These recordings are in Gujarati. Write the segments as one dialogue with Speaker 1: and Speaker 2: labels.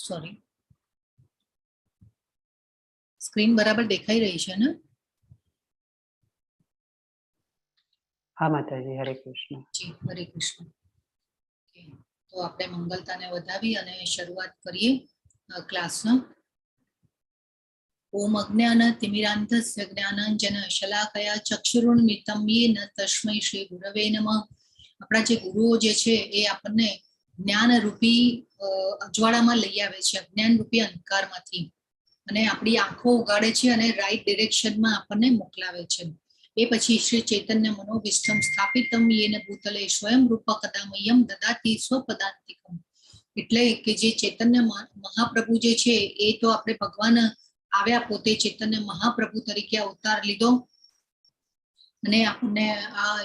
Speaker 1: सॉरी, स्क्रीन बराबर देखाई रही है ना?
Speaker 2: हाँ माताजी, हरे कृष्ण
Speaker 1: जी, हरे कृष्ण। तो આપણે મંગલતાને વધાવી અને શરૂઆત કરીએ ક્લાસનો। ओम अज्ञान तिमिरान्धस्य ज्ञानाञ्जन शलाकया चक्षुरुन्मिलितं येन तस्मै श्री गुरवे नमः। આપણા જે ગુરુઓ જે છે એ આપણને જ્ઞાન રૂપી અજવાળામાં લઈ આવે છે, અજ્ઞાન રૂપી અંધકારમાંથી, અને આપણી આંખો ઉગાડે છે અને રાઈટ ડિરેક્શનમાં આપણને મોકલાવે છે। એ પછી શ્રી ચૈતન્ય મનોવિષ્ટમ સ્થાપિતમ येन भूतले स्वयं रूप कदा मह्यम ददाति स्वपदान्तिकम। એટલે કે જે ચૈતન્ય મહાપ્રભુ જે છે એ તો આપણે ભગવાન આવ્યા, પોતે ચૈતન્ય મહાપ્રભુ તરીકે અવતાર લીધો અને આપણને આ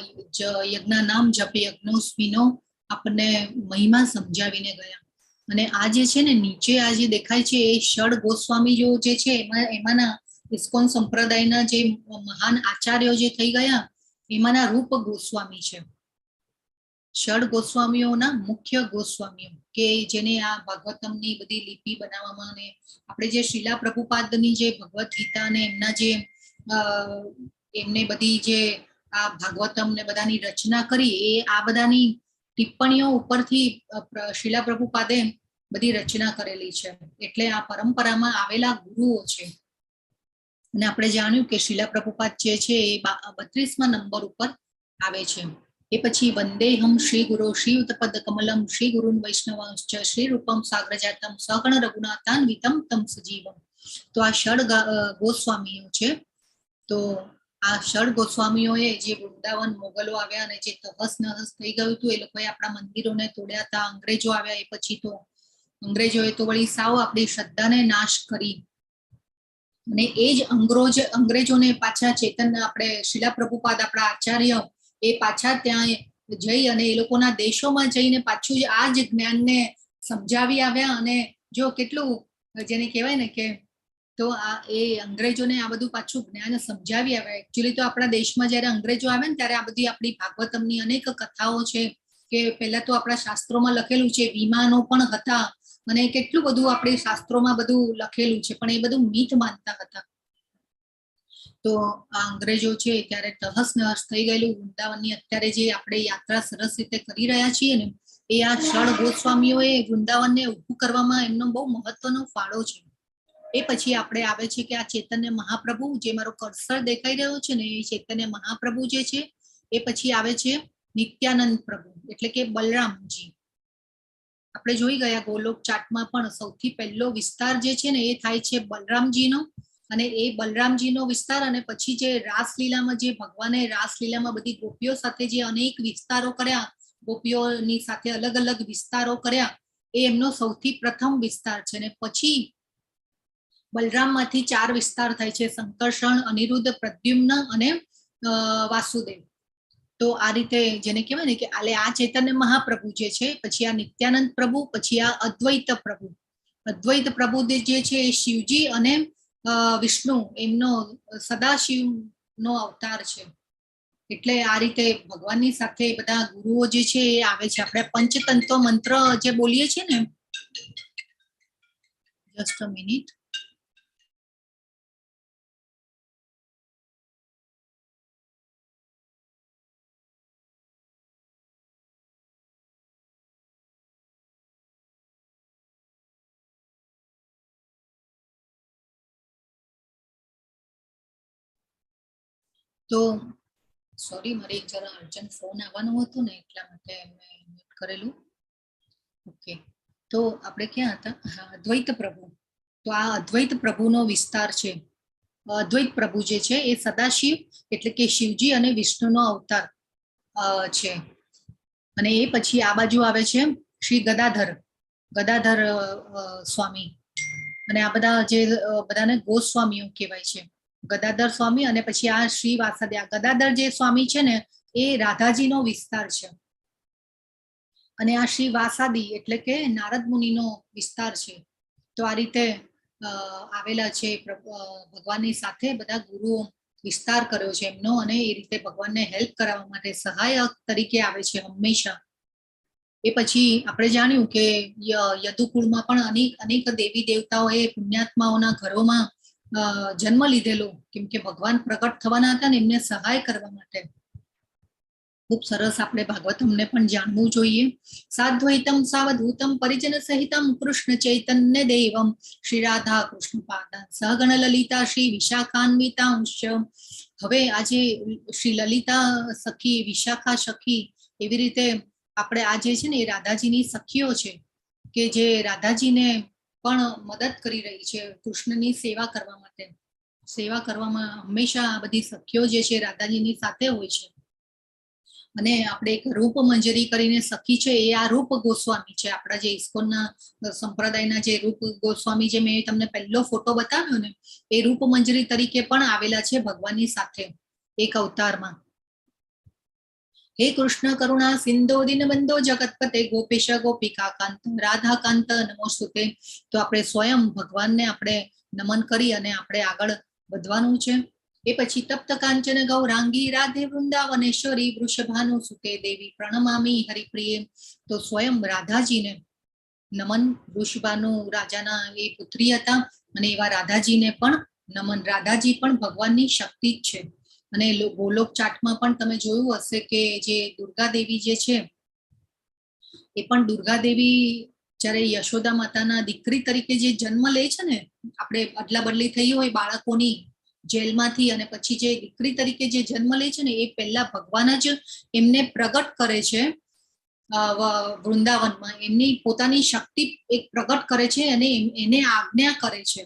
Speaker 1: યજ્ઞ નામ જપે યજ્ઞોસ્મીનો આપણને મહિમા સમજાવીને ગયા। અને આ જે છે ને નીચે આ જે દેખાય છે એ ષડ ગોસ્વામી જે છે એમાંના ઇસ્કોન સંપ્રદાયના જે મહાન આચાર્યો જે થઈ ગયા એમાંના રૂપ ગોસ્વામી છે। ષડ ગોસ્વામીઓના મુખ્ય ગોસ્વામીઓ કે જેને આ ભાગવતમની બધી લિપિ બનાવવામાં, અને આપણે જે શીલા પ્રભુપાદની જે ભગવદ ગીતા અને એમના જે એમને બધી જે આ ભાગવતમ ને બધાની રચના કરી એ આ બધાની ટિપ્પણીઓ ઉપરથી શીલા પ્રભુપાદે બધી રચના કરેલી છે। એટલે આ પરંપરામાં આવેલા ગુરુઓ છે। અને આપણે જાણ્યું કે શીલા પ્રભુપાદ જે છે એ 32મા નંબર ઉપર આવે છે। એ પછી વંદેહમ શ્રી ગુરુ શ્રીયુતપદ કમલમ શ્રી ગુરુન વૈષ્ણવાંશ્ચ શ્રી રૂપમ સાગ્રજાતમ સગણ રઘુનાથાન્વિતમ તમ સજીવમ। તો આ ષડ ગોસ્વામીઓ છે। તો આ ષડ ગોસ્વામીઓએ જે વૃંદાવન મોગલો આવ્યા અને જે તહસ નહસ થઈ ગયું હતું, એ લોકોએ આપણા મંદિરોને તોડ્યા હતા। અંગ્રેજો આવ્યા એ પછી તો અંગ્રેજોએ તો વળી સાવ આપણી શ્રદ્ધાને નાશ કરી, અને એ જ અંગ્રેજોને પાછા ચૈતન્ય આપણે શીલા પ્રભુપાદ આપણા આચાર્ય એ પાછા ત્યાં જઈ અને એ લોકોના દેશોમાં જઈને પાછું આ જ જ્ઞાનને સમજાવી આવ્યા। અને જો કેટલું જેને કહેવાય ને કે તો આ એ અંગ્રેજોને આ બધું પાછું જ્ઞાન સમજાવી આવ્યા। એકચ્યુઅલી તો આપણા દેશમાં જયારે અંગ્રેજો આવે ને ત્યારે આ બધી આપણી ભાગવતમની અનેક કથાઓ છે કે પહેલા તો આપણા શાસ્ત્રોમાં લખેલું છે, વિમાનો પણ હતા અને કેટલું બધું આપણે શાસ્ત્રોમાં બધું લખેલું છે, પણ એ બધું મીથ માનતા હતા। તો આ અંગ્રેજો છે ત્યારે તહસ નહસ થઈ ગયેલું વૃંદાવનની અત્યારે જે આપણે યાત્રા સરસ રીતે કરી રહ્યા છીએ ને, એ આ ષડ ગોસ્વામીઓએ વૃંદાવનને ઊભું કરવામાં એમનો બહુ મહત્વનો ફાળો છે। એ પછી આપણે આવે છે કે આ ચૈતન્ય મહાપ્રભુ, જે મારો કર્સર દેખાઈ રહ્યો છે ને, એ ચૈતન્ય મહાપ્રભુ જે છે। એ પછી આવે છે નિત્યાનંદ પ્રભુ એટલે કે બલરામજી। આપણે જોઈ ગયા ગોલોક ચાટમાં પણ સૌથી પહેલો વિસ્તાર જે છે ને એ થાય છે બલરામજીનો, અને એ બલરામજીનો વિસ્તાર અને પછી જે રાસલીલામાં જે ભગવાને રાસલીલામાં બધી ગોપીઓ સાથે જે અનેક વિસ્તારો કર્યા, ગોપીઓની સાથે અલગ અલગ વિસ્તારો કર્યા, એ એમનો સૌથી પ્રથમ વિસ્તાર છે। ને પછી બલરામમાંથી 4 વિસ્તાર થાય છે, સંકર્ષણ, અનિરુદ્ધ, પ્રદ્યુમ્ન અને વાસુદેવ। તો આ રીતે જેને કહેવાય ને કે આ ચૈતન્ય મહાપ્રભુ જે છે, પછી આ નિત્યાનંદ પ્રભુ, પછી આ અદ્વૈત પ્રભુ। અદ્વૈત પ્રભુ જે છે એ શિવજી અને વિષ્ણુ એમનો સદાશિવનો અવતાર છે। એટલે આ રીતે ભગવાનની સાથે બધા ગુરુઓ જે છે એ આવે છે। આપણે પંચતંત્ર મંત્ર જે બોલીએ છીએ ને, જસ્ટ અ મિનિટ, તો સોરી મારે એક જરા અર્જન્ટ ફોન આવવાનો હતો ને એટલા માટે મેં મ્યુટ કરેલું। ઓકે, તો આપણે ક્યાં હતા? હા, અદ્વૈત પ્રભુ। તો આ અદ્વૈત પ્રભુનો વિસ્તાર છે। અદ્વૈત પ્રભુ જે છે એ સદાશિવ એટલે કે શિવજી અને વિષ્ણુનો અવતાર છે। અને એ પછી આ બાજુ આવે છે શ્રી ગદાધર સ્વામી, અને આ બધા જે બધાને ગોસ્વામીઓ કહેવાય છે, ગદાધર સ્વામી। અને પછી આ શ્રી વાસદે, આ ગદાધર જે સ્વામી છે ને એ રાધાજીનો વિસ્તાર છે, અને આ શ્રી વાસાદી એટલે કે નારદ મુનિનો વિસ્તાર છે। તો આ રીતે આવેલા છે ભગવાનની સાથે બધા ગુરુઓ વિસ્તાર કર્યો છે એમનો, અને એ રીતે ભગવાનને હેલ્પ કરાવવા માટે સહાયક તરીકે આવે છે હંમેશા। એ પછી આપણે જાણ્યું કે યદુકુળમાં પણ અનેક દેવી દેવતાઓએ પુણ્યાત્માઓના ઘરોમાં જન્મ લીધેલો, કેમ કે ભગવાન પ્રગટ થવાના હતા ને એમને સહાય કરવા માટે. ખૂબ સરસ આપણે ભાગવતમને પણ જાણવું જોઈએ. સાદ્વૈતમ સાવધૂતમ પરિજન સહિતમ કૃષ્ણ ચૈતન્ય દેવમ શ્રી રાધા કૃષ્ણ પાદા સહગણ લલિતા શ્રી વિશાખાન્વિતાંશ. હવે આજે શ્રી લલિતા સખી, વિશાખા સખી, એવી રીતે આપણે આ જે છે ને એ રાધાજીની સખીઓ છે કે જે રાધાજીને પણ મદદ કરી રહી છે કૃષ્ણની સેવા કરવા માટે. સેવા કરવામાં હંમેશા આ બધી સખીઓ જે છે રાધાજીની સાથે હોય છે. અને આપણે એક રૂપ મંજરી કરીને સખી છે, એ આ રૂપ ગોસ્વામી છે, આપણા જે ઇસ્કોનના સંપ્રદાયના જે રૂપ ગોસ્વામી, જે મેં તમને પહેલો ફોટો બતાવ્યો ને, એ રૂપ મંજરી તરીકે પણ આવેલા છે ભગવાનની સાથે એક અવતારમાં. હે કૃષ્ણ કરુણા સિંધો દીનબંધો જગતપતે ગોપેશ ગોપિકા કાંત રાધા કાંત નમોસ્તુતે. તો આપણે સ્વયં ભગવાનને આપણે નમન કરી અને આપણે આગળ વધવાનું છે. એ પછી તપ્ત કાંચન ગૌરાંગી રાધે વૃંદાવનેશ્વરી વૃષભાનુ સુતે દેવી પ્રણમામી હરિપ્રિય. તો સ્વયં રાધાજીને નમન. વૃષભાનુ રાજાના એ પુત્રી હતા અને એવા રાધાજીને પણ નમન. રાધાજી પણ ભગવાનની શક્તિ જ છે. અને ગોલોક ચાટમાં પણ તમે જોયું હશે કે જે દુર્ગા દેવી જે છે એ પણ દુર્ગા દેવી જ્યારે યશોદા માતાના દીકરી તરીકે જે જન્મ લે છે ને, આપણે અદલા બદલી થઈ હોય બાળકોની જેલમાંથી, અને પછી જે દીકરી તરીકે જે જન્મ લે છે ને, એ પહેલા ભગવાન જ એમને પ્રગટ કરે છે વૃંદાવનમાં. એમની પોતાની શક્તિ એક પ્રગટ કરે છે અને એને આજ્ઞા કરે છે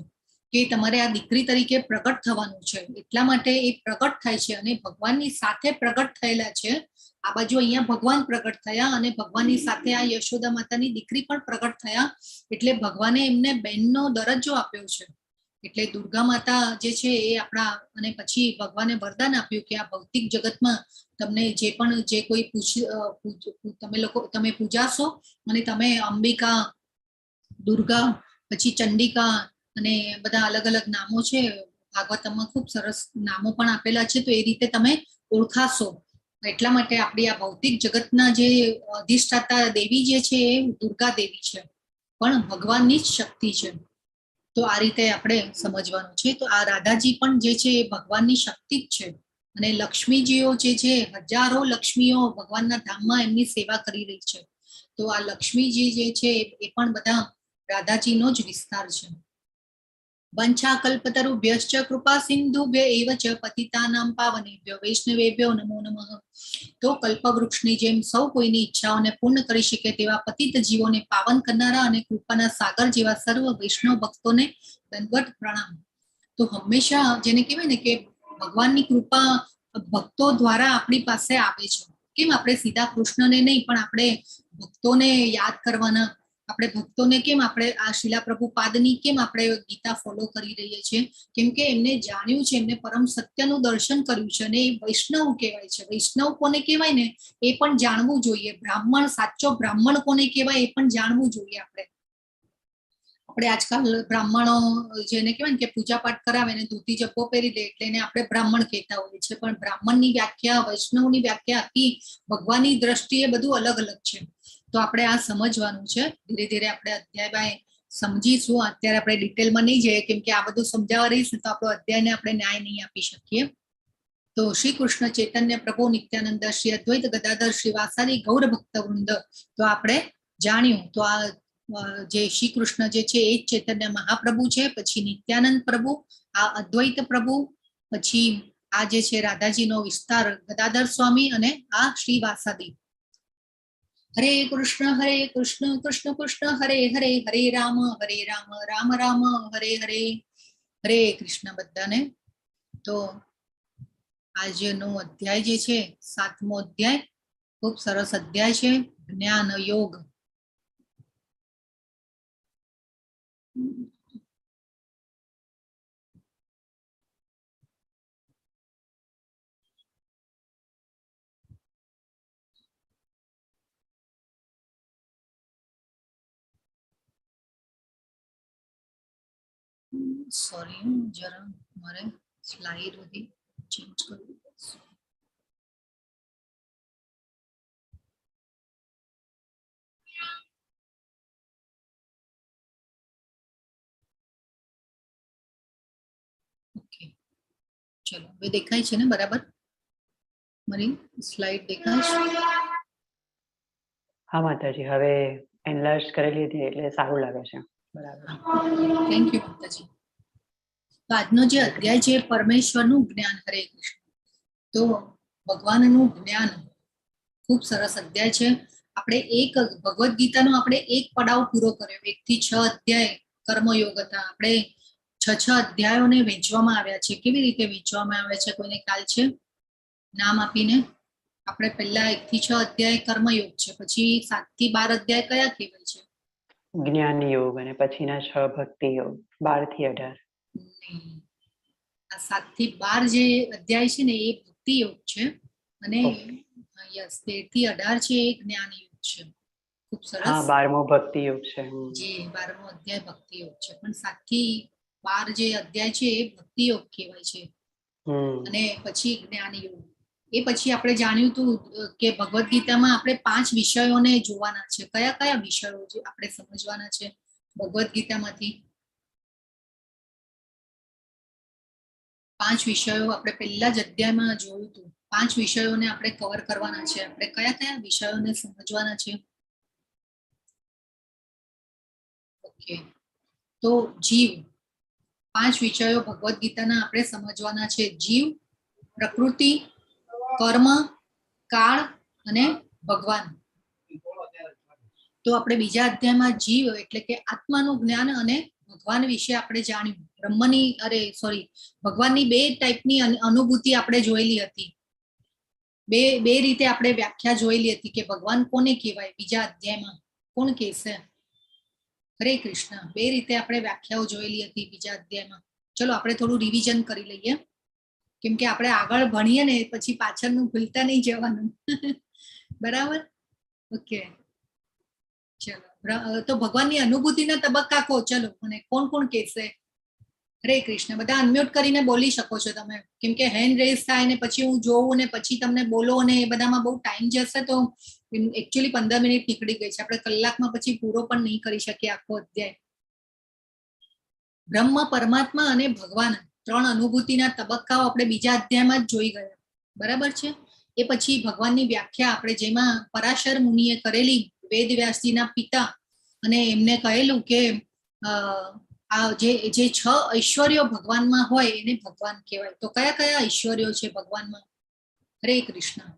Speaker 1: કે તમારે આ દીકરી તરીકે પ્રગટ થવાનું છે. એટલા માટે એ પ્રગટ થાય છે અને ભગવાનની સાથે પ્રગટ થયેલા છે. આ બાજુ અહીંયા ભગવાન પ્રગટ થયા અને ભગવાનની સાથે આ યશોદા માતાની દીકરી પણ પ્રગટ થયા. એટલે ભગવાને એમને બહેનનો દરજ્જો આપ્યો છે. એટલે દુર્ગા માતા જે છે એ આપણા, અને પછી ભગવાને વરદાન આપ્યું કે આ ભૌતિક જગતમાં તમને જે પણ જે કોઈ તમે પૂજાશો અને તમે અંબિકા, દુર્ગા, પછી ચંડિકા અને બધા અલગ અલગ નામો છે ભાગવતમાં, ખૂબ સરસ નામો પણ આપેલા છે. તો એ રીતે તમે ઓળખાશો. એટલા માટે આપણી આ ભૌતિક જગતના જે અધિષ્ઠાતા દેવી જે છે એ દુર્ગા દેવી છે, પણ ભગવાનની જ શક્તિ છે. તો આ રીતે આપણે સમજવાનું છે. તો આ રાધાજી પણ જે છે એ ભગવાનની શક્તિ જ છે. અને લક્ષ્મીજીઓ જે છે, હજારો લક્ષ્મીઓ ભગવાનના ધામમાં એમની સેવા કરી રહી છે. તો આ લક્ષ્મીજી જે છે એ પણ બધા રાધાજીનો જ વિસ્તાર છે. વંચાકલ્પતરુભ્યશ્ચ કૃપા સિંધુભ્ય એવ ચ પતિતાનાં પાવનેભ્યો વૈષ્ણવેભ્યો નમો નમઃ. તો કલ્પવૃક્ષની જેમ સૌ કોઈની ઈચ્છાઓને પૂર્ણ કરી શકે તેવા પતિત જીવોને પાવન કરનારા અને કૃપાના સાગર જેવા સર્વ વૈષ્ણવ ભક્તોને દંડવત પ્રણામ. તો હંમેશા જેને કહેવાય ને કે ભગવાનની કૃપા ભક્તો દ્વારા આપણી પાસે આવે છે. કેમ આપણે સીધા કૃષ્ણને નહીં, પણ આપણે ભક્તોને યાદ કરવાના. આપણે ભક્તોને કેમ આપણે આ શિલા પ્રભુપાદની કેમ આપણે ગીતા ફોલો કરી રહીએ છીએ? કેમ કે એમને જાણ્યું છે, એમને પરમ સત્યનું દર્શન કર્યું છે અને એ વૈષ્ણવ કહેવાય છે. વૈષ્ણવ કોને કહેવાય ને એ પણ જાણવું જોઈએ. બ્રાહ્મણ, સાચો બ્રાહ્મણ કોને કહેવાય એ પણ જાણવું જોઈએ. આપણે આજકાલ બ્રાહ્મણો જેને કહેવાય ને કે પૂજા પાઠ કરાવે ને ધોતી જબ્બો પહેરી દે એટલે એને આપણે બ્રાહ્મણ કહેતા હોઈએ છીએ, પણ બ્રાહ્મણની વ્યાખ્યા, વૈષ્ણવની વ્યાખ્યા આખી ભગવાનની દ્રષ્ટિએ બધું અલગ અલગ છે. તો આપણે આ સમજવાનું છે. ધીરે ધીરે આપણે અધ્યાય સમજીશું. અત્યારે આપણે ડિટેલમાં નહીં જઈએ, કેમ કે આ બધું સમજાવવા રહીશું તો આપણો અધ્યાયને આપણે ન્યાય નહીં આપી શકીએ. તો શ્રી કૃષ્ણ ચૈતન્ય પ્રભુ નિત્યાનંદ શ્રી અદ્વૈત ગદાધર શ્રી વાસાદી ગૌર ભક્ત વૃંદ. તો આપણે જાણ્યું. તો આ જે શ્રી કૃષ્ણ જે છે એ જ ચૈતન્ય મહાપ્રભુ છે, પછી નિત્યાનંદ પ્રભુ, આ અદ્વૈત પ્રભુ, પછી આ જે છે રાધાજીનો વિસ્તાર ગદાધર સ્વામી, અને આ શ્રી વાસાદી. હરે કૃષ્ણ કૃષ્ણ કૃષ્ણ હરે હરે, હરે રામ રામ રામ હરે હરે. હરે કૃષ્ણ બધાને. તો આજનો અધ્યાય જે છે 7મો અધ્યાય ખૂબ સરસ અધ્યાય છે, જ્ઞાન યોગ. સોરી, જરા મારે સ્લાઇડ બધી ચેન્જ કરવી પડશે. ચલો હવે દેખાય છે ને બરાબર? મારી સ્લાઇડ દેખાય છે?
Speaker 2: હા માતાજી, હવે એનલાર્જ કરી લીધી એટલે સારું લાગે છે. બરાબર.
Speaker 1: થેન્ક યુ માતાજી. તો આજનો જે અધ્યાય છે પરમેશ્વરનું જ્ઞાન. હરે કૃષ્ણ. તો ભગવાનનું જ્ઞાન ખૂબ સરસ અધ્યાય છે. આપણે ભગવદ્ ગીતાનો આપણે એક પડાવ પૂરો કર્યો. 1 થી 6 અધ્યાય કર્મયોગ હતા. આપણે 6 અધ્યાયોને વહેંચવામાં આવ્યા છે. કેવી રીતે વહેંચવામાં આવે છે કોઈને ખ્યાલ છે? નામ આપીને. આપણે પહેલા 1 થી 6 અધ્યાય કર્મયોગ છે, પછી 7 થી 12 અધ્યાય કયા કહેવાય છે?
Speaker 2: જ્ઞાન યોગ, અને પછીના 6 ભક્તિ યોગ, 12 થી 18.
Speaker 1: આ 7 થી 12 જે અધ્યાય છે ને એ ભક્તિ યોગ છે, અને યસ 13 થી 18 છે એ જ્ઞાન યોગ છે. ખૂબ સરસ.
Speaker 2: હા, 12મો ભક્તિ યોગ છે.
Speaker 1: જી 12મો અધ્યાય ભક્તિ યોગ છે, પણ 7 થી 12 જે અધ્યાય છે એ ભક્તિ યોગ કહેવાય છે. અને પછી જ્ઞાન યોગ. એ પછી આપણે જાણ્યું હતું કે ભગવદ્ ગીતામાં આપણે 5 વિષયોને જોવાના છે. કયા કયા વિષયો જે આપણે સમજવાના છે ભગવદ્ ગીતામાંથી? 5 વિષયો આપણે પહેલા જ અધ્યાયમાં જોયું હતું. 5 વિષયોને આપણે કવર કરવાના છે. આપણે કયા કયા વિષયોને સમજવાના છે? ઓકે, તો જીવ. 5 વિષયો ભગવદ્ ગીતાના આપણે સમજવાના છે. જીવ, પ્રકૃતિ, કર્મ, કાળ અને ભગવાન. તો આપણે બીજા અધ્યાયમાં જીવ એટલે કે આત્માનું જ્ઞાન અને ભગવાન વિશે આપણે જાણ્યું. ભગવાનની 2 ટાઈપની અનુભૂતિ આપણે જોયેલી હતી. બે રીતે આપણે વ્યાખ્યા જોયેલી હતી કે ભગવાન કોને કહેવાય. બીજા અધ્યાયમાં કોણ કહેશે? હરે કૃષ્ણ. 2 રીતે આપણે વ્યાખ્યાઓ જોયેલી હતી બીજા અધ્યાયમાં. ચલો આપણે થોડું રિવિઝન કરી લઈએ, કેમ કે આપણે આગળ ભણીએ ને પછી પાછળનું ભૂલતા નહીં જવાનું. બરાબર? ઓકે, ચલો. તો ભગવાનની અનુભૂતિના તબક્કા કહો. ચલો મને કોણ કોણ કહેશે? હરે કૃષ્ણ. બધા અનમ્યુટ કરીને બોલી શકો છો તમે, કેમ કે હેન્ડ રેઝ થાય ને પછી હું જોઉં ને પછી તમને બોલો ને એ બધામાં બહુ ટાઈમ જશે. તો એકચ્યુઅલી 15 મિનિટ નીકળી ગઈ છે. આપણે કલાકમાં પછી પૂરો પણ નહીં કરી શકીએ આખો અધ્યાય. બ્રહ્મ, પરમાત્મા અને ભગવાન 3 અનુભૂતિના તબક્કાઓ આપણે બીજા અધ્યાયમાં જ જોઈ ગયા. બરાબર છે? એ પછી ભગવાનની વ્યાખ્યા આપણે જેમાં પરાશર મુનિએ કરેલી, વેદ વ્યાસજીના પિતા, અને એમને કહેલું કે આ જે 6 ઐશ્વર્યો ભગવાનમાં હોય એને ભગવાન કહેવાય. તો કયા કયા ઐશ્વર્યો છે ભગવાનમાં? હરે કૃષ્ણ.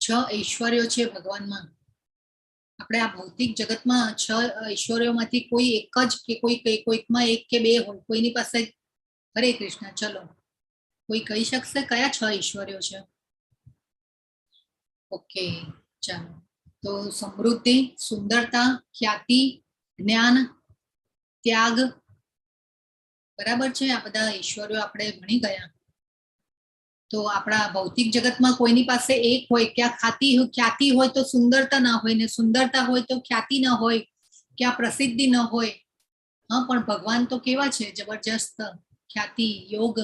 Speaker 1: 6 ઐશ્વર્યો છે ભગવાનમાં. આપણે આ ભૌતિક જગતમાં 6 ઐશ્વર્યોમાંથી કોઈ એક જ કે કોઈકમાં 1 કે 2 હોય કોઈની પાસે. હરે કૃષ્ણ. ચલો કોઈ કહી શકશે કયા 6 ઐશ્વર્યો છે? ઓકે, ચાલો. તો સમૃદ્ધિ, સુંદરતા, ખ્યાતિ, જ્ઞાન, ત્યાગ. બરાબર છે? આ બધા ઐશ્વર્યો આપણે ભણી ગયા. તો આપણા ભૌતિક જગતમાં કોઈની પાસે 1 હોય, ક્યાં ખ્યાતિ હોય તો સુંદરતા ના હોય, ને સુંદરતા હોય તો ખ્યાતિ ના હોય, ક્યાં પ્રસિદ્ધિ ન હોય. હા, પણ ભગવાન તો કેવા છે? જબરજસ્ત ખ્યાતિ, યોગ.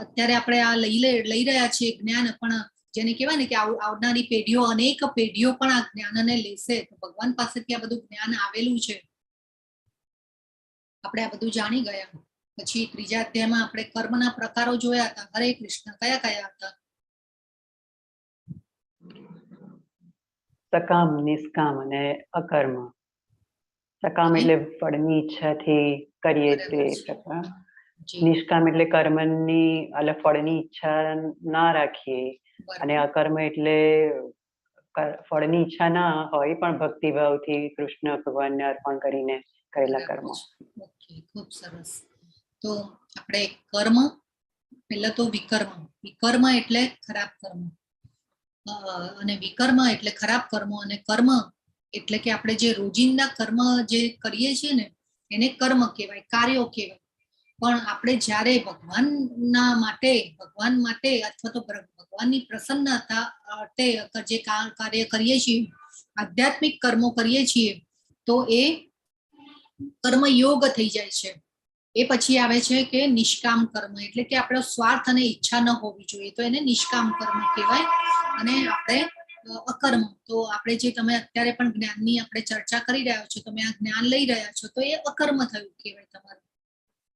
Speaker 1: અત્યારે આપણે આ લઈ રહ્યા છીએ જ્ઞાન, પણ જેને કહેવાય ને કે આવનારી પેઢીઓ, અનેક પેઢીઓ પણ આ જ્ઞાનને લેશે. તો ભગવાન પાસેથી આ બધું જ્ઞાન આવેલું છે. આપણે આ બધું જાણી ગયા. પછી ત્રીજા અધ્યાયમાં આપણે કર્મના પ્રકારો જોયા હતા. હરે કૃષ્ણ. કયા કયા હતા?
Speaker 2: સકામ, નિષ્કામ અને અકર્મ. સકામ એટલે ફળની ઈચ્છાથી કરીએ તે પ્રકાર. નિષ્કામ એટલે કર્મની ફળની ઈચ્છા ના રાખીએ. અને અકર્મ એટલે ફળની ઈચ્છા ના હોય પણ ભક્તિભાવથી કૃષ્ણ ભગવાનને અર્પણ કરીને કરેલા કર્મો.
Speaker 1: ઓકે, ખૂબ સરસ. તો આપણે કર્મ, પહેલા તો વિકર્મ. વિકર્મ એટલે ખરાબ કર્મ, અને વિકર્મ એટલે ખરાબ કર્મો, અને કર્મ એટલે કે આપણે જે રોજિંદા કર્મ જે કરીએ છીએ ને એને કર્મ કહેવાય, કાર્યો કહેવાય. પણ આપણે જ્યારે ભગવાન માટે અથવા તો ભગવાનની પ્રસન્નતા માટે જે કાર્ય કરીએ છીએ, આધ્યાત્મિક કર્મો કરીએ છીએ, તો એ કર્મ યોગ થઈ જાય છે. એ પછી આવે છે કે નિષ્કામ કર્મ, એટલે કે આપણો સ્વાર્થ અને ઈચ્છા ન હોવી જોઈએ, તો એને નિષ્કામ કર્મ કહેવાય. અને આપણે અકર્મ, તો આપણે જે તમે અત્યારે પણ જ્ઞાનની આપણે ચર્ચા કરી રહ્યા છો, તમે આ જ્ઞાન લઈ રહ્યા છો, તો એ અકર્મ થયું કહેવાય તમારું.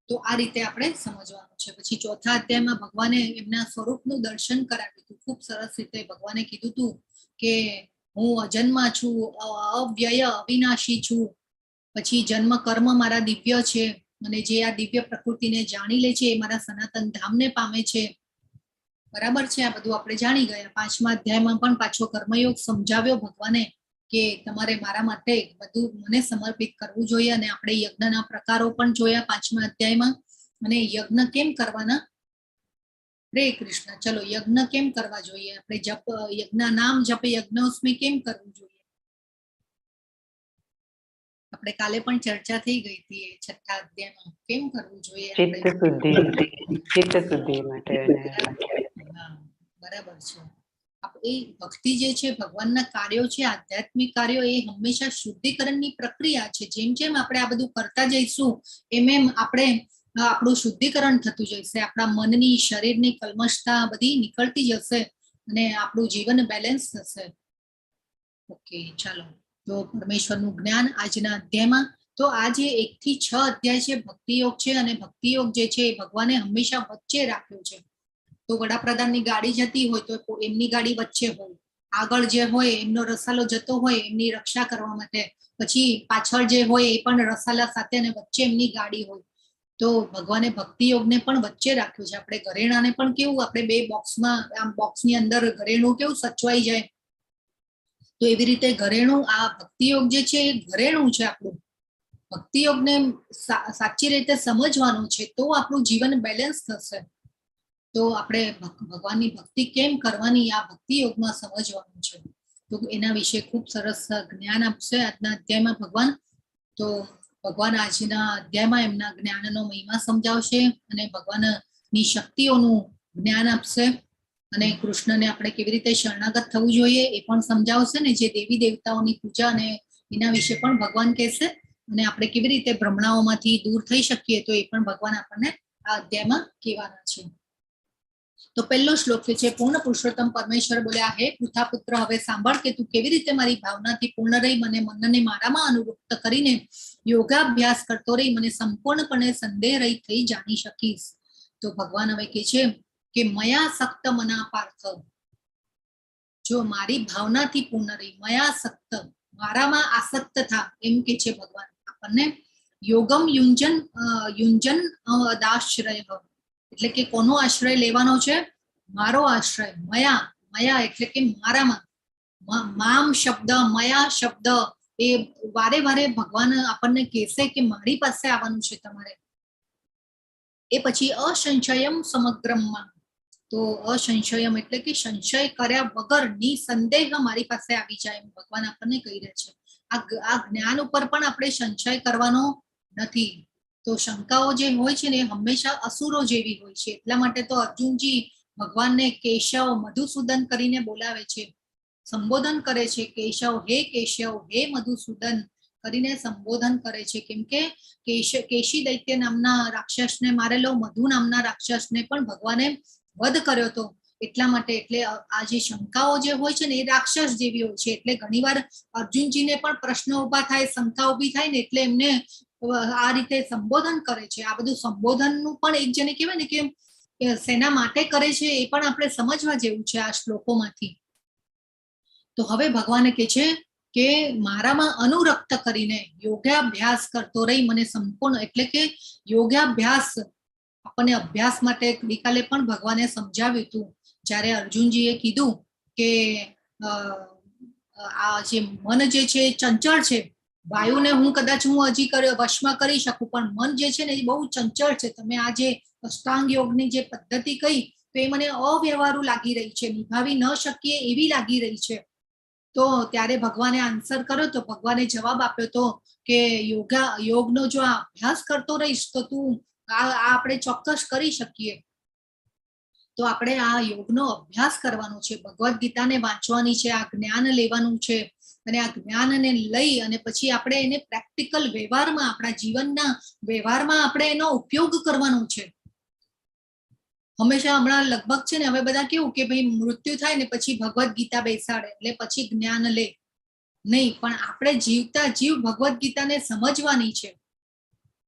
Speaker 1: તો તો આ રીતે આપણે સમજવાનું છે. પછી ચોથા અધ્યાયમાં ભગવાને એમના સ્વરૂપનું દર્શન કરાવ્યું હતું. ખૂબ સરસ રીતે ભગવાને કીધું હતું કે હું અજન્મા છું, અવ્યય અવિનાશી છું. પછી જન્મ કર્મ મારા દિવ્ય છે, અને જે આ દિવ્ય પ્રકૃતિને જાણી લે છે એ મારા સનાતન ધામને પામે છે. બરાબર છે, આ બધું આપણે જાણી ગયા. પાંચમા અધ્યાયમાં પણ પાછો કર્મયોગ સમજાવ્યો ભગવાને કે તમારે મારા માટે બધું મને સમર્પિત કરવું જોઈએ. અને આપણે યજ્ઞના પ્રકારો પણ જોયા પાંચમા અધ્યાયમાં. અને યજ્ઞ કેમ કરવાના? હરે કૃષ્ણ. ચલો, યજ્ઞ કેમ કરવા જોઈએ? આપણે જપ યજ્ઞ નામ જપ યજ્ઞોસ્મી કેમ કરવું જોઈએ? આપણે કાલે પણ ચર્ચા થઈ ગઈ હતી છઠ્ઠા અધ્યાયમાં કેમ કરવું જોઈએ.
Speaker 2: ચિત્ત શુદ્ધિ માટે.
Speaker 1: બરાબર છે. એ ભક્તિ જે છે, ભગવાનના કાર્યો છે, આધ્યાત્મિક કાર્યો, એ હંમેશા શુદ્ધિકરણની પ્રક્રિયા છે. જેમ જેમ આપણે આ બધું કરતા જઈશું એમ એમ આપણે આપણું શુદ્ધિકરણ થતું જશે. આપણા મનની, શરીરની કલ્મશતા બધી નીકળતી જશે અને આપણું જીવન બેલેન્સ થશે. ઓકે, ચાલો. તો પરમેશ્વરનું જ્ઞાન આજના અધ્યાયમાં. તો આ જે 1 થી 6 અધ્યાય છે ભક્તિયોગ છે, અને ભક્તિયોગ જે છે એ ભગવાને હંમેશા વચ્ચે રાખ્યો છે. તો વડાપ્રધાનની ગાડી જતી હોય તો એમની ગાડી વચ્ચે હોય, આગળ જે હોય એમનો રસાલો જતો હોય એમની રક્ષા કરવા માટે, પછી પાછળ જે હોય એ પણ રસાલા સાથે, અને વચ્ચે એમની ગાડી હોય. તો ભગવાને ભક્તિ યોગને પણ વચ્ચે રાખ્યું છે. આપણે ઘરેણાને પણ કેવું આપણે 2 બોક્સમાં, આમ બોક્સની અંદર ઘરેણું કેવું સચવાઈ જાય, તો એવી રીતે ઘરેણું આ ભક્તિ યોગ જે છે એ ઘરેણું છે આપણું. ભક્તિ યોગને સાચી રીતે સમજવાનું છે તો આપણું જીવન બેલેન્સ થશે. તો આપણે ભગવાનની ભક્તિ કેમ કરવાની આ ભક્તિ યોગમાં સમજવાનું છે. તો એના વિશે ખૂબ સરસ જ્ઞાન આપશે આજના અધ્યાયમાં ભગવાન. તો ભગવાન આજના અધ્યાયમાં એમના જ્ઞાનનો મહિમા સમજાવશે અને ભગવાનની શક્તિઓનું જ્ઞાન આપશે. અને કૃષ્ણને આપણે કેવી રીતે શરણાગત થવું જોઈએ એ પણ સમજાવશે ને. જે દેવી દેવતાઓની પૂજા અને એના વિશે પણ ભગવાન કહેશે. અને આપણે કેવી રીતે ભ્રમણાઓમાંથી દૂર થઈ શકીએ તો એ પણ ભગવાન આપણને આ અધ્યાયમાં કહેવાના છે. તો પહેલો શ્લોક છે, પૂર્ણ પુરુષોત્તમ પરમેશ્વર બોલ્યા, હે પૃથા પુત્ર, હવે સાંભળ કે તું કેવી રીતે મારી ભાવનાથી પૂર્ણ રહી મને મનને મારામાં અનુવૃત્ત કરીને યોગાભ્યાસ કરતો રહી મને સંપૂર્ણપણે સંદેહ રહી થઈ જાણી શકીશ. તો ભગવાન હવે કહે છે કે મયા સક્ત મના પાર્થ, જો મારી ભાવનાથી પૂર્ણ રહી, મયા સક્ત, મારામાં આસક્ત થા, એમ કે છે ભગવાન આપણને. યોગમ યુંજન દાશ્રય, એટલે કે કોનો આશ્રય લેવાનો છે? મારો આશ્રય. મયા એટલે કે મારામાં. મામ શબ્દ, મયા શબ્દ એ વારે વારે ભગવાન આપણને કહેશે કે મારી પાસે આવવાનું છે તમારે. એ પછી અસંશયમ સમગ્રમાં, તો અસંશયમ એટલે કે સંશય કર્યા વગર નિસંદેહ મારી પાસે આવી જાય એમ ભગવાન આપણને કહી રહ્યા છે. આ જ્ઞાન ઉપર પણ આપણે સંશય કરવાનો નથી. તો શંકાઓ જે હોય છે ને એ હંમેશા અસુરો જેવી હોય છે. એટલા માટે તો અર્જુનજી ભગવાનને કેશવ, મધુસૂદન કરીને બોલાવે છે, સંબોધન કરે છે. કેશવ, હે કેશવ, હે મધુસૂદન કરીને સંબોધન કરે છે. કેમ કે કેશી દૈત્ય નામના રાક્ષસને મારેલો, મધુ નામના રાક્ષસને પણ ભગવાને વધ કર્યો હતો. એટલા માટે એટલે આ જે શંકાઓ જે હોય છે ને એ રાક્ષસ જેવી હોય છે. એટલે ઘણીવાર અર્જુનજીને પણ પ્રશ્ન ઉભા થાય, શંકા ઉભી થાય ને એટલે એમને આ રીતે સંબોધન કરે છે. આ બધું સંબોધનનું પણ એક જણે કહેવાય ને કે શેના માટે કરે છે એ પણ આપણે સમજવા જેવું છે આ શ્લોકોમાંથી. તો હવે ભગવાને કહે છે કે મારામાં અનુરક્ત કરીને યોગાભ્યાસ કરતો રહી મને સંપૂર્ણ, એટલે કે યોગાભ્યાસ આપણને અભ્યાસ માટે ગઈકાલે પણ ભગવાને સમજાવ્યું હતું. જ્યારે અર્જુનજીએ કીધું કે આ જે મન જે છે ચંચળ છે, વાયુને હું કદાચ હજી વશમાં કરી શકું, પણ મન જે છે ને એ બહુ ચંચળ છે. તમે આ જે અષ્ટાંગ યોગની જે પદ્ધતિ કહી તો એ મને અવ્યવહારુ લાગી રહી છે, નિભાવી ન શકીએ એવી લાગી રહી છે. તો ત્યારે ભગવાને આન્સર કર્યો તો ભગવાને જવાબ આપ્યો તો કે યોગનો જો આ અભ્યાસ કરતો રહીશ તો તું આ આપણે ચોક્કસ કરી શકીએ. તો આપણે આ યોગનો અભ્યાસ કરવાનો છે, ભગવદ્ ગીતાને વાંચવાની છે, આ જ્ઞાન લેવાનું છે. અને આ જ્ઞાનને લઈ અને પછી આપણે એને પ્રેક્ટિકલ વ્યવહારમાં, આપણા જીવનના વ્યવહારમાં આપણે એનો ઉપયોગ કરવાનો છે. હંમેશા હમણાં લગભગ છે ને હવે બધા કેવું કે ભાઈ મૃત્યુ થાય ને પછી ભગવદ્ ગીતા બેસાડે એટલે પછી જ્ઞાન લે. નહીં, પણ આપણે જીવતા જીવ ભગવદ્ ગીતાને સમજવાની છે.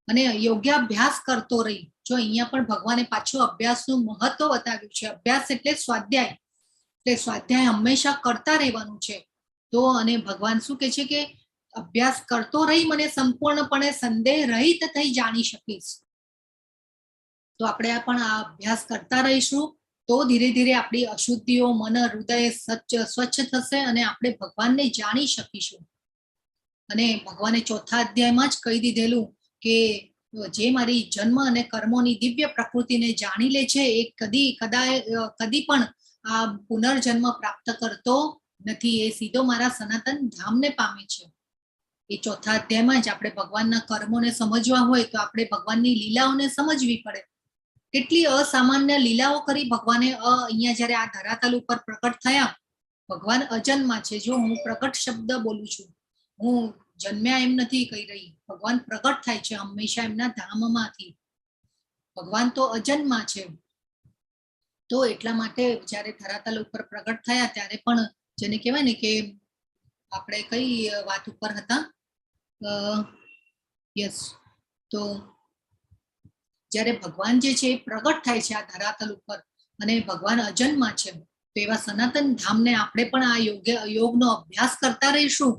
Speaker 1: અને યોગ્ય અભ્યાસ કરતો રહી. જો અહીંયા પણ ભગવાને પાછું અભ્યાસનું મહત્વ બતાવ્યું છે. અભ્યાસ એટલે સ્વાધ્યાય, એટલે સ્વાધ્યાય હંમેશા કરતા રહેવાનું છે. તો અને ભગવાન શું કહે છે કે અભ્યાસ કરતો રહી મને સંપૂર્ણપણે સંદેહ રહિત થઈ જાણી શકીશ. તો આપણે પણ આ અભ્યાસ કરતા રહીશું તો ધીરે ધીરે આપણી અશુદ્ધિઓ, મન, હૃદય સ્વચ્છ થશે અને આપણે ભગવાનને જાણી શકીશું. અને ભગવાને ચોથા અધ્યાયમાં જ કહી દીધેલું કે જે મારી જન્મ અને કર્મોની દિવ્ય પ્રકૃતિને જાણી લે છે એ કદી પણ આ પુનર્જન્મ પ્રાપ્ત કરતો નથી. એ સીધો મારા સનાતન ધામને પામે છે. એ ચોથા અધ્યાયમાં જ આપણે ભગવાનના કર્મોને સમજવા હોય તો આપણે ભગવાનની લીલાઓને સમજવી પડે. કેટલી અસામાન્ય લીલાઓ કરી ભગવાને. અહીંયા જયારે આ ધરાતલ ઉપર પ્રકટ થયા, ભગવાન અજન્મા છે. જો હું પ્રકટ શબ્દ બોલું છું, હું જન્મ્યા એમ નથી કહી રહી. ભગવાન પ્રકટ થાય છે હંમેશા એમના ધામમાંથી. ભગવાન તો અજન્મા છે. તો એટલા માટે જયારે ધરાતલ ઉપર પ્રગટ થયા ત્યારે પણ જેને કહેવાય ને કે આપણે કઈ વાત ઉપર હતા, યસ, તો જ્યારે ભગવાન જે છે એ પ્રગટ થાય છે આ ધરાતલ ઉપર અને ભગવાન અજન્મા છે, તો એવા સનાતન ધામને આપણે પણ આ યોગનો અભ્યાસ કરતા રહીશું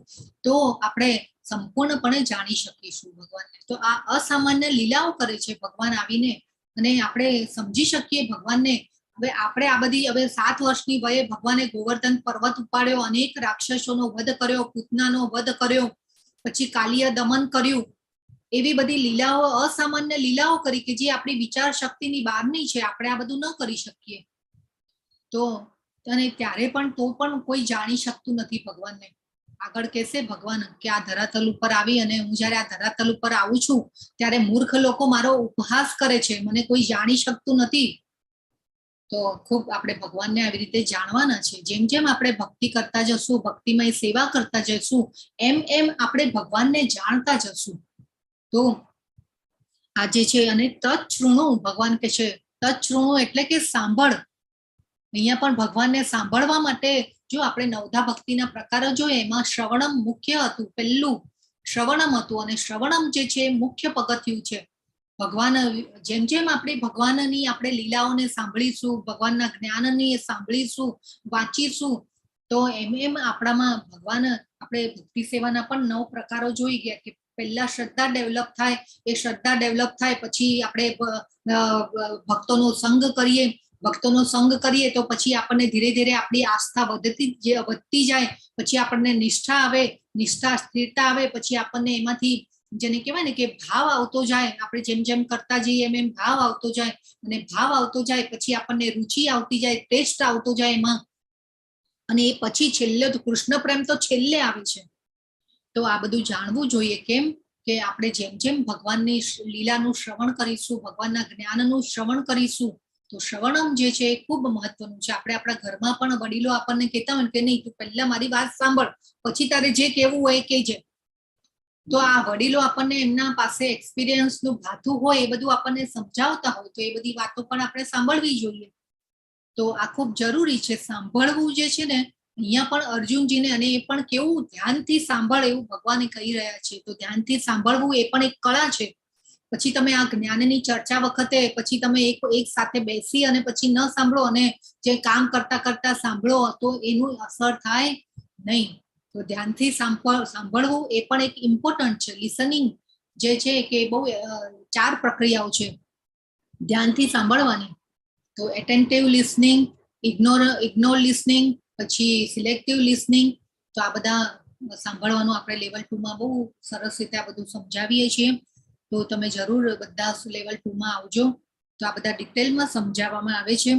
Speaker 1: તો આપણે સંપૂર્ણપણે જાણી શકીશું ભગવાનને. તો આ અસામાન્ય લીલાઓ કરે છે ભગવાન આવીને, અને આપણે સમજી શકીએ ભગવાનને. હવે આપણે આ બધી, હવે 7 વર્ષની વયે ભગવાને ગોવર્ધન પર્વત ઉપાડ્યો, અનેક રાક્ષસોનો વધ કર્યો, પૂતનાનો વધ કર્યો, પછી કાલિય દમન કર્યું. એવી બધી લીલાઓ, અસામાન્ય લીલાઓ કરી કે જે આપણી વિચાર શક્તિની બહારની છે. આપણે આ બધું ન કરી શકીએ. તો અને ત્યારે પણ તો પણ કોઈ જાણી શકતું નથી ભગવાનને. આગળ કહેશે ભગવાન કે આ ધરાતલ ઉપર આવી અને હું જયારે આ ધરાતલ ઉપર આવું છું ત્યારે મૂર્ખ લોકો મારો ઉપહાસ કરે છે, મને કોઈ જાણી શકતું નથી. તો ખૂબ આપણે ભગવાનને આવી રીતે જાણવાના છે. જેમ જેમ આપણે ભક્તિ કરતા જશું, ભક્તિમય સેવા કરતા જશું, એમ એમ આપણે ભગવાનને જાણતા જશું. તો આજે છે અને તત્શૃણુ, ભગવાન કે છે તત્શૃણુ એટલે કે સાંભળ. અહીંયા પણ ભગવાનને સાંભળવા માટે જો આપણે નવધા ભક્તિના પ્રકારો જોઈએ, એમાં શ્રવણમ મુખ્ય હતું. પહેલું શ્રવણમ હતું અને શ્રવણમ જે છે મુખ્ય પગથિયું છે. ભગવાન જેમ જેમ આપણે ભગવાનની આપણે લીલાઓને સાંભળીશું, ભગવાનના જ્ઞાનની સાંભળીશું, વાંચીશું, તો એમ એમ આપણામાં ભગવાન, આપણે ભક્તિ સેવાના પણ 9 પ્રકારો જોઈ ગયા કે પહેલા શ્રદ્ધા ડેવલપ થાય, એ શ્રદ્ધા ડેવલપ થાય પછી આપણે ભક્તોનો સંગ કરીએ, ભક્તોનો સંગ કરીએ તો પછી આપણને ધીરે ધીરે આપણી આસ્થા વધતી જાય, પછી આપણને નિષ્ઠા આવે, નિષ્ઠા સ્થિરતા આવે, પછી આપણને એમાંથી જેને કહેવાય ને કે ભાવ આવતો જાય. આપણે જેમ જેમ કરતા જઈએ એમ એમ ભાવ આવતો જાય, અને ભાવ આવતો જાય પછી આપણને રુચિ આવતી જાય, ટેસ્ટ આવતો જાય એમાં, અને એ પછી છેલ્લે તો કૃષ્ણ પ્રેમ તો છેલ્લે આવે છે. તો આ બધું જાણવું જોઈએ. કેમ કે આપણે જેમ જેમ ભગવાનની લીલાનું શ્રવણ કરીશું, ભગવાનના જ્ઞાનનું શ્રવણ કરીશું, તો શ્રવણમ જે છે એ ખૂબ મહત્વનું છે. આપણે આપણા ઘરમાં પણ વડીલો આપણને કહેતા હોય કે નહીં, તું પહેલા મારી વાત સાંભળ, પછી તારે જે કહેવું હોય એ કહેજે. તો આ વડીલો આપણને એમના પાસે એક્સપિરિયન્સનું ભાથું હોય એ બધું આપણને સમજાવતા હોય, તો એ બધી વાતો પણ આપણે સાંભળવી જોઈએ. તો આ ખૂબ જરૂરી છે સાંભળવું જે છે ને. અહીંયા પણ અર્જુનજીને, અને એ પણ કેવું ધ્યાનથી સાંભળ એવું ભગવાને કહી રહ્યા છે. તો ધ્યાનથી સાંભળવું એ પણ એક કળા છે. પછી તમે આ જ્ઞાનની ચર્ચા વખતે પછી તમે એક સાથે બેસી અને પછી ન સાંભળો અને જે કામ કરતા કરતા સાંભળો તો એનું અસર થાય નહીં. તો ધ્યાનથી સાંભળવું એ પણ એક ઇમ્પોર્ટન્ટ છે. લિસનિંગ જે છે કે બહુ 4 પ્રક્રિયાઓ છે ધ્યાનથી સાંભળવાની. તો એટેન્ટિવ લિસનિંગ, ઇગ્નોર લિસનિંગ, પછી સિલેક્ટિવ લિસનિંગ. તો આ બધા સાંભળવાનું આપણે લેવલ 2 માં બહુ સરસ રીતે આ બધું સમજાવીએ છીએ. તો તમે જરૂર બધા લેવલ 2 માં આવજો. તો આ બધા ડિટેલમાં સમજાવવામાં આવે છે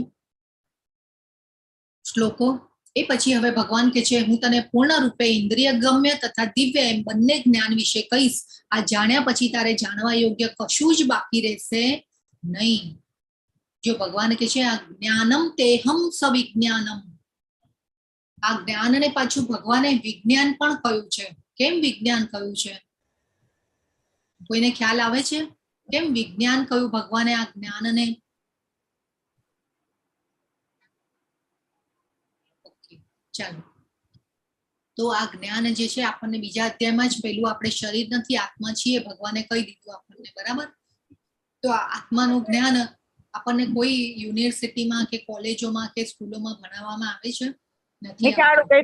Speaker 1: શ્લોકો. એ પછી હવે ભગવાન કે છે હું તને પૂર્ણ રૂપે ઇન્દ્રિય ગમ્ય તથા દિવ્ય એમ બંને જ્ઞાન વિશે કહીશ. આ જાણ્યા પછી તારે જાણવા યોગ્ય કશું જ બાકી રહેશે નહીં. જો ભગવાન કે છે આ જ્ઞાનમ તેહમ સવિજ્ઞાનમ, આ જ્ઞાનને પાછું ભગવાને વિજ્ઞાન પણ કહ્યું છે. કેમ વિજ્ઞાન કહ્યું છે? કોઈને ખ્યાલ આવે છે કેમ વિજ્ઞાન કહ્યું ભગવાને આ જ્ઞાનને? ચાલો, તો આ જ્ઞાન જે છે આપણને બીજા અધ્યાયમાં જ પેલું આપણે શરીર નથી આત્મા છીએ ભગવાને કહી દીધું આપણને, બરાબર. તો આ આત્માનું જ્ઞાન આપણને કોઈ યુનિવર્સિટીમાં કે કોલેજોમાં કે સ્કૂલોમાં ભણાવવામાં આવે છે નથી આવતું.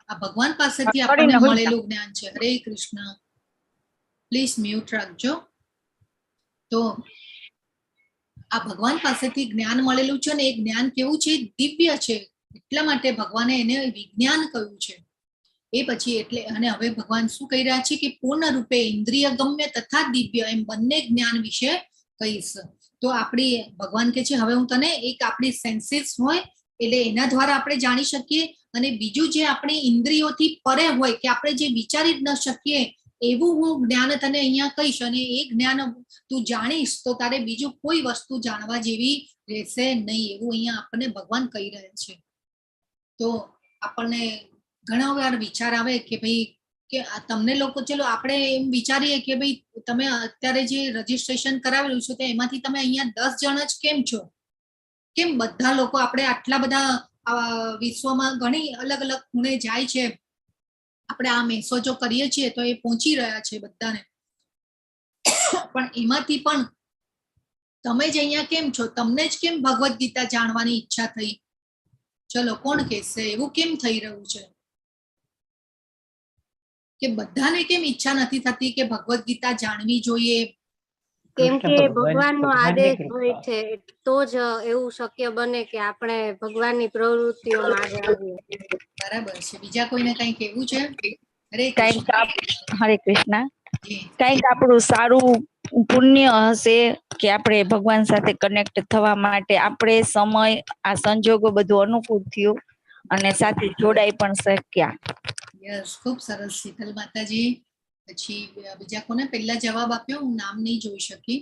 Speaker 1: આ ભગવાન પાસેથી આપણને મળેલું જ્ઞાન છે. હરે કૃષ્ણ, પ્લીઝ મ્યુટ રાખજો. તો આ ભગવાન પાસેથી જ્ઞાન મળેલું છે ને એ જ્ઞાન કેવું છે? દિવ્ય છે. એટલા માટે ભગવાને એને વિજ્ઞાન કહ્યું છે. એ પછી એટલે અને હવે ભગવાન શું કહી રહ્યા છે કે પૂર્ણ રૂપે ઇન્દ્રિય ગમ્ય તથા દિવ્ય એમ બંને જ્ઞાન વિશે કહીશ. તો આપણી ભગવાન કે છે હવે હું તને એક આપણી સેન્સીસ હોય એટલે એના દ્વારા આપણે જાણી શકીએ, અને બીજું જે આપણી ઇન્દ્રિયોથી પરે હોય કે આપણે જે વિચારી જ ન શકીએ એવું હું જ્ઞાન તને અહીંયા કહીશ, અને એ જ્ઞાન તું જાણીશ તો તારે બીજું કોઈ વસ્તુ જાણવા જેવી રહેશે નહીં, એવું અહીંયા આપણને ભગવાન કહી રહ્યા છે. તો આપણને ઘણા વાર વિચાર આવે કે ભાઈ કે તમને લોકો, ચલો આપણે એમ વિચારીએ કે ભાઈ તમે અત્યારે જે રજીસ્ટ્રેશન કરાવેલું છે તો એમાંથી તમે અહીંયા 10 જણ જ કેમ છો? કેમ બધા લોકો આપણે આટલા બધા વિશ્વમાં ઘણી અલગ અલગ ખૂણે જાય છે, આપણે આ મેસેજો કરીએ છીએ તો એ પહોંચી રહ્યા છે બધાને, પણ એમાંથી પણ તમે જ અહીંયા કેમ છો? તમને જ કેમ ભગવદ ગીતા જાણવાની ઈચ્છા થઈ? ચલો કોણ કહેશે એવું કેમ થઈ રહ્યું છે? કે બધાને કેમ ઈચ્છા નથી થતી કે ભગવદ ગીતા જાણવી જોઈએ?
Speaker 3: કેમ કે ભગવાનનો આદેશ હોય છે તો જ એવું શક્ય બને કે આપણે ભગવાનની પ્રવૃત્તિઓમાં આગળ આવીએ.
Speaker 1: બરાબર છે. બીજા કોઈને કંઈ કહેવું છે?
Speaker 4: હરે કૃષ્ણ. કંઈક આપણું સારું પુણ્ય હશે કે આપણે ભગવાન સાથે કનેક્ટ થવા માટે આપણે સમય આ સંજોગો બધું અનુકૂળ થયું અને સાથે જોડાઈ પણ શક્યા.
Speaker 1: યસ, ખૂબ સરસ શીતલ માતાજી. પછી બીજા કોને પહેલા જવાબ આપ્યો? હું નામ નહીં જોઈ શકી.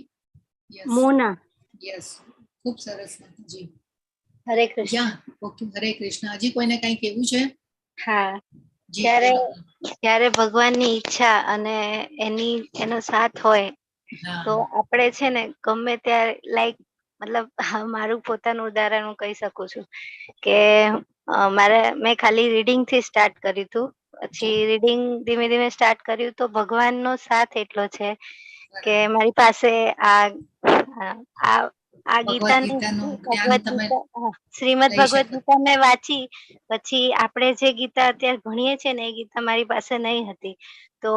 Speaker 1: યસ
Speaker 3: મોના.
Speaker 1: યસ, ખૂબ સરસ માતાજી.
Speaker 3: હરે કૃષ્ણ.
Speaker 1: ઓકે, હરે કૃષ્ણ. હજી કોઈને કંઈ કહેવું છે?
Speaker 3: હા, જ્યારે ભગવાનની ઈચ્છા અને એનો સાથ હોય તો આપણે છે ને ગમે ત્યારે મતલબ મારું પોતાનું ઉદાહરણ હું કહી શકું છું કે મેં ખાલી રીડિંગ થી સ્ટાર્ટ કર્યું હતું. પછી રીડિંગ ધીમે ધીમે સ્ટાર્ટ કર્યું તો ભગવાનનો સાથ એટલો છે કે મારી પાસે આ શ્રીમદ ભગવદ ગીતા મેં વાંચી. પછી આપણે જે ગીતા અત્યારે ભણીએ છીએ ને એ ગીતા મારી પાસે નહીં હતી, તો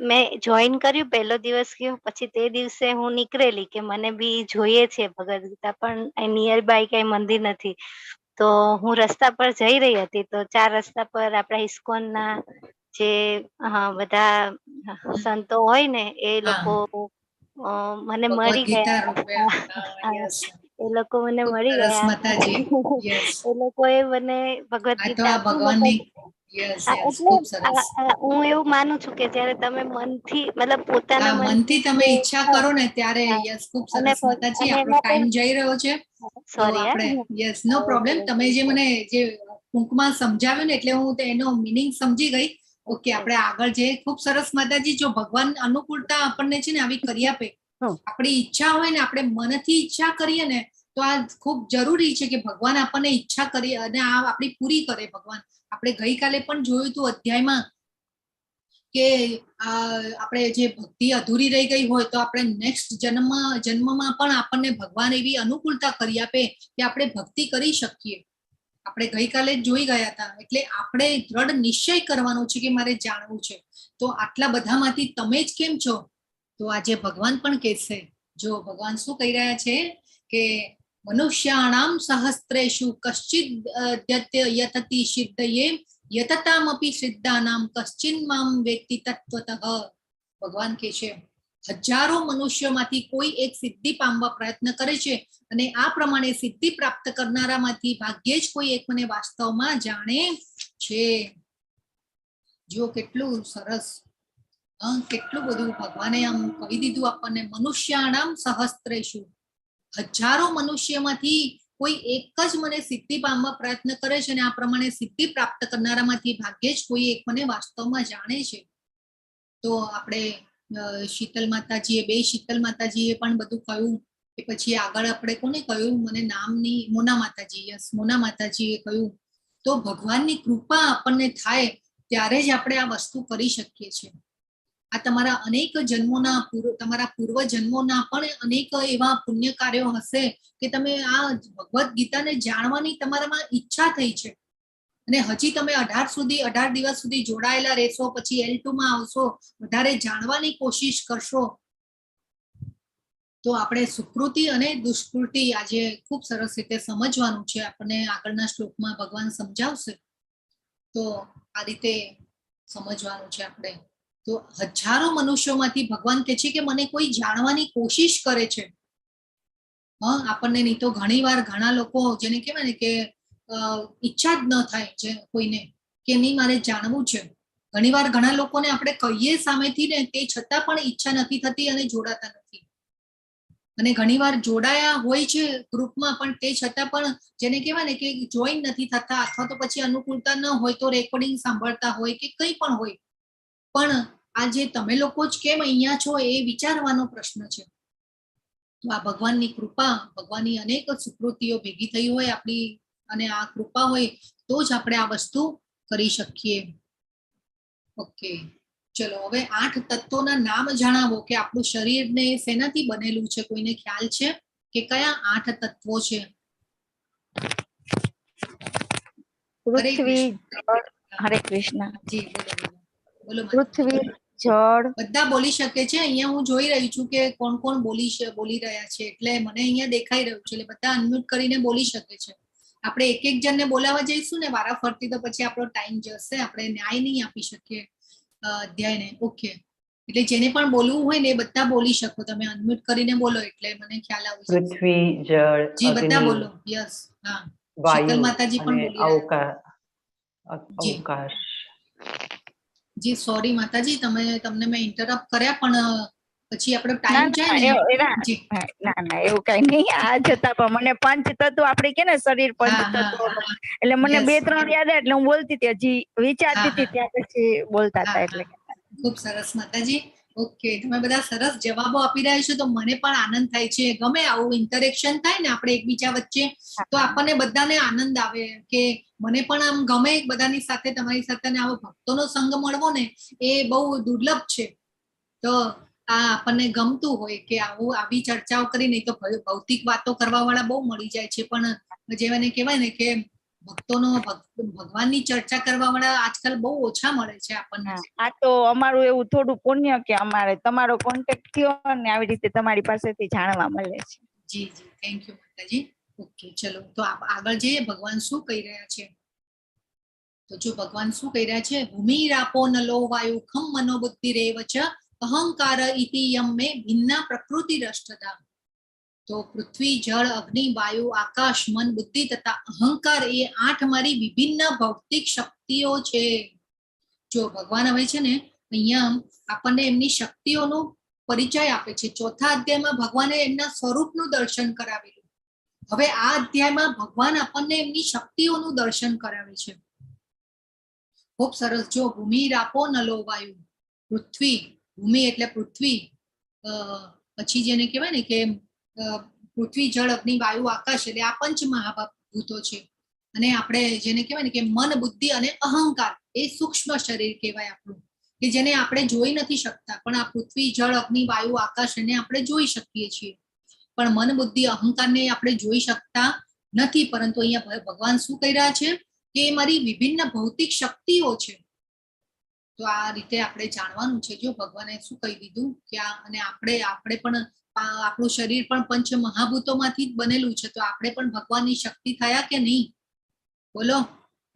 Speaker 3: મેં જોઈન કર્યું. પહેલો દિવસ ગયો, પછી તે દિવસે હું નીકળેલી કે મને બી જોઈએ છે ભગવદ ગીતા, પણ નિયર બાય કઈ મંદિર નથી. તો હું રસ્તા પર જઈ રહી હતી તો 4 રસ્તા પર આપણા ઇસ્કોનના જે બધા સંતો હોય ને એ લોકો મને મળી ગયા. એ લોકો મને મળી ગયા. એ લોકોએ મને ભગવદ ગીતા હું એવું માનું છું કે જયારે તમે મનથી મતલબ પોતાના
Speaker 1: મનથી તમે ઈચ્છા કરો ને ત્યારે યસ, ખૂબ સરસ માતાજી. આપણો ટાઈમ જઈ રહ્યો છે.
Speaker 3: સોરી.
Speaker 1: યસ, નો પ્રોબ્લેમ. તમે જે મને જે ટૂંકમાં સમજાવ્યું ને એટલે હું એનો મીનિંગ સમજી ગઈ. ઓકે, આપણે આગળ જઈએ. ખૂબ સરસ માતાજી. જો ભગવાન અનુકૂળતા આપણને છે ને આવી કરી આપે, આપણી ઈચ્છા હોય ને આપણે મનથી ઈચ્છા કરીએ ને તો આ ખૂબ જરૂરી છે કે ભગવાન આપણને ઈચ્છા કરી અને આ આપણી પૂરી કરે ભગવાન. આપણે ગઈકાલે પણ જોયું હતું અધ્યાયમાં કે આપણે જે ભક્તિ અધૂરી રહી ગઈ હોય તો આપણે નેક્સ્ટ જન્મમાં પણ આપણને ભગવાન એવી અનુકૂળતા કરી આપે કે આપણે ભક્તિ કરી શકીએ. આપણે ગઈકાલે જ જોઈ ગયા હતા. એટલે આપણે દ્રઢ નિશ્ચય કરવાનો છે કે મારે જાણવું છે. તો આટલા બધામાંથી તમે જ કેમ છો? તો આજે ભગવાન પણ કહેશે. જો ભગવાન શું કહી રહ્યા છે કે મનુષ્યાણામ સહસ્ત્રેષુ કશ્ચિદ યતતિ સિદ્ધયે યતતામપી સિદ્ધાનામ કશ્ચિન મામ વેત્તિ તત્વતઃ. ભગવાન કહે છે હજારો મનુષ્યોમાંથી કોઈ એક સિદ્ધિ પામવા પ્રયત્ન કરે છે અને આ પ્રમાણે સિદ્ધિ પ્રાપ્ત કરનારામાંથી ભાગ્યે જ કોઈ એક મને વાસ્તવમાં જાણે છે. જો કેટલું સરસ, કેટલું બધું ભગવાને આમ કહી દીધું આપણને. મનુષ્યાણામ સહસ્ત્રેષુ, હજારો મનુષ્યમાંથી કોઈ એક જ મને સિદ્ધિ પામવા પ્રયત્ન કરે છે અને આ પ્રમાણે સિદ્ધિ પ્રાપ્ત કરનારામાંથી ભાગ્યે જ કોઈ એક મને વાસ્તવમાં જાણે છે. તો આપણે શીતલ માતાજીએ શીતલ માતાજીએ પણ બધું કહ્યું. કે પછી આગળ આપણે કોને કહ્યું? મને નામની મોના માતાજી. યસ, મોના માતાજીએ કહ્યું તો ભગવાનની કૃપા આપણને થાય ત્યારે જ આપણે આ વસ્તુ કરી શકીએ છીએ. આ તમારા અનેક જન્મોના તમારા પૂર્વ જન્મોના પણ અનેક એવા પુણ્ય કાર્યો હશે કે તમે આ ભગવદ્ ગીતાને જાણવાની તમારામાં ઈચ્છા થઈ છે અને હજી તમે 18 દિવસ સુધી જોડાયેલા રહેશો, પછી L2 માં આવશો, વધારે જાણવાની કોશિશ કરશો. તો આપણે સુકૃતિ અને દુષ્કૃતિ આજે ખૂબ સરસ રીતે સમજવાનું છે. આપણને આગળના શ્લોકમાં ભગવાન સમજાવશે, તો આ રીતે સમજવાનું છે આપણે. તો હજારો મનુષ્યોમાંથી ભગવાન કહે છે કે મને કોઈ જાણવાની કોશિશ કરે છે. આપણને નહીં તો ઘણા લોકો જેને કહેવાય ને કે ઈચ્છા જ ન થાય છે કોઈને કે નહીં મારે જાણવું છે. ઘણા લોકોને આપણે કહીએ સામેથી ને તે છતાં પણ ઈચ્છા નથી થતી અને જોડાતા નથી. અને ઘણીવાર જોડાયા હોય છે ગ્રુપમાં, પણ તે છતાં પણ જેને કહેવાય ને કે જોઈન નથી થતા, અથવા તો પછી અનુકૂળતા ન હોય તો રેકોર્ડિંગ સાંભળતા હોય કે કંઈ પણ હોય. પણ આ જે તમે લોકો જ કેમ અહીંયા છો એ વિચારવાનો પ્રશ્ન છે. તો આ ભગવાનની કૃપા, ભગવાનની અનેક સુકૃતિઓ ભેગી થઈ હોય આપણી, અને આ કૃપા હોય તો જ આપણે આ વસ્તુ કરી શકીએ. ઓકે, ચલો હવે 8 તત્વોના નામ જણાવો કે આપણું શરીરને શેનાથી બનેલું છે. કોઈને ખ્યાલ છે કે કયા 8 તત્વો છે?
Speaker 4: પૃથ્વી, જળ, હરે કૃષ્ણ.
Speaker 1: જી બોલો.
Speaker 4: પૃથ્વી, જળ,
Speaker 1: બધા બોલી શકે છે. અહીંયા હું જોઈ રહી છું કે કોણ કોણ બોલી રહ્યા છે, એટલે મને અહીંયા દેખાઈ રહ્યું છે, એટલે બધા અનમ્યુટ કરીને બોલી શકે છે. આપણે એક જણને બોલાવવા જઈશું ને વારાફરતી તો પછી આપણો ટાઈમ જશે, આપણે ન્યાય નહીં આપી શકીએ અધ્યાયને. ઓકે, એટલે જેને પણ બોલવું હોય ને એ બધા બોલી શકો. તમે અનમ્યુટ કરીને બોલો એટલે મને ખ્યાલ આવી જશે.
Speaker 2: પૃથ્વી, જળ,
Speaker 1: જી બધા
Speaker 2: અગ્નિ,
Speaker 1: બોલો. યસ, હા.
Speaker 2: વાયુ
Speaker 1: શીતલ માતાજી પણ
Speaker 2: અને
Speaker 1: બોલી રહ્યા.
Speaker 2: અવકાશ.
Speaker 1: જી સોરી માતાજી, તમને મેં ઇન્ટરપ્ટ કર્યા, પણ પછી આપણો ટાઈમ જાય ને.
Speaker 4: ના એવું કઈ નહીં. આ જતા પણ મને 5 તત્વ આપણે કે ને શરીર 5 તત્વ, એટલે મને 2-3 યાદ એટલે હું બોલતી હતી, હજી વિચારતી હતી ત્યાં પછી બોલતા હતા. એટલે
Speaker 1: ખૂબ સરસ માતાજી. ઓકે, તમે બધા સરસ જવાબો આપી રહ્યા છો, તો મને પણ આનંદ થાય છે. ગમે આવું ઇન્ટરેક્શન થાય ને આપણે એકબીજા વચ્ચે, તો આપણને બધાને આનંદ આવે. કે મને પણ આમ ગમે બધાની સાથે, તમારી સાથે આવો ભક્તોનો સંગ મળવો ને એ બહુ દુર્લભ છે. તો આ આપણને ગમતું હોય કે આવી ચર્ચાઓ કરી. નહીં તો ભૌતિક વાતો કરવા વાળા બહુ મળી જાય છે, પણ જેને કહેવાય ને કે ભગવાનની ચર્ચા કરવા વાળા આજકાલ બહુ ઓછા મળે છે આપણને.
Speaker 4: આ તો અમારું એવું થોડું પુણ્ય કે અમારે તમારો કોન્ટેક્ટ થયો ને આવી રીતે તમારી પાસેથી જાણવા મળે છે.
Speaker 1: જી થેન્ક યુ માતાજી. ઓકે, ચલો તો આગળ જઈએ. ભગવાન શું કહી રહ્યા છે? તો જો ભગવાન શું કહી રહ્યા છે, ભૂમિ રાપો નલો વાયુ ખમ મનોબુદ્ધિ રેવ ચ અહંકાર ઇતિ યમ મે ભિન્ના પ્રકૃતિ રષ્ટદા. તો પૃથ્વી, જળ, અગ્નિ, વાયુ, આકાશ, મન, બુદ્ધિ તથા અહંકાર એ 8 મારી વિભિન્ન ભૌતિક શક્તિઓ છે. જો ભગવાન હવે છે ને અહીંયા આપણને એમની શક્તિઓનો પરિચય આપે છે. 4થા અધ્યાયમાં ભગવાને એમના સ્વરૂપનું દર્શન કરાવેલું. હવે આ અધ્યાયમાં ભગવાન આપણને એમની શક્તિઓનું દર્શન કરાવે છે. ખૂબ સરસ. જો ભૂમિ રાપો નલો વાયુ, પૃથ્વી, ભૂમિ એટલે પૃથ્વી, પછી જેને કહેવાય ને કે પૃથ્વી, જળ, અગ્નિ, વાયુ, આકાશ, એટલે આ 5 મહાભૂતો છે. અને આપણે જેને કહેવાય ને કે મન, બુદ્ધિ અને અહંકાર એ સૂક્ષ્મ શરીર કહેવાય આપણું, કે જેને આપણે જોઈ નથી શકતા. પણ આ પૃથ્વી, જળ, અગ્નિ, વાયુ, આકાશ એને આપણે જોઈ શકીએ છીએ, પણ મન, બુદ્ધિ, અહંકારને આપણે જોઈ શકતા નથી. પરંતુ અહીંયા ભગવાન શું કહી રહ્યા છે કે એ મારી વિભિન્ન ભૌતિક શક્તિઓ છે. તો આ રીતે આપણે જાણવાનું છે. જો ભગવાને શું કહી દીધું કે અને આપણે પણ આપણું શરીર પણ 5 મહાભૂતોમાંથી જ બનેલું છે. તો આપણે પણ ભગવાનની શક્તિ થયા કે નહીં? બોલો,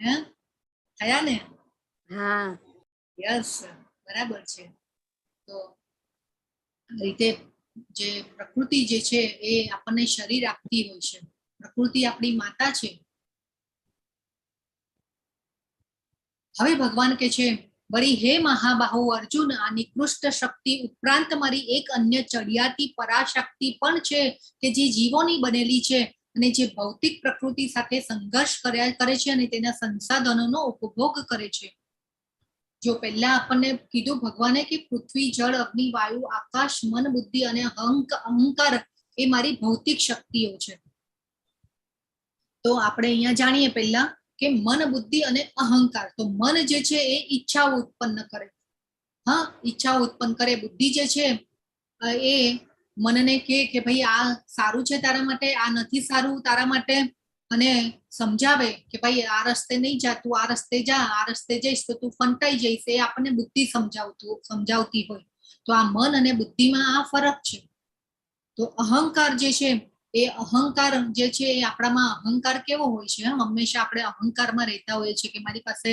Speaker 1: હે થયા ને?
Speaker 3: હા,
Speaker 1: યસ, બરાબર છે. તો આ રીતે જે પ્રકૃતિ જે છે એ આપણને શરીર આપતી હોય છે. પ્રકૃતિ આપણી માતા છે. હવે ભગવાન કે છે, વળી હે મહાબાહુ અર્જુન, આ નિકૃષ્ટ શક્તિ ઉપરાંત મારી એક અન્ય ચડિયાતી પરાશક્તિ પણ છે કે જે જીવોની બનેલી છે અને જે ભૌતિક પ્રકૃતિ સાથે સંઘર્ષ કરે છે અને તેના સંસાધનોનો ઉપભોગ કરે છે. જો પહેલા આપણને કીધું ભગવાને કે પૃથ્વી, જળ, અગ્નિ, વાયુ, આકાશ, મન, બુદ્ધિ અને અહંકાર એ મારી ભૌતિક શક્તિઓ છે. તો આપણે અહીંયા જાણીએ પહેલા કે મન, બુદ્ધિ અને અહંકાર. તો મન જે છે એ ઈચ્છાઓ ઉત્પન્ન કરે, હા, ઈચ્છાઓ ઉત્પન્ન કરે. બુદ્ધિ જે છે એ મનને કે ભાઈ આ સારું છે તારા માટે, આ નથી સારું તારા માટે, અને સમજાવે કે ભાઈ આ રસ્તે નહીં જા, તું આ રસ્તે જા, આ રસ્તે જઈશ તો તું ફંટાઈ જઈશ. એ આપણને બુદ્ધિ સમજાવતી હોય. તો આ મન અને બુદ્ધિમાં આ ફરક છે. તો અહંકાર જે છે એ અહંકાર જે છે એ આપણામાં અહંકાર કેવો હોય છે, હંમેશા આપણે અહંકારમાં રહેતા હોઈએ છીએ કે મારી પાસે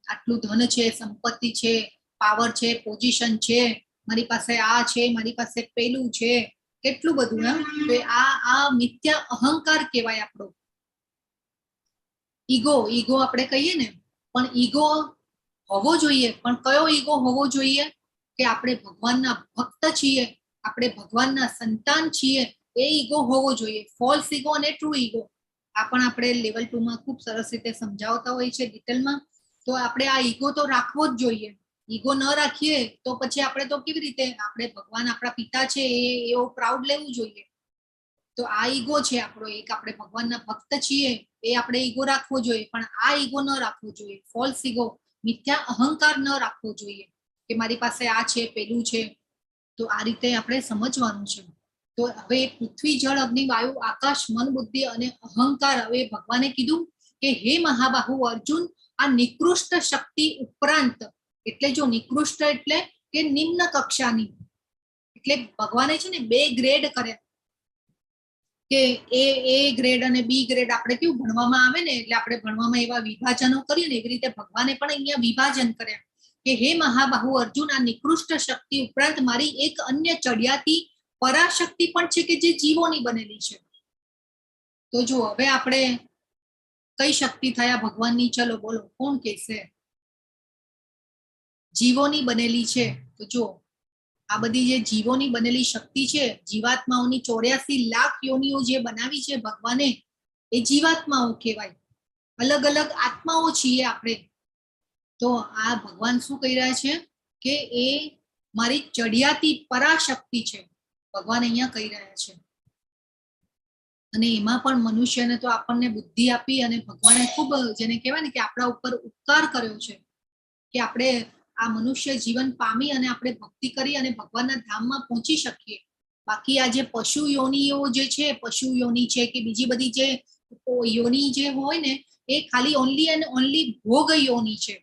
Speaker 1: આટલું ધન છે, સંપત્તિ છે, પાવર છે, પોઝિશન છે, મારી પાસે આ છે, મારી પાસે પેલું છે, કેટલું બધું. તો આ મિથ્યા અહંકાર કહેવાય આપણો. ઈગો આપણે કહીએ ને, પણ ઈગો હોવો જોઈએ, પણ કયો ઈગો હોવો જોઈએ કે આપણે ભગવાનના ભક્ત છીએ, આપણે ભગવાનના સંતાન છીએ, એ ઈગો હોવો જોઈએ. ફોલ્સ ઈગો અને ટ્રુ ઈગો આ પણ આપણે લેવલ 2 માં ખૂબ સરસ રીતે સમજાવતા હોય છે ડિટેલમાં. તો આપણે આ ઈગો તો રાખવો જ જોઈએ. ઈગો ન રાખીએ તો પછી આપણે તો કેવી રીતે, આપણે ભગવાન આપણા પિતા છે એવો પ્રાઉડ લેવું જોઈએ. તો આ ઈગો છે આપણો એક, આપણે ભગવાનના ભક્ત છીએ એ આપણે ઈગો રાખવો જોઈએ, પણ આ ઈગો ન રાખવો જોઈએ. ફોલ્સ ઈગો, મિથ્યા અહંકાર ન રાખવો જોઈએ કે મારી પાસે આ છે, પેલું છે. તો આ રીતે આપણે સમજવાનું છે. તો હવે પૃથ્વી, જળ, અગ્નિ, વાયુ, આકાશ, મન, બુદ્ધિ અને અહંકાર. હવે ભગવાને કીધું કે હે મહાબાહુ અર્જુન, આ નિકૃષ્ટ શક્તિ ઉપરાંત, એટલે જો નિકૃષ્ટ એટલે કે નિમ્ન કક્ષાની, એટલે ભગવાને છે ને 2 ગ્રેડ કર્યા કે એ ગ્રેડ અને બી ગ્રેડ. આપણે કેવું ભણવામાં આવે ને, એટલે આપણે ભણવામાં એવા વિભાજનો કરીએ ને, એવી રીતે ભગવાને પણ અહીંયા વિભાજન કર્યા કે હે મહાબાહુ અર્જુન, આ નિકૃષ્ટ શક્તિ ઉપરાંત મારી એક અન્ય ચડિયાતી પરાશક્તિ પણ છે કે જે જીવોની બનેલી છે. તો જો હવે આપણે કઈ શક્તિ થયા ભગવાનની? ચલો બોલો, કોણ કહેશે? જીવોની બનેલી છે. તો જો આ બધી જે જીવોની બનેલી શક્તિ છે, જીવાત્માઓની 84 લાખ યોનિઓ જે બનાવી છે ભગવાને, એ જીવાત્માઓ કહેવાય. અલગ અલગ આત્માઓ છીએ આપણે. તો આ ભગવાન શું કહી રહ્યા છે કે એ મારી ચડિયાતી પરાશક્તિ છે, ભગવાન અહીંયા કહી રહ્યા છે. અને એમાં પણ મનુષ્યને તો આપણને બુદ્ધિ આપી અને ભગવાને ખૂબ, જેને કહેવાય ને કે આપણા ઉપર ઉપકાર કર્યો છે કે આપણે આ મનુષ્ય જીવન પામી અને આપણે ભક્તિ કરી અને ભગવાનના ધામમાં પહોંચી શકીએ. બાકી આ જે પશુ યોનિઓ જે છે, પશુ યોની છે કે બીજી બધી જે યોની જે હોય ને, એ ખાલી ઓનલી એન્ડ ઓનલી ભોગ યોની છે.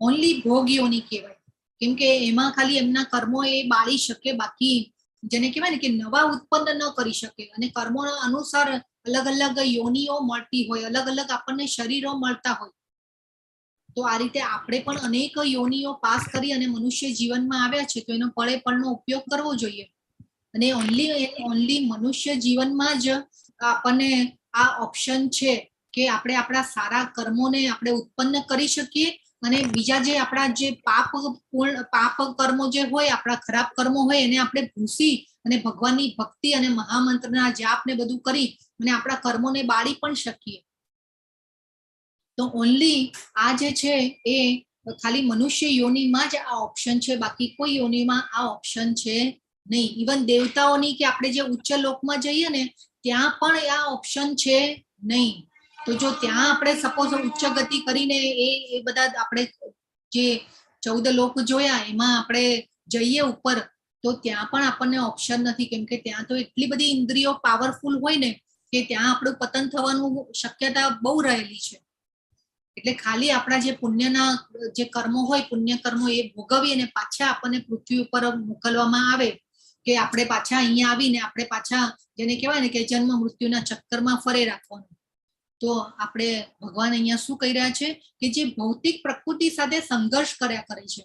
Speaker 1: ઓનલી ભોગ યોની કહેવાય, કેમ કે એમાં ખાલી એમના કર્મો એ બાળી શકે, બાકી જેને કહેવાય ને કે નવા ઉત્પન્ન ન કરી શકે. અને કર્મોના અનુસાર અલગ અલગ યોનિઓ મળતી હોય, અલગ અલગ આપણને શરીરો મળતા હોય. તો આ રીતે આપણે પણ અનેક યોનિઓ પાસ કરી અને મનુષ્ય જીવનમાં આવ્યા છે, તો એનો પળે પળનો ઉપયોગ કરવો જોઈએ. અને ઓનલી મનુષ્ય જીવનમાં જ આપણને આ ઓપ્શન છે કે આપણે આપણા સારા કર્મોને આપણે ઉત્પન્ન કરી શકીએ, અને બીજા જે આપણા જે પાપ કર્મો જે હોય, આપણા ખરાબ કર્મો હોય, એને આપણે ભૂસી અને ભગવાનની ભક્તિ અને મહામંત્રના જાપ ને બધું કરી અને આપણા કર્મોને બાળી પણ શકીએ. તો ઓનલી આ જે છે એ ખાલી મનુષ્ય યોનિમાં જ આ ઓપ્શન છે, બાકી કોઈ યોનિમાં આ ઓપ્શન છે નહીં. ઇવન દેવતાઓની કે આપણે જે ઉચ્ચ લોકમાં જઈએ ને, ત્યાં પણ આ ઓપ્શન છે નહીં. તો જો ત્યાં આપણે સપોઝ ઉચ્ચ ગતિ કરીને એ બધા આપણે જે 14 લોક જોયા, એમાં આપણે જઈએ ઉપર, તો ત્યાં પણ આપણને ઓપ્શન નથી, કેમ કે ત્યાં તો એટલી બધી ઇન્દ્રિયો પાવરફુલ હોય ને કે ત્યાં આપણું પતન થવાનું શક્યતા બહુ રહેલી છે. એટલે ખાલી આપણા જે પુણ્યના જે કર્મો હોય, પુણ્ય કર્મો એ ભોગવી અને પાછા આપણને પૃથ્વી ઉપર મોકલવામાં આવે કે આપણે પાછા અહીંયા આવીને આપણે પાછા, જેને કહેવાય ને કે જન્મ મૃત્યુના ચક્કરમાં ફરે રાખવાનું. તો આપણે ભગવાન અહીંયા શું કહી રહ્યા છે કે જે ભૌતિક પ્રકૃતિ સાથે સંઘર્ષ કર્યા કરે છે.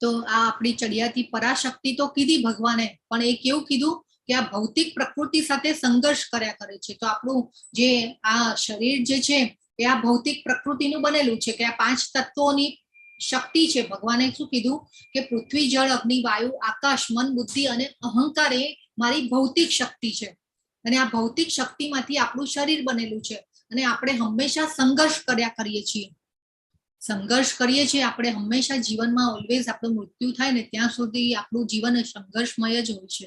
Speaker 1: તો આ આપણી ચડિયાતી પરાશક્તિ તો કીધી ભગવાને, પણ એ કેવું કીધું કે આ ભૌતિક પ્રકૃતિ સાથે સંઘર્ષ કર્યા કરે છે. તો આપણું જે આ શરીર જે છે એ આ ભૌતિક પ્રકૃતિનું બનેલું છે, કે આ 5 તત્વોની શક્તિ છે. ભગવાને શું કીધું કે પૃથ્વી, જળ, અગ્નિ, વાયુ, આકાશ, મન, બુદ્ધિ અને અહંકાર એ મારી ભૌતિક શક્તિ છે. અને આ ભૌતિક શક્તિમાંથી આપણું શરીર બનેલું છે, અને આપણે હંમેશા સંઘર્ષ કર્યા કરીએ છીએ. સંઘર્ષ કરીએ છીએ આપણે હંમેશા જીવનમાં. ઓલવેઝ આપણું મૃત્યુ થાય ને ત્યાં સુધી આપણું જીવન સંઘર્ષમય જ હોય છે.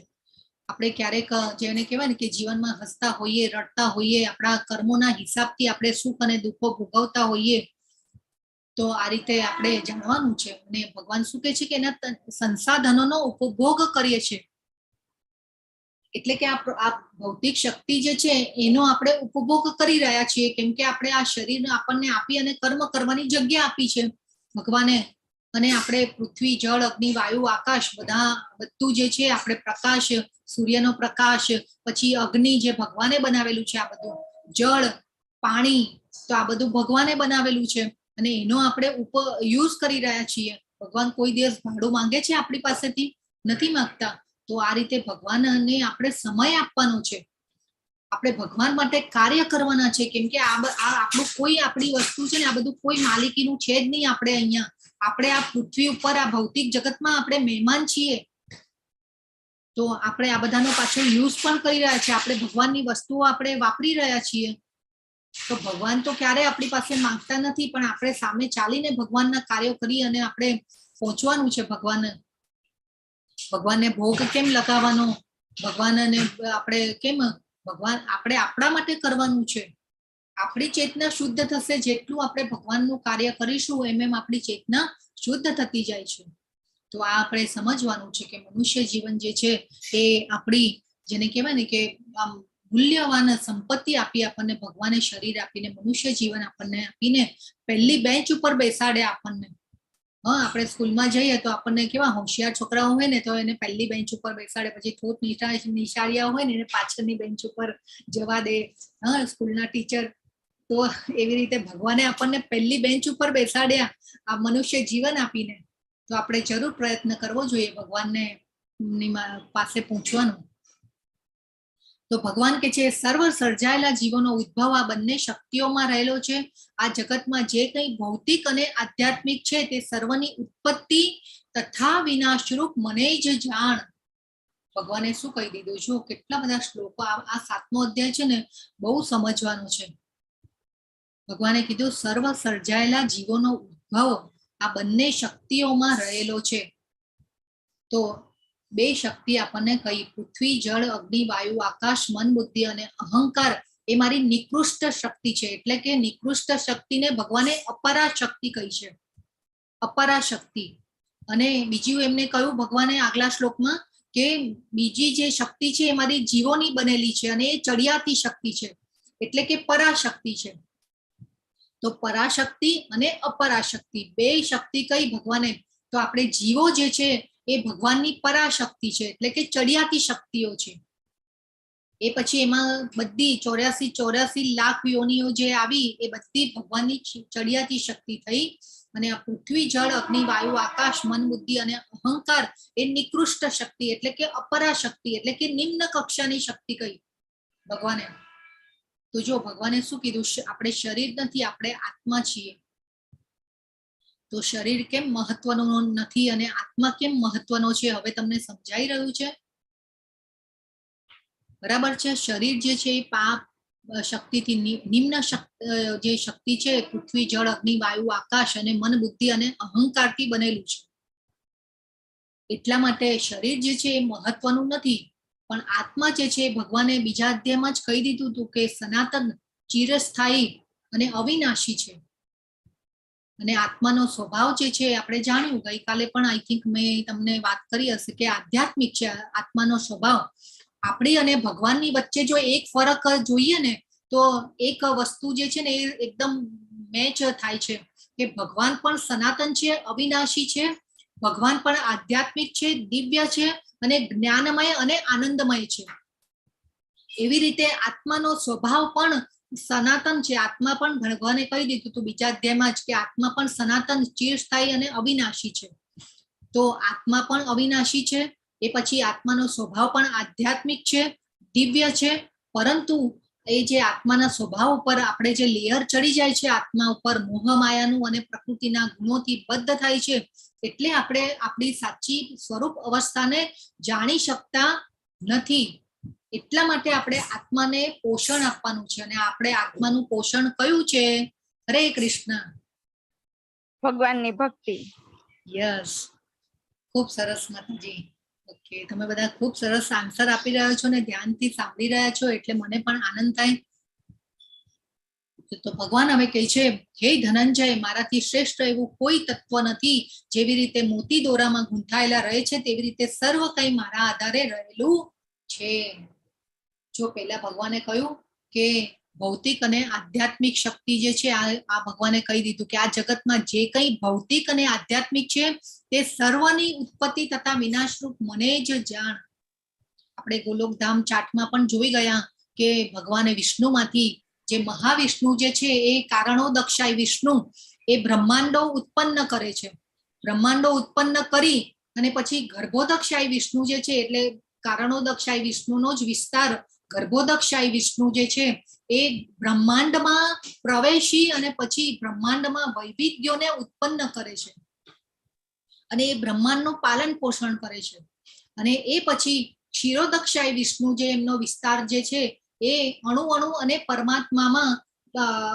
Speaker 1: આપણે ક્યારેક જેને કહેવાય ને કે જીવનમાં હસતા હોઈએ, રડતા હોઈએ, આપણા કર્મોના હિસાબથી આપણે સુખ અને દુઃખો ભોગવતા હોઈએ, તો આ રીતે આપણે જાણવાનું છે. અને ભગવાન શું કહે છે કે એના સંસાધનોનો ઉપભોગ કરીએ છીએ, એટલે કે આ ભૌતિક શક્તિ જે છે એનો આપણે ઉપભોગ કરી રહ્યા છીએ, કેમ કે આપણે આ શરીર આપણને આપી અને કર્મ કરવાની જગ્યા આપી છે ભગવાને. અને આપણે પૃથ્વી, જળ, અગ્નિ, વાયુ, આકાશ બધું જે છે, આપણે પ્રકાશ, સૂર્યનો પ્રકાશ, પછી અગ્નિ જે ભગવાને બનાવેલું છે, આ બધું જળ, પાણી, તો આ બધું ભગવાને બનાવેલું છે અને એનો આપણે યુઝ કરી રહ્યા છીએ. ભગવાન કોઈ દિવસ ભાડું માંગે છે આપણી પાસેથી? નથી માંગતા. તો આ રીતે ભગવાનને આપણે સમય આપવાનો છે, આપણે ભગવાન માટે કાર્ય કરવાના છે, કેમ કે આ આપણું કોઈ આપણી વસ્તુ છે ને, આ બધું કોઈ માલિકીનું છે જ નહીં. આપણે અહીંયા આપણે આ પૃથ્વી ઉપર આ ભૌતિક જગતમાં આપણે મહેમાન છીએ, તો આપણે આ બધાનો પાછો યુઝ પણ કરી રહ્યા છીએ. આપણે ભગવાનની વસ્તુઓ આપણે વાપરી રહ્યા છીએ. તો ભગવાન તો ક્યારે આપણી પાસે માંગતા નથી, પણ આપણે સામે ચાલીને ભગવાનના કાર્યો કરી અને આપણે પહોંચવાનું છે ભગવાનને ભોગ કેમ લગાવવાનો, ભગવાનને આપણે કેમ, ભગવાન આપણે આપણા માટે કરવાનું છે. આપણી ચેતના શુદ્ધ થશે, જેટલું આપણે ભગવાનનું કાર્ય કરીશું એમ આપણી ચેતના શુદ્ધ થતી જાય છે. તો આ આપણે સમજવાનું છે કે મનુષ્ય જીવન જે છે એ આપણી, જેને કહેવાય ને કે આમ મૂલ્યવાન સંપત્તિ આપી આપણને ભગવાને, શરીર આપીને, મનુષ્ય જીવન આપણને આપીને પહેલી બેન્ચ ઉપર બેસાડે આપણને. હા, આપણે સ્કૂલમાં જઈએ તો આપણને કેવા હોશિયાર છોકરાઓ હોય ને તો એને પહેલી બેન્ચ ઉપર બેસાડે, પછી થોત નિશાળિયા હોય ને એને પાછળની બેન્ચ ઉપર જવા દે. હા, સ્કૂલના ટીચર. તો એવી રીતે ભગવાને આપણને પહેલી બેન્ચ ઉપર બેસાડ્યા આ મનુષ્ય જીવન આપીને. તો આપણે જરૂર પ્રયત્ન કરવો જોઈએ ભગવાનને પાસે પહોંચવાનું. તો ભગવાન કે છે સર્વ સર્જાયેલા જીવોનો ઉદ્ભવ આ બંને શક્તિઓમાં રહેલો છે. આ જગતમાં જે કંઈ ભૌતિક અને આધ્યાત્મિક છે તે સર્વની ઉત્પત્તિ તથા વિનાશરૂપ મને જ જાણ. ભગવાને શું કહી દીધું? જો કેટલા બધા શ્લોકો. આ 7મો અધ્યાય છે ને, બહુ સમજવાનો છે. ભગવાને કીધું સર્વ સર્જાયેલા જીવોનો ઉદ્ભવ આ બંને શક્તિઓમાં રહેલો છે. તો બે શક્તિ આપણને કઈ, પૃથ્વી, જળ, અગ્નિ, વાયુ, આકાશ, મન, બુદ્ધિ અને અહંકાર એ મારી નિકૃષ્ટ શક્તિ છે. એટલે કે નિકૃષ્ટ શક્તિને ભગવાને અપરા શક્તિ કહી છે, અપરા શક્તિ. અને બીજું એમને કહ્યું ભગવાને આગલા શ્લોકમાં કે બીજી જે શક્તિ છે એ મારી જીવોની બનેલી છે અને એ ચડિયાતી શક્તિ છે, એટલે કે પરાશક્તિ છે. તો પરાશક્તિ અને અપરાશક્તિ બે શક્તિ કઈ ભગવાને? તો આપણે જીવો જે છે એ ભગવાનની પરાશક્તિ છે, એટલે કે ચડિયાતી શક્તિઓ છે. એ પછી એમાં બધી 84 લાખ યોનિઓ જે આવી એ બધી ભગવાનની ચડિયાતી શક્તિ થઈ. અને આ પૃથ્વી, જળ, અગ્નિ, વાયુ, આકાશ, મન, બુદ્ધિ અને અહંકાર એ નિકૃષ્ટ શક્તિ, એટલે કે અપરાશક્તિ, એટલે કે નિમ્ન કક્ષાની શક્તિ કઈ ભગવાને. તો જો ભગવાને શું કીધું? આપણે શરીર નથી, આપણે આત્મા છીએ. તો શરીર કેમ મહત્વનો નથી અને આત્મા કેમ મહત્વનો છે? હવે તમને સમજાઈ રહ્યું છે? બરાબર છે. શરીર જે છે એ પાપ શક્તિથી નિમ્ન જે શક્તિ છે, પૃથ્વી, જળ, અગ્નિ, વાયુ, આકાશ અને મન, બુદ્ધિ અને અહંકારથી બનેલું છે. એટલા માટે શરીર જે છે એ મહત્વનું નથી, પણ આત્મા જે છે ભગવાને બીજા અધ્યાયમાં જ કહી દીધું હતું કે સનાતન, ચિરસ્થાયી અને અવિનાશી છે. અને આત્માનો સ્વભાવ જે છે આપણે જાણ્યું ગઈકાલે પણ, આઈ થિંક મેં તમને વાત કરી હશે કે આધ્યાત્મિક છે આત્માનો સ્વભાવ. આપણી અને ભગવાનની વચ્ચે જો એક ફરક જોઈએ ને, તો એક વસ્તુ જે છે ને એ એકદમ મેચ થાય છે કે ભગવાન પણ સનાતન છે, અવિનાશી છે. ભગવાન પણ આધ્યાત્મિક છે, દિવ્ય છે અને જ્ઞાનમય અને આનંદમય છે. એવી રીતે આત્માનો સ્વભાવ પણ સનાતન છે. આત્મા પણ ભગવાને કહી દીધું હતું બીજા અધ્યાયમાં જ કે આત્મા પણ સનાતન, ચિરસ્થાયી અને અવિનાશી છે. તો આત્મા પણ અવિનાશી છે. એ પછી આત્માનો સ્વભાવ પણ આધ્યાત્મિક છે, દિવ્ય છે. પરંતુ એ જે આત્માના સ્વભાવ ઉપર આપણે જે લેયર ચડી જાય છે આત્મા ઉપર, મોહ માયાનું અને પ્રકૃતિના ગુણોથી બદ્ધ થાય છે, એટલે આપણે આપણી સાચી સ્વરૂપ અવસ્થાને જાણી શકતા નથી. એટલા માટે આપણે આત્માને પોષણ આપવાનું છે. અને આપણે આત્માનું પોષણ કયું છે? હરે કૃષ્ણ,
Speaker 4: ભગવાનની ભક્તિ.
Speaker 1: યસ, ખૂબ સરસ માતાજી. ઓકે. કે તમે બધા ખૂબ સરસ આન્સર આપી રહ્યા છો ને ધ્યાનથી સાંભળી રહ્યા છો એટલે મને પણ આનંદ થાય. તો ભગવાન હવે કહે છે, હે ધનંજય, મારાથી શ્રેષ્ઠ એવું કોઈ તત્વ નથી. જેવી રીતે મોતી દોરામાં ગૂંથાયેલા રહે છે તેવી રીતે સર્વ કંઈ મારા આધારે રહેલું છે. જો પહેલા ભગવાને કહ્યું કે ભૌતિક અને આધ્યાત્મિક શક્તિ જે છે આ ભગવાને કહી દીધું કે આ જગતમાં જે કંઈ ભૌતિક અને આધ્યાત્મિક છે તે સર્વની ઉત્પત્તિ તથા વિનાશરૂપ મને જ જાણ. આપણે ગોલોકધામ ચાટમાં પણ જોઈ ગયા કે ભગવાને વિષ્ણુમાંથી જે મહાવિષ્ણુ જે છે એ કારણોદક્ષાય વિષ્ણુ એ બ્રહ્માંડો ઉત્પન્ન કરે છે. બ્રહ્માંડો ઉત્પન્ન કરી અને પછી ગર્ભોદક્ષાય વિષ્ણુ જે છે એટલે કારણોદક્ષાય વિષ્ણુનો જ વિસ્તાર ગર્ભોદક્ષાય વિષ્ણુ જે છે એ બ્રહ્માંડમાં પ્રવેશી અને પછી બ્રહ્માંડમાં વૈવિધ્યોને ઉત્પન્ન કરે છે અને એ બ્રહ્માંડનું પાલન પોષણ કરે છે. અને એ પછી ક્ષીરોદક્ષાય વિષ્ણુ જે એમનો વિસ્તાર જે છે એ અણુ અણુ અને પરમાત્મામાં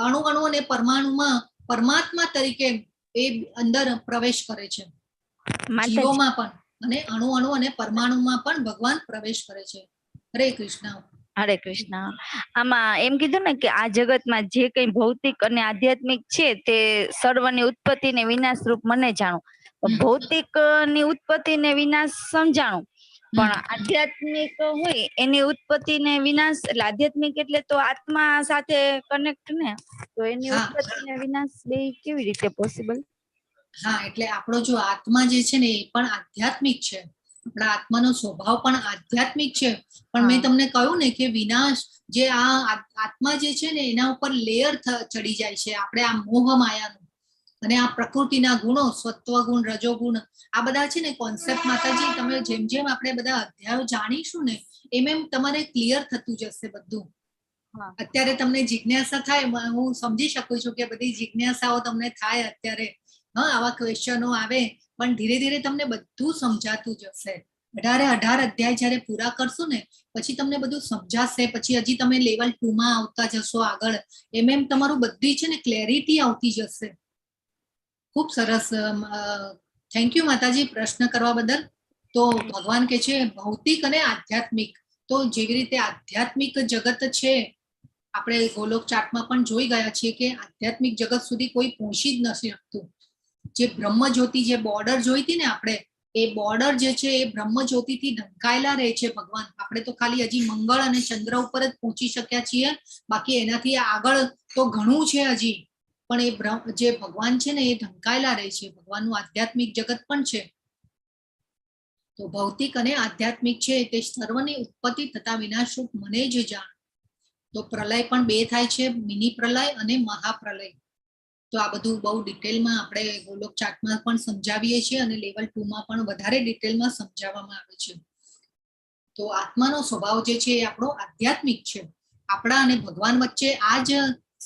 Speaker 1: અણુ અણુ અને પરમાણુમાં પરમાત્મા તરીકે એ અંદર પ્રવેશ કરે છે. જીવોમાં પણ અને અણુ અણુ અને પરમાણુમાં પણ ભગવાન પ્રવેશ કરે છે. હરે કૃષ્ણ.
Speaker 4: હરે કૃષ્ણ. આમાં એમ કીધું ને કે આ જગતમાં જે કઈ ભૌતિક અને આધ્યાત્મિક છે તે સર્વની ઉત્પત્તિ ને વિનાશ રૂપ મને જાણું. ભૌતિક ની ઉત્પત્તિ ને વિનાશ સમજાણું, પણ આધ્યાત્મિક હોય એની ઉત્પત્તિ ને વિનાશ, એટલે આધ્યાત્મિક એટલે તો આત્મા સાથે કનેક્ટ ને, તો એની ઉત્પત્તિ ને વિનાશ બે કેવી રીતે પોસિબલ?
Speaker 1: હા, એટલે આપણો જો આત્મા જે છે ને એ પણ આધ્યાત્મિક છે. આપણા આત્માનો સ્વભાવ પણ આધ્યાત્મિક છે. પણ મેં તમને કહ્યું ને કે વિનાશ જે આ આત્મા જે છે ને એના ઉપર લેયર ચડી જાય છે આપણે આ મોહ માયાનું અને આ પ્રકૃતિના ગુણો, સત્વ ગુણ, રજોગુણ, આ બધા છે ને કોન્સેપ્ટ માતાજી તમે જેમ જેમ આપણે બધા અધ્યાયો જાણીશું ને એમ એમ તમારે ક્લિયર થતું જશે બધું. અત્યારે તમને જિજ્ઞાસા થાય, હું સમજી શકું છું કે બધી જિજ્ઞાસાઓ તમને થાય અત્યારે. આવા ક્વેશ્ચનો આવે પણ ધીરે ધીરે તમને બધું સમજાતું જશે. 18 અધ્યાય જયારે પૂરા કરશું ને પછી તમને બધું સમજાશે. પછી હજી તમે લેવલ 2 માં આવતા જશો આગળ, એમ એમ તમારું બધી છે ને ક્લેરિટી આવતી જશે. ખૂબ સરસ. થેન્ક યુ માતાજી પ્રશ્ન કરવા બદલ. તો ભગવાન કે છે ભૌતિક અને આધ્યાત્મિક. તો જેવી રીતે આધ્યાત્મિક જગત છે આપણે ગોલોક ચાટમાં પણ જોઈ ગયા છીએ કે આધ્યાત્મિક જગત સુધી કોઈ પહોંચી જ નથી શકતું. જે બ્રહ્મ જ્યોતિ જે બોર્ડર જોઈતી ને આપણે, એ બોર્ડર જે છે એ બ્રહ્મ જ્યોતિથી ઢંકાયેલા રહે છે ભગવાન. આપણે તો ખાલી હજી મંગળ અને ચંદ્ર ઉપર જ પહોંચી શક્યા છીએ, બાકી એનાથી આગળ તો ઘણું છે હજી. પણ એ જે ભગવાન છે ને એ ઢંકાયેલા રહે છે. ભગવાનનું આધ્યાત્મિક જગત પણ છે. તો ભૌતિક અને આધ્યાત્મિક છે તે સર્વની ઉત્પત્તિ તથા વિનાશરૂપ મને જ જાણ. તો પ્રલય પણ બે થાય છે, મિની પ્રલય અને મહાપ્રલય. તો આ બધું બહુ ડિટેલમાં આપણે ગોલોક ચાટમાં પણ સમજાવીએ છીએ અને લેવલ 2 માં પણ વધારે ડિટેલમાં સમજાવવામાં આવે છે. તો આત્માનો સ્વભાવ જે છે એ આપણો આધ્યાત્મિક છે. આપણા અને ભગવાન વચ્ચે આ જ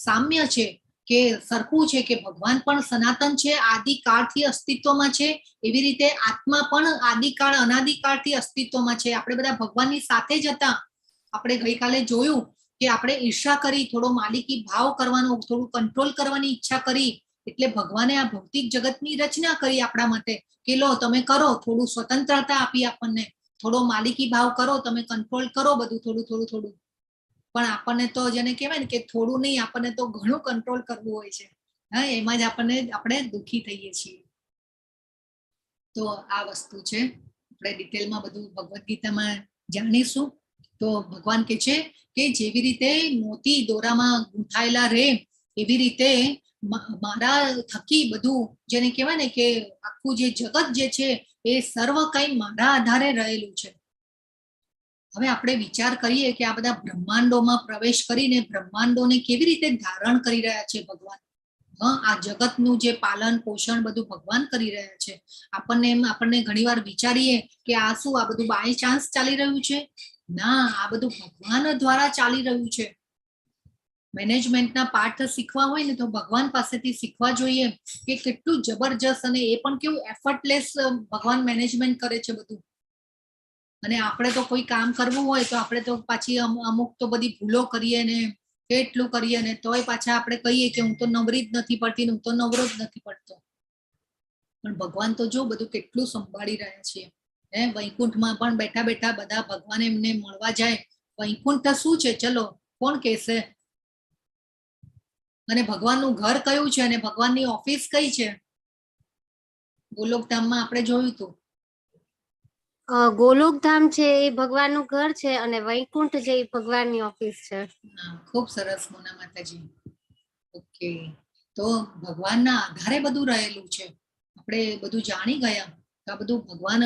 Speaker 1: સામ્ય છે કે સરખું છે કે ભગવાન પણ સનાતન છે, આદિકાળથી અસ્તિત્વમાં છે. એવી રીતે આત્મા પણ આદિકાળ અનાદિકાળથી અસ્તિત્વમાં છે. આપણે બધા ભગવાનની સાથે જ હતા. આપણે ગઈકાલે જોયું કે આપણે ઈર્ષા કરી, થોડો માલિકી ભાવ કરવાનો, થોડું કંટ્રોલ કરવાની ઈચ્છા કરી, એટલે ભગવાને આ ભૌતિક જગતની રચના કરી આપણા માટે કે લો તમે કરો, થોડું સ્વતંત્રતા આપી આપણને, થોડો માલિકી ભાવ કરો, તમે કંટ્રોલ કરો બધું થોડું થોડું થોડું. પણ આપણને તો જેને કહેવાય ને કે થોડું નહીં, આપણને તો ઘણું કંટ્રોલ કરવું હોય છે. હા, એમાં જ આપણે દુઃખી થઈએ છીએ. તો આ વસ્તુ છે, આપણે ડિટેલમાં બધું ભગવદ્ ગીતામાં જાણીશું. તો ભગવાન કે છે કે જેવી રીતે મોતી દોરામાં ગૂંથાયેલા રહે એવી રીતે મારા થકી બધું જેને કહેવાય ને કે આખું જે જગત જે છે એ સર્વ કંઈ મારા આધારે રહેલું છે. હવે આપણે વિચાર કરીએ કે આ બધા બ્રહ્માંડોમાં પ્રવેશ કરીને બ્રહ્માંડોને કેવી રીતે ધારણ કરી રહ્યા છે ભગવાન. આ જગતનું જે પાલન પોષણ બધું ભગવાન કરી રહ્યા છે. આપણને ઘણીવાર વિચારીએ કે આ શું, આ બધું બાય ચાન્સ ચાલી રહ્યું છે? ના, આ બધું ભગવાન દ્વારા ચાલી રહ્યું છે. મેનેજમેન્ટના પાઠ શીખવા હોય ને તો ભગવાન પાસેથી શીખવા જોઈએ કે કેટલું જબરજસ્ત, અને એ પણ કેવું એફર્ટલેસ ભગવાન મેનેજમેન્ટ કરે છે બધું. અને આપણે તો કોઈ કામ કરવું હોય તો આપણે તો પાછી અમુક તો બધી ભૂલો કરીએ ને કેટલું કરીએ ને તોય પાછા આપણે કહીએ કે હું તો નવરી જ નથી પડતી, હું તો નવરો જ નથી પડતો. પણ ભગવાન તો જો બધું કેટલું સંભાળી રહ્યા છે. વૈકુંઠમાં પણ બેઠા બેઠા બધા ભગવાન એમને મળવા જાય. વૈકુંઠ શું છે ચલો કોણ કહેશે? અને ભગવાનનું ઘર કયું છે અને ભગવાનની ઓફિસ કઈ છે? ગોલોકધામમાં આપણે જોયું હતું.
Speaker 5: ગોલોકધામ છે એ ભગવાનનું ઘર છે અને વૈકુંઠ જે ભગવાનની ઓફિસ છે.
Speaker 1: ખૂબ સરસ મોના માતાજી. ઓકે, તો ભગવાનના આધારે બધું રહેલું છે. આપણે બધું જાણી ગયા તો આ બધું ભગવાન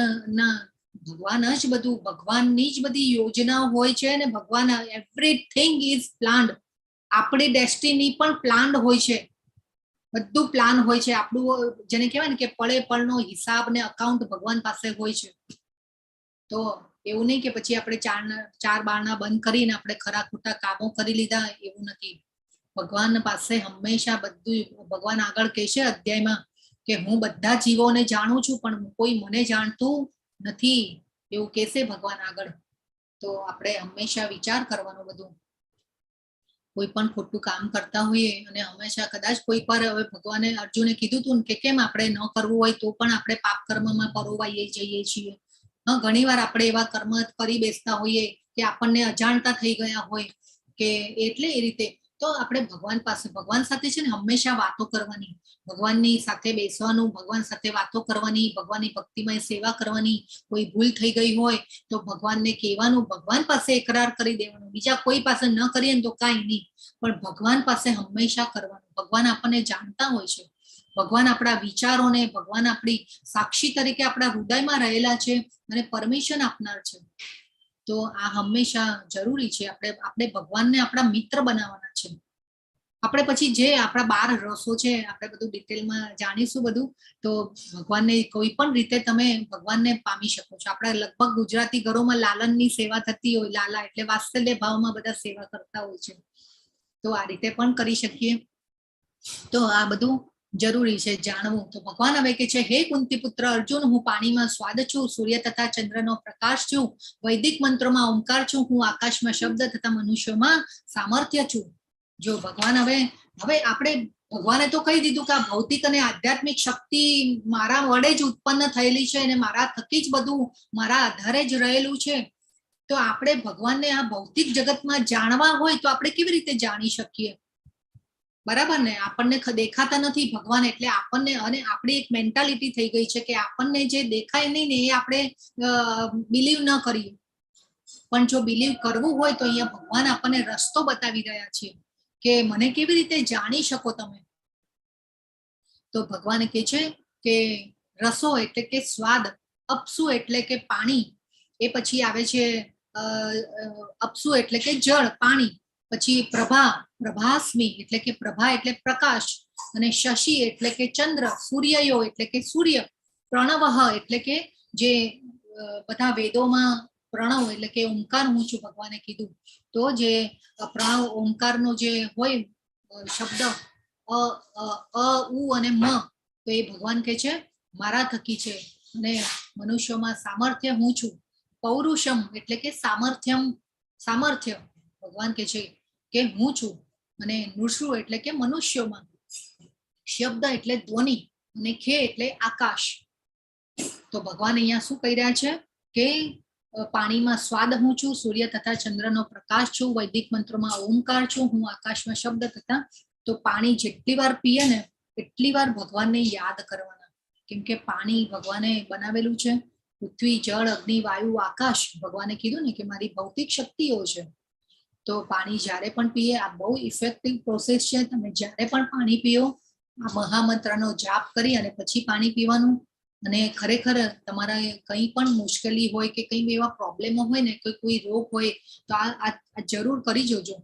Speaker 1: જ બધું, ભગવાનની જ બધી યોજના હોય છે ને ભગવાન એવરીથિંગ ઇઝ પ્લાન્ડ. આપણી ડેસ્ટિની પણ પ્લાન્ડ હોય છે, બધું પ્લાન હોય છે. આપણું જેને કહેવાય ને કે પળે પળનો હિસાબ ને અકાઉન્ટ ભગવાન પાસે હોય છે. તો એવું નહીં કે પછી આપણે ચાર બારણા બંધ કરીને આપણે ખરા ખોટા કામો કરી લીધા, એવું નથી. ભગવાન પાસે હંમેશા બધું, ભગવાન આગળ કહેશે અધ્યાયમાં કે હું બધા જીવોને જાણું છું પણ કોઈ મને જાણતું નથી, એવું કહેશે ભગવાન આગળ. તો આપણે હંમેશા વિચાર કરવાનો બધું, કોઈ પણ ખોટું કામ કરતા હોઈએ અને હંમેશા કદાચ કોઈ પર, હવે ભગવાને અર્જુને કીધું હતું કે કેમ આપણે ન કરવું હોય તો પણ આપણે પાપ કર્મમાં પરોવાઈ જઈએ છીએ. ઘણી વાર આપણે એવા કર્મ કરી બેસતા હોઈએ કે આપણને અજાણતા થઈ ગયા હોય કે એટલે એ રીતે. તો આપણે ભગવાન પાસે, ભગવાન સાથે છે ને હંમેશા વાતો કરવાની, ભગવાનની સાથે બેસવાનું, ભગવાન સાથે વાતો કરવાની, ભગવાનની ભક્તિમય સેવા કરવાની. કોઈ ભૂલ થઈ ગઈ હોય તો ભગવાનને કહેવાનું, ભગવાન પાસે એકરાર કરી દેવાનું. બીજા કોઈ પાસે ન કરીએ ને તો કાંઈ નહીં, પણ ભગવાન પાસે હંમેશા કરવાનું. ભગવાન આપણને જાણતા હોય છે, ભગવાન આપણા વિચારોને, ભગવાન આપણી સાક્ષી તરીકે આપણા હૃદયમાં રહેલા છે અને પરમિશન આપનાર છે. તો આ હંમેશા જરૂરી છે. આપણે ભગવાનને આપણા મિત્ર બનાવવાના છે. આપણે પછી જે આપણા 12 રસો છે આપણે બધું ડિટેલમાં જાણીશું બધું. તો ભગવાનને કોઈ પણ રીતે તમે ભગવાનને પામી શકો છો. આપણા લગભગ ગુજરાતી ઘરોમાં લાલનની સેવા થતી હોય, લાલા એટલે વાત્સલ્ય ભાવમાં બધા સેવા કરતા હોય છે. તો આ રીતે પણ કરી શકીએ. તો આ બધું જરૂરી છે જાણવું. તો ભગવાન હવે કે છે, હે કુંતી પુત્ર અર્જુન, હું પાણીમાં સ્વાદ છું, સૂર્ય તથા ચંદ્રનો પ્રકાશ છું, વૈદિક મંત્રોમાં ઓમકાર છું, હું આકાશમાં શબ્દ તથા મનુષ્યોમાં સામર્થ્ય છું. જો ભગવાન હવે આપણે ભગવાને તો કહી દીધું કે આ ભૌતિક અને આધ્યાત્મિક શક્તિ મારા વડે જ ઉત્પન્ન થયેલી છે અને મારા થકી જ બધું મારા આધારે જ રહેલું છે. તો આપણે ભગવાનને આ ભૌતિક જગતમાં જાણવા હોય તો આપણે કેવી રીતે જાણી શકીએ? બરાબર ને? આપણને દેખાતા નથી ભગવાન, એટલે આપણને, અને આપણી એક મેન્ટાલિટી થઈ ગઈ છે કે આપણને જે દેખાય નહીં ને એ આપણે બિલીવ ન કરીએ. પણ જો બિલીવ કરવું હોય તો અહીંયા ભગવાન આપણને રસ્તો બતાવી રહ્યા છે કે મને કેવી રીતે જાણી શકો તમે. તો ભગવાન કહે છે કે રસો એટલે કે સ્વાદ, અપસુ એટલે કે પાણી, એ પછી આવે છે અપસુ એટલે કે જળ, પાણી, પછી પ્રભા, પ્રભાસ્મી એટલે કે પ્રભા એટલે પ્રકાશ, અને શશી એટલે કે ચંદ્ર, સૂર્યયો એટલે કે સૂર્ય, પ્રણવઃ એટલે કે જે બધા વેદોમાં પ્રણવ એટલે કે ઓમકાર હું છું ભગવાને કીધું. તો જે પ્રણવ ઓમકારનો જે હોય શબ્દ અ ઉ અને મ, તો એ ભગવાન કહે છે મારા થકી છે. અને મનુષ્યોમાં સામર્થ્ય હું છું. પૌરુષમ એટલે કે સામર્થ્ય ભગવાન કહે છે કે હું છું. અને નૃષુ એટલે કે મનુષ્યોમાં, શબ્દ એટલે ધ્વનિ, અને ખે એટલે આકાશ. તો ભગવાન અહીંયા શું કહી રહ્યા છે કે પાણીમાં સ્વાદ હું છું, સૂર્ય તથા ચંદ્રનો પ્રકાશ છું, વૈદિક મંત્રોમાં ઓમકાર છું, હું આકાશમાં શબ્દ તથા. તો પાણી જેટલી વાર પીએ ને એટલી વાર ભગવાનને યાદ કરવાના, કેમ કે પાણી ભગવાને બનાવેલું છે. પૃથ્વી, જળ, અગ્નિ, વાયુ, આકાશ, ભગવાને કીધું ને કે મારી ભૌતિક શક્તિઓ છે. તો પાણી જ્યારે પણ પીએ, આ બહુ ઇફેક્ટિવ પ્રોસેસ છે. તમે જ્યારે પણ પાણી પીઓ, આ મહામંત્રનો જાપ કરી અને પછી પાણી પીવાનું. અને ખરેખર તમારા કંઈ પણ મુશ્કેલી હોય કે કંઈ એવા પ્રોબ્લેમો હોય ને, કોઈ રોગ હોય તો આ જરૂર કરી જોજો.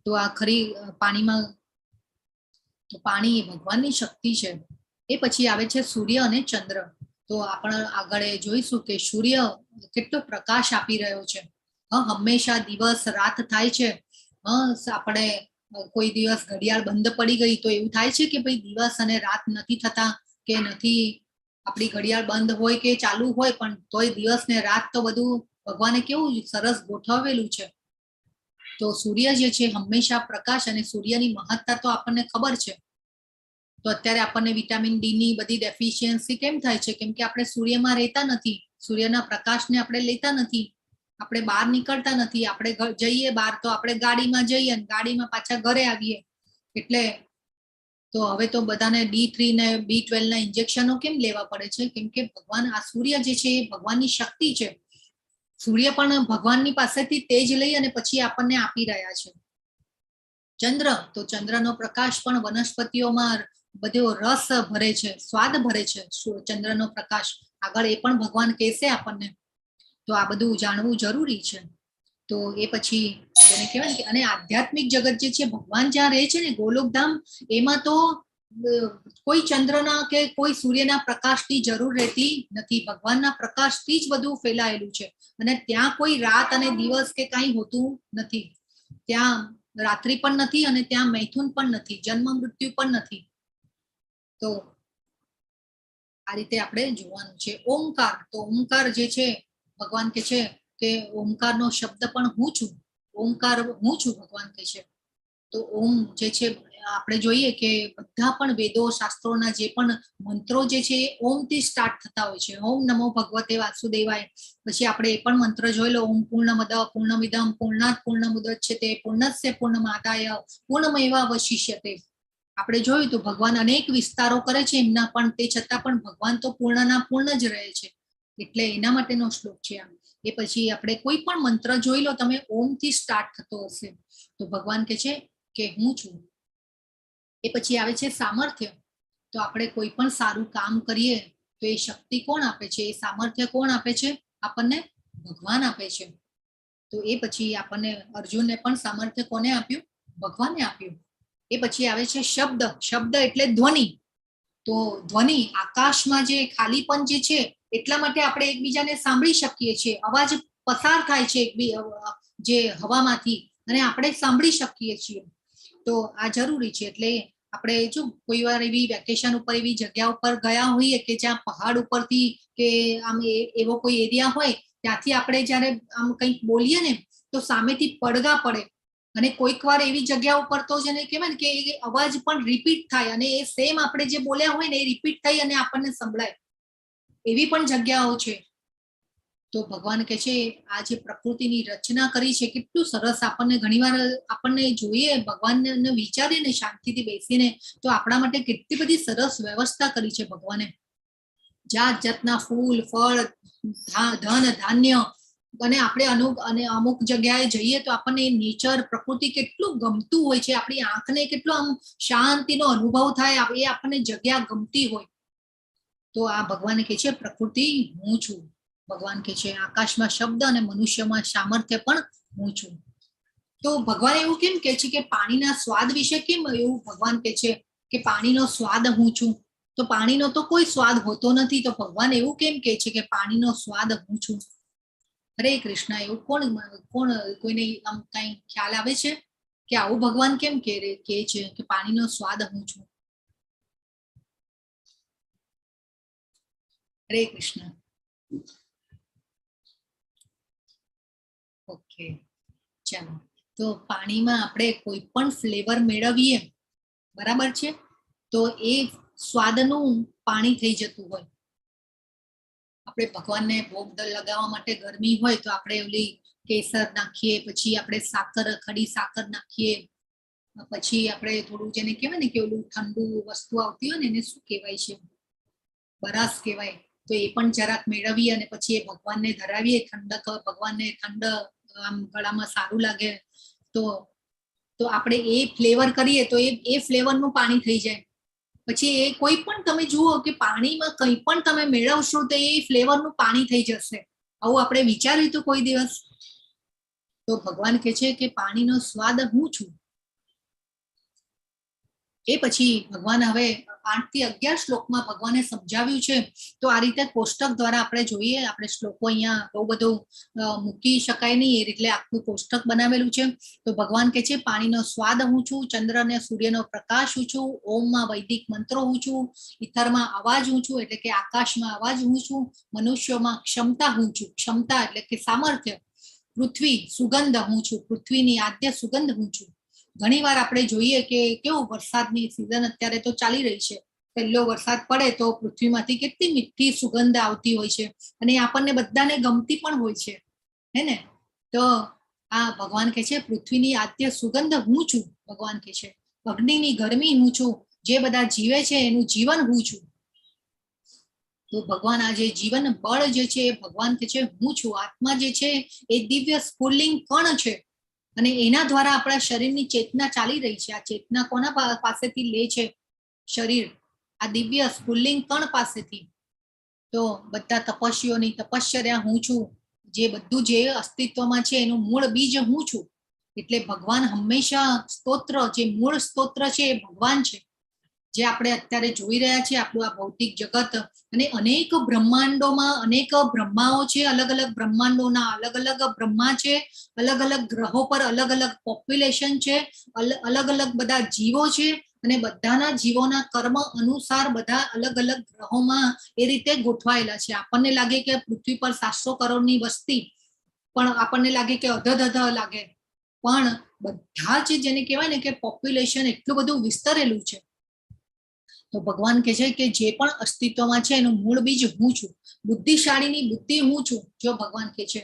Speaker 1: તો આ ખરી પાણીમાં, તો પાણી એ ભગવાનની શક્તિ છે. એ પછી આવે છે સૂર્ય અને ચંદ્ર. તો આપણે આગળ જોઈશું કે સૂર્ય કેટલો પ્રકાશ આપી રહ્યો છે. હંમેશા દિવસ રાત થાય છે. આપણે કોઈ દિવસ ઘડિયાળ બંધ પડી ગઈ તો એવું થાય છે કે ભાઈ દિવસ અને રાત નથી થતા, કે નથી આપણી ઘડિયાળ બંધ હોય કે ચાલુ હોય, પણ તોય દિવસ ને રાત તો બધું ભગવાને કેવું સરસ ગોઠવેલું છે. તો સૂર્ય જે છે હંમેશા પ્રકાશ, અને સૂર્યની મહત્તા તો આપણને ખબર છે. તો અત્યારે આપણને વિટામિન ડી ની બધી ડેફિશિયન્સી કેમ થાય છે? કેમ કે આપણે સૂર્યમાં રહેતા નથી. સૂર્યના પ્રકાશને આપણે લેતા નથી, આપણે બહાર નીકળતા નથી, આપણે જઈએ બહાર તો આપણે ગાડીમાં જઈએ અને ગાડીમાં પાછા ઘરે આવીએ. એટલે તો હવે તો બધાને D3 ને B12 ના ઇન્જેક્શનો કેમ લેવા પડે છે? કેમ કે ભગવાન આ સૂર્ય જે છે એ ભગવાનની શક્તિ છે. સૂર્ય પણ ભગવાનની પાસેથી તેજ લઈ અને પછી આપણને આપી રહ્યા છે. ચંદ્ર, તો ચંદ્રનો પ્રકાશ પણ વનસ્પતિઓમાં બધો રસ ભરે છે, સ્વાદ ભરે છે. ચંદ્રનો પ્રકાશ આગળ એ પણ ભગવાન કહેશે આપણને. તો આ બધું જાણવું જરૂરી છે. તો એ પછી એને કહેવાય કે અને આધ્યાત્મિક જગત જે છે, ભગવાન જ્યાં રહે છે ને ગોલોકધામ, એમાં તો કોઈ ચંદ્રના કે કોઈ સૂર્યના પ્રકાશની જરૂર રહેતી નથી. ભગવાનના પ્રકાશથી જ બધું ફેલાયેલું છે અને ત્યાં કોઈ રાત અને દિવસ કે કાંઈ હોતું નથી. ત્યાં રાત્રિ પણ નથી અને ત્યાં મૈથુન પણ નથી, જન્મ મૃત્યુ પણ નથી. તો આ રીતે આપણે જોવાનું છે. ઓમકાર, તો ઓમકાર જે છે ભગવાન કે છે કે ઓમકારનો શબ્દ પણ હું છું. ઓમકાર હું છું ભગવાન કે છે. તો ઓમ જે છે આપણે જોઈએ કે બધા પણ વેદો શાસ્ત્રોના જે પણ મંત્રો જે છે એ ઓમથી સ્ટાર્ટ થતા હોય છે. ઓમ નમો ભગવતે વાસુદેવાય. પછી આપણે એ પણ મંત્ર જોઈ લો, ઓમ પૂર્ણમદ પૂર્ણમિદમ પૂર્ણાત પૂર્ણમુદચ્યતે પૂર્ણસ્ય પૂર્ણમાદાય પૂર્ણમેવાવશિષ્યતે. આપણે જોયું તો ભગવાન અનેક વિસ્તારો કરે છે એમના, પણ તે છતાં પણ ભગવાન તો પૂર્ણના પૂર્ણ જ રહે છે. એટલે એના માટેનો શ્લોક છે આ. એ પછી આપણે કોઈ પણ મંત્ર જોઈ લો તમે, ઓમથી સ્ટાર્ટ થતો હશે. તો ભગવાન કે છે કે હું છું. એ પછી આવે છે સામર્થ્ય. તો આપણે કોઈ પણ સારું કામ કરીએ તો એ શક્તિ કોણ આપે છે? એ સામર્થ્ય કોણ આપે છે? આપણને ભગવાન આપે છે. તો એ પછી આપણને અર્જુનને પણ સામર્થ્ય કોને આપ્યું? ભગવાને આપ્યું. એ પછી આવે છે શબ્દ. શબ્દ એટલે ધ્વનિ. તો ધ્વનિ, આકાશમાં જે ખાલીપન જે છે એટલા માટે આપણે એકબીજાને સાંભળી શકીએ છીએ. અવાજ પસાર થાય છે જે હવામાંથી અને આપણે સાંભળી શકીએ છીએ. તો આ જરૂરી છે. એટલે આપણે જો કોઈ વાર એવી વેકેશન ઉપર એવી જગ્યા ઉપર ગયા હોઈએ કે જ્યાં પહાડ ઉપરથી કે આમ એવો કોઈ એરિયા હોય, ત્યાંથી આપણે જયારે આમ કંઈક બોલીએ ને તો સામેથી પડઘા પડે. અને કોઈક વાર એવી જગ્યા ઉપર તો જેને કહેવાય ને કે અવાજ પણ રિપીટ થાય અને એ સેમ આપણે જે બોલ્યા હોય ને એ રિપીટ થઈ અને આપણને સંભળાય, એવી પણ જગ્યાઓ છે. તો ભગવાન કે છે આ જે પ્રકૃતિની રચના કરી છે કેટલું સરસ. આપણને ઘણીવાર આપણને જોઈએ ભગવાનને વિચારીને શાંતિથી બેસીને, તો આપણા માટે કેટલી બધી સરસ વ્યવસ્થા કરી છે ભગવાને. જાત જાતના ફૂલ, ફળ, ધન, ધાન્ય. અને આપણે અમુક જગ્યાએ જઈએ તો આપણને નેચર, પ્રકૃતિ કેટલું ગમતું હોય છે. આપણી આંખને કેટલો આમ શાંતિનો અનુભવ થાય, એ આપણને જગ્યા ગમતી હોય. તો આ ભગવાન કે છે પ્રકૃતિ હું છું. ભગવાન કે છે આકાશમાં શબ્દ અને મનુષ્યમાં સામર્થ્ય પણ હું છું. તો ભગવાન એવું કેમ કે છે કે પાણીના સ્વાદ વિશે કેમ એવું ભગવાન કે છે કે પાણીનો સ્વાદ હું છું? તો પાણીનો તો કોઈ સ્વાદ હોતો નથી. તો ભગવાન એવું કેમ કે છે કે પાણીનો સ્વાદ હું છું? હરે કૃષ્ણ. એવું કોણ કોઈને આમ કઈ ખ્યાલ આવે છે કે આવું ભગવાન કેમ કે છે કે પાણીનો સ્વાદ હું છું? હરે કૃષ્ણ. ઓકે, ચાલો. તો પાણીમાં આપણે કોઈ પણ ફ્લેવર મેળવીએ, બરાબર છે, તો એ સ્વાદનું પાણી થઈ જતું હોય. આપણે ભગવાનને ભોગ લગાવવા માટે ગરમી હોય તો આપણે ઓલી કેસર નાખીએ, પછી આપણે ખડી સાકર નાખીએ, પછી આપણે થોડું જેને કહેવાય ને કે ઓલું ઠંડુ વસ્તુ આવતી હોય ને એને શું કહેવાય છે? બરાસ કહેવાય. તો એ પણ જરાક મેળવીએ અને પછી એ ભગવાનને ધરાવીએ. ઠંડક, ભગવાનને ઠંડ આમ ગળામાં સારું લાગે તો આપણે એ ફ્લેવર કરીએ તો એ ફ્લેવરનું પાણી થઈ જાય. પછી એ કોઈ પણ તમે જુઓ કે પાણીમાં કંઈ પણ તમે મેળવશો તો એ ફ્લેવરનું પાણી થઈ જશે. આવું આપણે વિચાર્યું હતું કોઈ દિવસ? તો ભગવાન કહે છે કે પાણીનો સ્વાદ હું છું. એ પછી ભગવાન હવે 8 થી 11 શ્લોકમાં ભગવાને સમજાવ્યું છે. તો આ રીતે કોષ્ટક દ્વારા આપણે જોઈએ. આપણે શ્લોકો અહીંયા બહુ બધું મૂકી શકાય નહીં, એટલે આખું કોષ્ટક બનાવેલું છે. તો ભગવાન કે છે પાણીનો સ્વાદ હું છું, ચંદ્ર અને સૂર્યનો પ્રકાશ હું છું, ઓમમાં વૈદિક મંત્રો હું છું, ઇથરમાં અવાજ હું છું એટલે કે આકાશમાં અવાજ હું છું, મનુષ્યોમાં ક્ષમતા હું છું, ક્ષમતા એટલે કે સામર્થ્ય, પૃથ્વી સુગંધ હું છું, પૃથ્વીની આદ્ય સુગંધ હું છું. ઘણી વાર આપણે જોઈએ કે કેવું વરસાદની સિઝન અત્યારે તો ચાલી રહી છે, પહેલો વરસાદ પડે તો પૃથ્વીમાંથી કેટલી મીઠી સુગંધ આવતી હોય છે અને આપણને બધાને ગમતી પણ હોય છે, હે ને? તો આ ભગવાન કહે છે પૃથ્વીની આદ્ય સુગંધ હું છું. ભગવાન કહે છે અગ્નિની ગરમી હું છું, જે બધા જીવે છે એનું જીવન હું છું. તો ભગવાન આ જે જીવન બળ જે છે એ ભગવાન કહે છે હું છું. આત્મા જે છે એ દિવ્ય સ્ફુલ્લિંગ કણ છે અને એના દ્વારા આપણા શરીરની ચેતના ચાલી રહી છે. આ ચેતના કોના પાસેથી લે છે? શરીર, આ દિવ્ય સ્ફુલ્લિંગ કણ પાસેથી. તો બધા તપસ્વીઓની તપશ્ચર્યા હું છું, જે બધું જે અસ્તિત્વમાં છે એનું મૂળ બીજ હું છું. એટલે ભગવાન હંમેશા સ્તોત્ર, જે મૂળ સ્તોત્ર છે એ ભગવાન છે, જે આપણે અત્યારે જોઈ રહ્યા છીએ આપણું આ ભૌતિક જગત અને અનેક બ્રહ્માંડોમાં અનેક બ્રહ્માઓ છે, અલગ અલગ બ્રહ્માંડોના અલગ અલગ બ્રહ્મા છે, અલગ અલગ ગ્રહો પર અલગ અલગ પોપ્યુલેશન છે, અલગ અલગ બધા જીવો છે અને બધાના જીવોના કર્મ અનુસાર બધા અલગ અલગ ગ્રહોમાં એ રીતે ગોઠવાયેલા છે. આપણને લાગે કે પૃથ્વી પર 700 કરોડની વસ્તી, પણ આપણને લાગે કે અધધ લાગે, પણ બધા જ જેને કહેવાય ને કે પોપ્યુલેશન એટલું બધું વિસ્તરેલું છે. તો ભગવાન કહે છે કે જે પણ અસ્તિત્વમાં છે એનું મૂળ બીજ હું છું. બુદ્ધિશાળીની બુદ્ધિ હું છું. જો ભગવાન કહે છે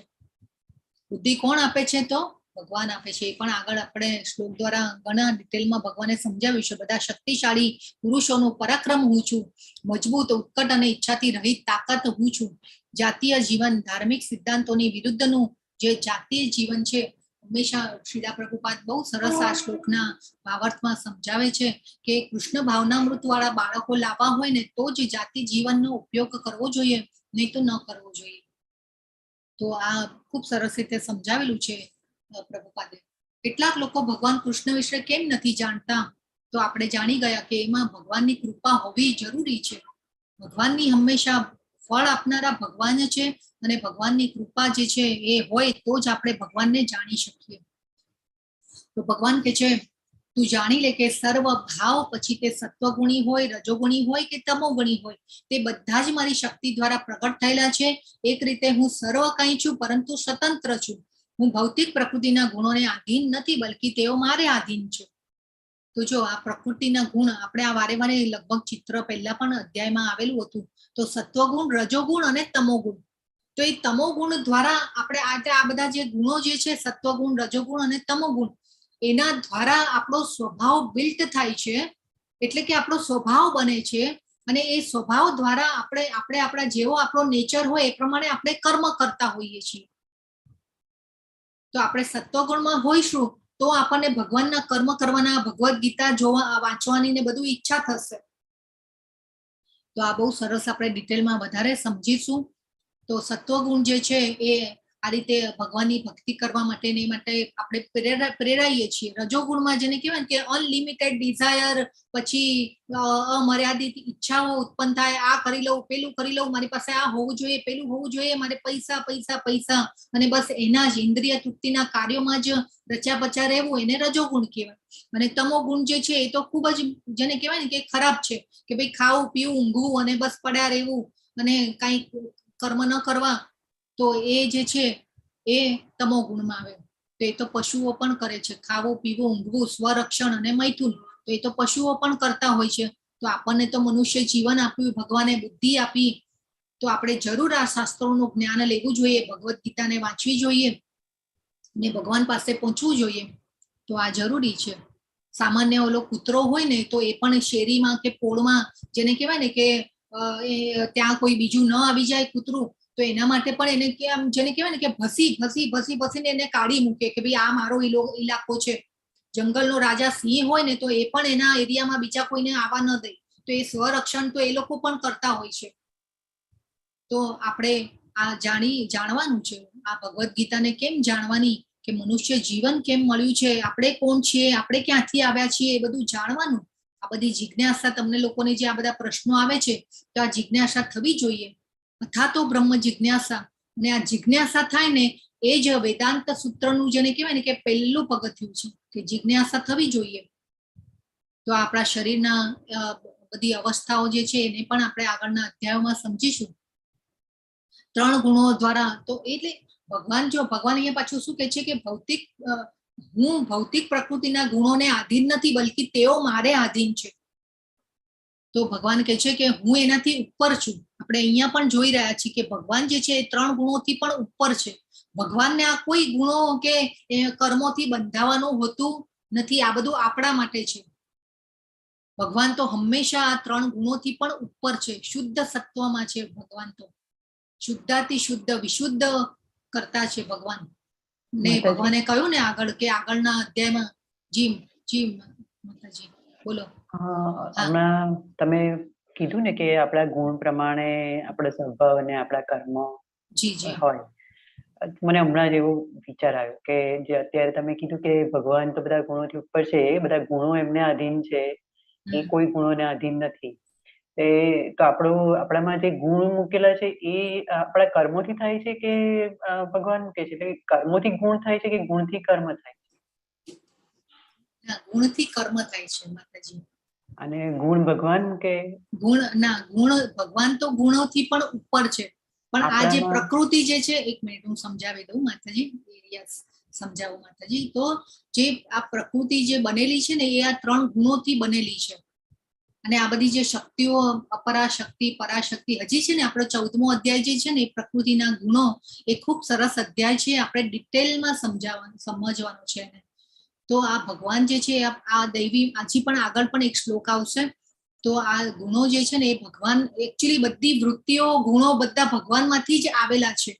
Speaker 1: બુદ્ધિ કોણ આપે છે? તો ભગવાન આપે છે. એ પણ આગળ આપણે શ્લોક દ્વારા ઘણા ડિટેલમાં ભગવાને સમજાવ્યું છે. બધા શક્તિશાળી પુરુષોનું પરાક્રમ હું છું. મજબૂત, ઉત્કટ અને ઈચ્છાથી રહિત તાકાત હું છું. જાતીય જીવન, ધાર્મિક સિદ્ધાંતોની વિરુદ્ધનું જે જાતીય જીવન છે, હંમેશા શ્રીલા પ્રભુપાદ બહુ સરસ આ શ્લોકના ભાવાર્થમાં સમજાવે છે કે કૃષ્ણ ભાવનામૃત વાળા બાળકો લાવવા હોય ને તો જ જાતિ જીવનનો ઉપયોગ કરવો જોઈએ, નહીં તો ન કરવો જોઈએ. તો આ ખૂબ સરસ રીતે સમજાવેલું છે પ્રભુપાદે. કેટલાક લોકો ભગવાન કૃષ્ણ વિશે કેમ નથી જાણતા? તો આપણે જાણી ગયા કે એમાં ભગવાનની કૃપા હોવી જરૂરી છે. ભગવાનની હંમેશા ફળ આપનારા ભગવાન છે અને ભગવાનની કૃપા જે છે એ હોય તો જ આપણે ભગવાનને જાણી શકીએ. તો ભગવાન કહે છે તું જાણી લે કે સર્વ ભાવ, પછી તે સત્વગુણી હોય, રજોગુણી હોય કે તમોગુણી હોય, તે બધા જ મારી શક્તિ દ્વારા પ્રગટ થયેલા છે. એક રીતે હું સર્વ કંઈ છું પરંતુ સ્વતંત્ર છું. હું ભૌતિક પ્રકૃતિના ગુણોને આધીન નથી, બલ્કિ તેઓ મારે આધીન છે. તો જો આ પ્રકૃતિના ગુણ આપણે આ વારે વારે લગભગ ચિત્ર પહેલા પણ અધ્યાયમાં આવેલું હતું. તો સત્વગુણ, રજોગુણ અને તમોગુણ. તો એ તમોગુણ દ્વારા આપણે આ બધા જે ગુણો જે છે સત્વગુણ, રજોગુણ અને તમોગુણ, એના દ્વારા આપણો સ્વભાવ બિલ્ટ થાય છે. એટલે કે આપણો સ્વભાવ બને છે અને એ સ્વભાવ દ્વારા આપણે આપણા જેવો આપણો નેચર હોય એ પ્રમાણે આપણે કર્મ કરતા હોઈએ છીએ. તો આપણે સત્વગુણમાં હોઈશું તો આપણને ભગવાનના કર્મ કરવાના, ભગવદ્ ગીતા વાંચવાની ને બધું ઈચ્છા થશે. તો આ બહુ સરસ આપણે ડિટેલમાં વધારે સમજીશું. તો સત્વગુણ જે છે એ આ રીતે ભગવાનની ભક્તિ કરવા માટે આપણે પ્રેરાઈએ છીએ. રજોગુણમાં જેને કહેવાય કે અનલિમિટેડ ડિઝાયર, પછી અમર્યાદિત ઈચ્છાઓ ઉત્પન્ન થાય. આ કરી લઉં, પેલું કરી લઉં, મારી પાસે આ હોવું જોઈએ, પેલું હોવું જોઈએ, મારે પૈસા પૈસા પૈસા, અને બસ એના જ ઇન્દ્રિય તૃપ્તિના કાર્યોમાં જ રચ્યા પચ્યા રહેવું, એને રજોગુણ કહેવાય. અને તમોગુણ જે છે એ તો ખૂબ જ જેને કહેવાય ને કે ખરાબ છે, કે ભાઈ ખાવું, પીવું, ઊંઘવું અને બસ પડ્યા રહેવું અને કાંઈ કર્મ ન કરવા. તો એ જે છે એ તમો ગુણમાં આવે. તો એ તો પશુઓ પણ કરે છે, ખાવું, પીવું, ઊંઘવું, સ્વરક્ષણ અને મૈથુન. તો એ તો પશુઓ પણ કરતા હોય છે. તો આપણને તો મનુષ્ય જીવન આપ્યું, ભગવાને બુદ્ધિ આપી, તો આપણે જરૂર આ શાસ્ત્રોનું જ્ઞાન લેવું જોઈએ, ભગવદ્ ગીતાને વાંચવી જોઈએ ને ભગવાન પાસે પહોંચવું જોઈએ. તો આ જરૂરી છે. સામાન્ય ઓલો કૂતરો હોય ને તો એ પણ શેરીમાં કે પોળમાં જેને કહેવાય ને કે ત્યાં કોઈ બીજું ન આવી જાય કૂતરું, તો એના માટે પણ એને કે આમ જેને કહેવાય ને કે ભસીને એને કાઢી મૂકે કે ભાઈ આ મારો ઇલાકો છે. જંગલનો રાજા સિંહ હોય ને તો એ પણ એના એરિયામાં બીજા કોઈને આવવા ન દે. તો એ સ્વરક્ષણ તો એ લોકો પણ કરતા હોય છે. તો આપણે આ જાણવાનું છે. આ ભગવદ્ ગીતાને કેમ જાણવાની, કે મનુષ્ય જીવન કેમ મળ્યું છે, આપણે કોણ છીએ, આપણે ક્યાંથી આવ્યા છીએ, એ બધું જાણવાનું. આ બધી જિજ્ઞાસા તમને લોકોને જે આ બધા પ્રશ્નો આવે છે તો આ જિજ્ઞાસા થવી જોઈએ. અથા તો બ્રહ્મ જિજ્ઞાસા. અને આ જિજ્ઞાસા થાય ને એ જ વેદાંત સૂત્રનું જેને કહેવાય ને કે પહેલું પગથિયું છે, કે જિજ્ઞાસા થવી જોઈએ. તો આપણા શરીરના બધી અવસ્થાઓ જે છે એને પણ આપણે આગળના અધ્યાયોમાં સમજીશું. 3 ગુણો દ્વારા. તો એટલે ભગવાન અહીંયા પાછું શું કહે છે કે હું ભૌતિક પ્રકૃતિના ગુણોને આધીન નથી, બલ્કિ તેઓ મારે આધીન છે. તો ભગવાન કહે છે કે હું એનાથી ઉપર છું. આપણે અહીંયા પણ જોઈ રહ્યા છીએ કે ભગવાન જે છે એ 3 ગુણોથી પણ ઉપર છે. ભગવાનને આ કોઈ ગુણો કે કર્મોથી બંધાવાનું હોતું નથી. આ બધું આપણા માટે છે. ભગવાન તો હંમેશા આ 3 ગુણોથી પણ ઉપર છે. શુદ્ધ સત્વમાં છે ભગવાન. તો શુદ્ધાતિ શુદ્ધ વિશુદ્ધ કરતા છે ભગવાન. ને ભગવાને કહ્યું ને આગળ કે આગળના અધ્યાયમાં જી માતાજી બોલો.
Speaker 2: હમણાં તમે કીધું ને કે આપણા ગુણ પ્રમાણે આપણો સ્વભાવ અને આપણા કર્મ હોય. મને હમણાં જ એવો વિચાર આવ્યો કે જે અત્યારે તમે કીધું કે ભગવાન તો બધા ગુણોથી ઉપર છે, એ બધા ગુણો એમને આધીન છે, એ કોઈ ગુણોને આધીન નથી. તો આપણામાં જે ગુણ મૂકેલા છે એ આપણા કર્મોથી થાય છે કે ભગવાન મૂકે છે? કર્મોથી ગુણ થાય છે કે ગુણથી કર્મ થાય છે?
Speaker 1: ગુણથી કર્મ થાય છે માતાજી.
Speaker 2: અને ગુણ ભગવાન મૂકે?
Speaker 1: ગુણ ભગવાન તો ગુણોથી પણ ઉપર છે, પણ આ જે પ્રકૃતિ જે છે, એક મિનિટ હું સમજાવી દઉં માતાજી, સમજાવું માતાજી. તો જે આ પ્રકૃતિ જે બનેલી છે ને એ આ 3 ગુણોથી બનેલી છે. અને આ બધી જે શક્તિઓ, અપરાશક્તિ, પરાશક્તિ, હજી છે ને આપણો 14મો અધ્યાય જે છે ને એ પ્રકૃતિના ગુણો, એ ખૂબ સરસ અધ્યાય છે. આપણે ડિટેલમાં સમજવાનું છે. તો આ ભગવાન જે છે આ દૈવી, આજે પણ આગળ પણ એક શ્લોક આવશે. તો આ ગુણો જે છે ને એ ભગવાન, એકચ્યુઅલી બધી વૃત્તિઓ, ગુણો બધા ભગવાનમાંથી જ આવેલા છે.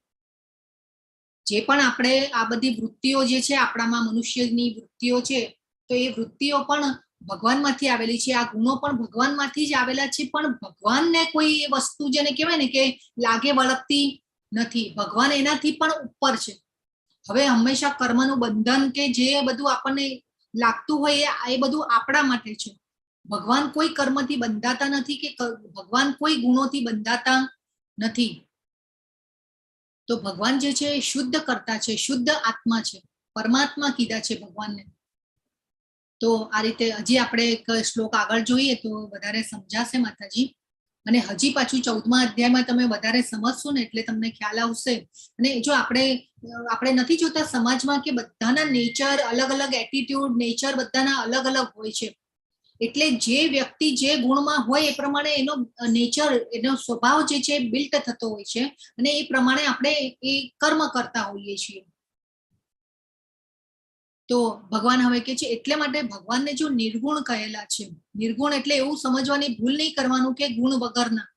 Speaker 1: જે પણ આપણે આ બધી વૃત્તિઓ જે છે આપણામાં, મનુષ્યની વૃત્તિઓ છે, તો એ વૃત્તિઓ પણ ભગવાનમાંથી આવેલી છે. આ ગુણો પણ ભગવાનમાંથી જ આવેલા છે. પણ ભગવાનને કોઈ વસ્તુ જેને કહેવાય ને કે લાગે વળગતી નથી. ભગવાન એનાથી પણ ઉપર છે. હવે હંમેશા કર્મનું બંધન કે જે બધું આપણને લાગતું હોય એ બધું આપણા માટે છે. ભગવાન કોઈ કર્મથી બંધાતા નથી કે ભગવાન કોઈ ગુણોથી બંધાતા નથી. તો ભગવાન જે છે એ શુદ્ધ કરતા છે, શુદ્ધ આત્મા છે, પરમાત્મા કીધા છે ભગવાનને. તો આ રીતે હજી આપણે એક શ્લોક આગળ જોઈએ તો વધારે સમજાશે માતાજી. અને હજી પાછું 14મા અધ્યાયમાં તમે વધારે સમજશો ને એટલે તમને ખ્યાલ આવશે. અને જો આપણે નથી જોતા સમાજમાં કે બધાના નેચર અલગ અલગ, એટીટ્યુડ, નેચર બધાના અલગ અલગ હોય છે. એટલે જે વ્યક્તિ જે ગુણમાં હોય એ પ્રમાણે એનો નેચર, એનો સ્વભાવ જે છે બિલ્ટ થતો હોય છે. અને એ પ્રમાણે આપણે એ કર્મ કરતા હોઈએ છીએ. તો ભગવાન હવે કે છે, એટલે માટે ભગવાનને જો નિર્ગુણ કહેલા છે. નિર્ગુણ એટલે એવું સમજવાની ભૂલ નહીં કરવાનું કે ગુણ વગરના.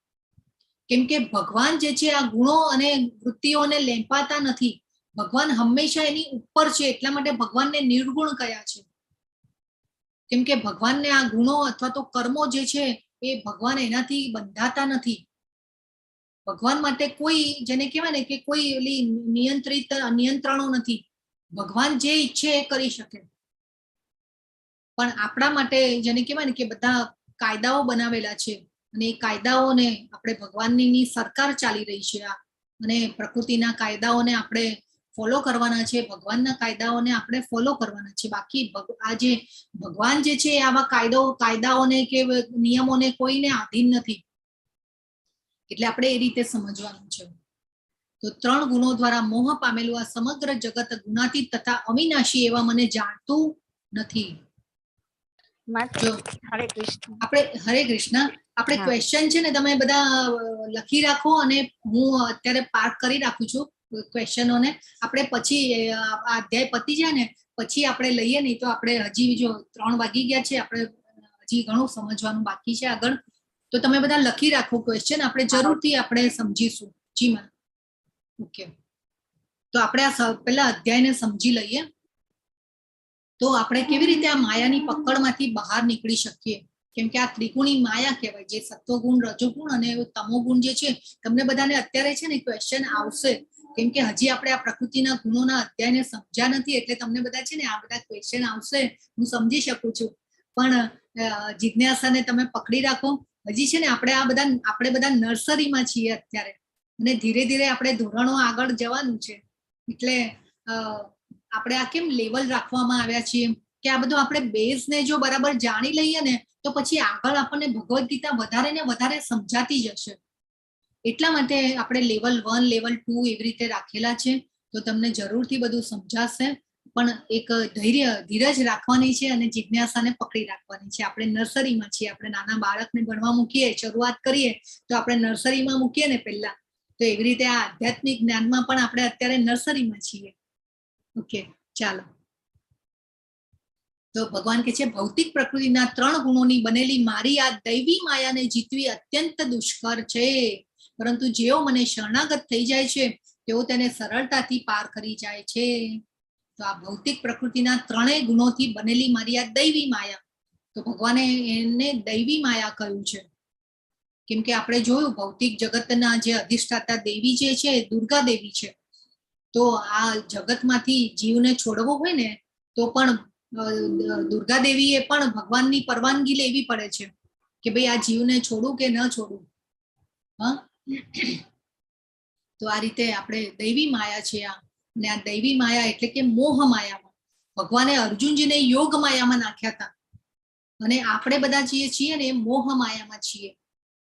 Speaker 1: કેમ કે ભગવાન જે છે આ ગુણો અને વૃત્તિઓને લેંપાતા નથી. ભગવાન હંમેશા એની ઉપર છે. એટલા માટે ભગવાનને નિર્ગુણ કયા છે. કેમ કે ભગવાનને આ ગુણો અથવા તો કર્મો જે છે એ ભગવાન એનાથી બંધાતા નથી. ભગવાન માટે કોઈ, જેને કહેવાય ને કે કોઈ નિયંત્રણો નથી. ભગવાન જે ઈચ્છે એ કરી શકે. પણ આપણા માટે જેને કહેવાય ને કે બધા કાયદાઓ બનાવેલા છે. અને એ કાયદાઓને આપણે, ભગવાનની સરકાર ચાલી રહી છે આ, અને પ્રકૃતિના કાયદાઓને આપણે ફોલો કરવાના છે. ભગવાનના કાયદાઓને આપણે ફોલો કરવાના છે. બાકી આ જે ભગવાન જે છે આવા કાયદાઓને કે નિયમોને કોઈને આધીન નથી. એટલે આપણે એ રીતે સમજવાનું છે. તો 3 ગુણો દ્વારા મોહ પામેલું આ સમગ્ર જગત ગુણાતીત તથા અવિનાશી એવા મને જાણતું નથી.
Speaker 4: હરે કૃષ્ણ.
Speaker 1: હરે કૃષ્ણ. આપણે ક્વેશ્ચન છે ને તમે બધા લખી રાખો, અને હું અત્યારે પાર્ક કરી રાખું છું ક્વેશ્ચનોને. આપણે પછી આ અધ્યાય પતી જાય ને પછી આપણે લઈએ. નહીં તો આપણે હજી જો 3 વાગી ગયા છે, આપણે હજી ઘણું સમજવાનું બાકી છે આગળ. તો તમે બધા લખી રાખો ક્વેશ્ચન, આપણે જરૂરથી આપણે સમજીશું. જી માં. ઓકે, તો આપણે આ પહેલા અધ્યાયને સમજી લઈએ. તો આપણે કેવી રીતે આ માયાની પકડમાંથી બહાર નીકળી શકીએ. કેમ કે આ ત્રિગુણી માયા કહેવાય, જે સત્વગુણ, રજોગુણ અને તમોગુણ જે છે. તમને બધાને અત્યારે છે ને ક્વેશ્ચન આવશે. કેમ કે હજી આપણે આ પ્રકૃતિના ગુણોના અધ્યાયને સમજ્યા નથી. એટલે તમને બધા છે ને આ બધા ક્વેશ્ચન આવશે, હું સમજી શકું છું. પણ જિજ્ઞાસાને તમે પકડી રાખો. હજી છે ને આપણે બધા નર્સરીમાં છીએ અત્યારે, અને ધીરે ધીરે આપણે ધોરણો આગળ જવાનું છે. એટલે આપણે આ કેમ લેવલ રાખવામાં આવ્યા છીએ કે આ બધું આપણે બેઝને જો બરાબર જાણી લઈએ ને તો પછી આગળ આપણને ભગવદ્ ગીતા વધારે ને વધારે સમજાતી જશે. એટલા માટે આપણે લેવલ 1, લેવલ 2 એવી રીતે રાખેલા છે. તો તમને જરૂરથી બધું સમજાશે. પણ એક ધીરજ રાખવાની છે અને જિજ્ઞાસાને પકડી રાખવાની છે. આપણે નર્સરીમાં છીએ, આપણે નાના બાળકને ભણવા મૂકીએ, શરૂઆત કરીએ તો આપણે નર્સરીમાં મૂકીએ ને પહેલા, તો એવી રીતે આ આધ્યાત્મિક જ્ઞાનમાં પણ આપણે અત્યારે નર્સરીમાં છીએ. ઓકે, ચાલો. તો ભગવાન કે છે ભૌતિક પ્રકૃતિના 3 ગુણોની બનેલી મારી આ દૈવી માયાને જીતવી અત્યંત દુષ્કર છે, પરંતુ જેઓ મને શરણાગત થઈ જાય છે તેઓ તેને સરળતાથી પાર કરી જાય છે. તો આ ભૌતિક પ્રકૃતિના 3 ગુણોથી બનેલી મારી આ દૈવી માયા, તો ભગવાને એને દૈવી માયા કહ્યું છે. કેમ કે આપણે જોયું ભૌતિક જગતના જે અધિષ્ઠાતા દેવી જે છે દુર્ગા દેવી છે. તો આ જગતમાંથી જીવને છોડવો હોય ને તો પણ દુર્ગા દેવીએ પણ ભગવાનની પરવાનગી લેવી પડે છે કે ભાઈ આ જીવને છોડું કે ન છોડું. હા, તો આ રીતે આપણે દૈવી માયા છે આ. અને આ દૈવી માયા એટલે કે મોહ માયામાં ભગવાને અર્જુનજીને યોગ માયામાં નાખ્યા હતા, અને આપણે બધા જે છીએ ને એ મોહ માયામાં છીએ.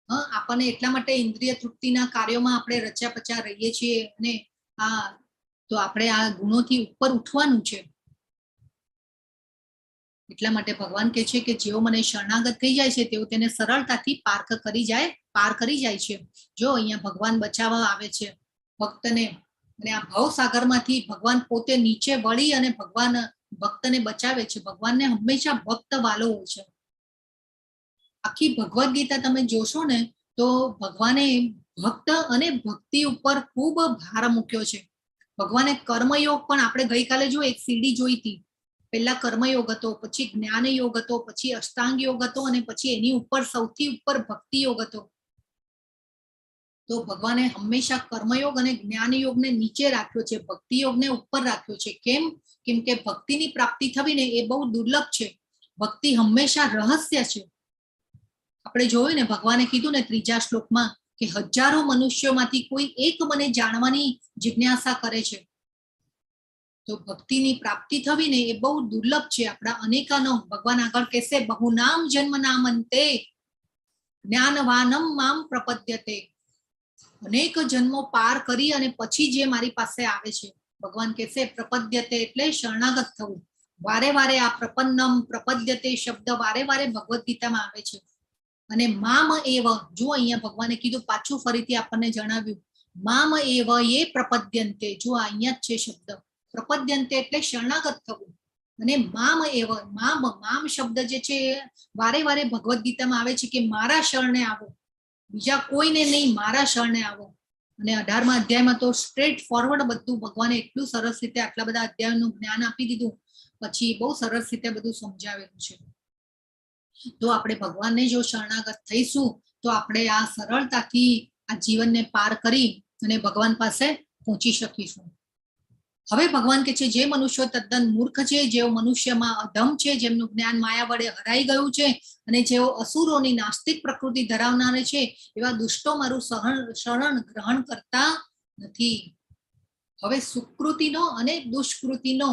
Speaker 1: હા, આપણને એટલા માટે ઇન્દ્રિય તૃપ્તિના કાર્યોમાં આપણે રચ્યા પચ્યા રહીએ છીએ. અને તો આપણે આ ગુણોથી ઉપર ઉઠવાનું છે. એટલા માટે ભગવાન કહે છે કે જેઓ મને શરણાગત થઈ જાય છે તેઓ તેને સરળતાથી પાર કરી જાય છે. જો અહીંયા ભગવાન બચાવવા આવે છે ભક્તને, અને આ ભવસાગરમાંથી ભગવાન પોતે નીચે વળી અને ભગવાન ભક્તને બચાવે છે. ભગવાનને હંમેશા ભક્ત વાલો હોય છે. આખી ભગવદ ગીતા તમે જોશો ને તો ભગવાને ભક્ત અને ભક્તિ ઉપર ખૂબ ભાર મૂક્યો છે. ભગવાને કર્મયોગ પણ, આપણે ગઈકાલે જો એક સીડી જોઈ હતી, પહેલા કર્મયોગ હતો, પછી જ્ઞાન યોગ હતો, પછી અષ્ટાંગ યોગ હતો, અને પછી એની ઉપર સૌથી ઉપર ભક્તિ યોગ હતો. તો ભગવાને હંમેશા કર્મયોગ અને જ્ઞાન યોગને નીચે રાખ્યો છે, ભક્તિ યોગને ઉપર રાખ્યો છે. કેમ કે ભક્તિની પ્રાપ્તિ થવી ને એ બહુ દુર્લભ છે. ભક્તિ હંમેશા રહસ્ય છે. આપણે જોયું ને ભગવાને કીધું ને 3જા શ્લોકમાં કે હજારો મનુષ્યોમાંથી કોઈ એક મને જાણવાની જિજ્ઞાસા કરે છે. તો ભક્તિની પ્રાપ્તિ થવી ને એ બહુ દુર્લભ છે. આપણા અનેકાનો ભગવાન આગળ કહેશે બહુનામ જન્મ નામંતે જ્ઞાનવાનમ મામ પ્રપદ્યતે. અનેક જન્મો પાર કરી અને પછી જે મારી પાસે આવે છે, ભગવાન કહેશે પ્રપદ્યતે એટલે શરણાગત થવું. વારે વારે આ પ્રપન્નમ પ્રપદ્યતે શબ્દ વારે વારે ભગવદ ગીતામાં આવે છે. અને મામ એવ, જો અહીંયા ભગવાને કીધું, પાછું ફરીથી આપણને જણાવ્યું મામ એવ એ પ્રપદ્યંતે. જો અહીંયા જ છે શબ્દ પ્રપદ્યંતે એટલે શરણાગત થવું. અને મામ એવ, મામ શબ્દ જે છે વારે વારે ભગવદ ગીતામાં આવે છે કે મારા શરણે આવો, બીજા કોઈને નહીં, મારા શરણે આવો. અને 18મા અધ્યાયમાં તો સ્ટ્રેટ ફોરવર્ડ બધું ભગવાને એટલું સરસ રીતે આટલા બધા અધ્યાયનું જ્ઞાન આપી દીધું, પછી બહુ સરસ રીતે બધું સમજાવેલું છે. તો આપણે ભગવાનને જો શરણાગત થઈશું તો આપણે આ સરળતાથી આ જીવનને પાર કરી અને ભગવાન પાસે પહોંચી શકીશું. હવે ભગવાન કે છે જે મનુષ્યો તદ્દન મૂર્ખ છે, જેઓ મનુષ્યમાં અધમ છે, જેમનું જ્ઞાન માયા વડે હરાઈ ગયું છે, અને જેઓ અસુરોની નાસ્તિક પ્રકૃતિ ધરાવનાર છે, એવા દુષ્ટો મારું શરણ ગ્રહણ કરતા નથી. હવે સુકૃતિનો અને દુષ્કૃતિનો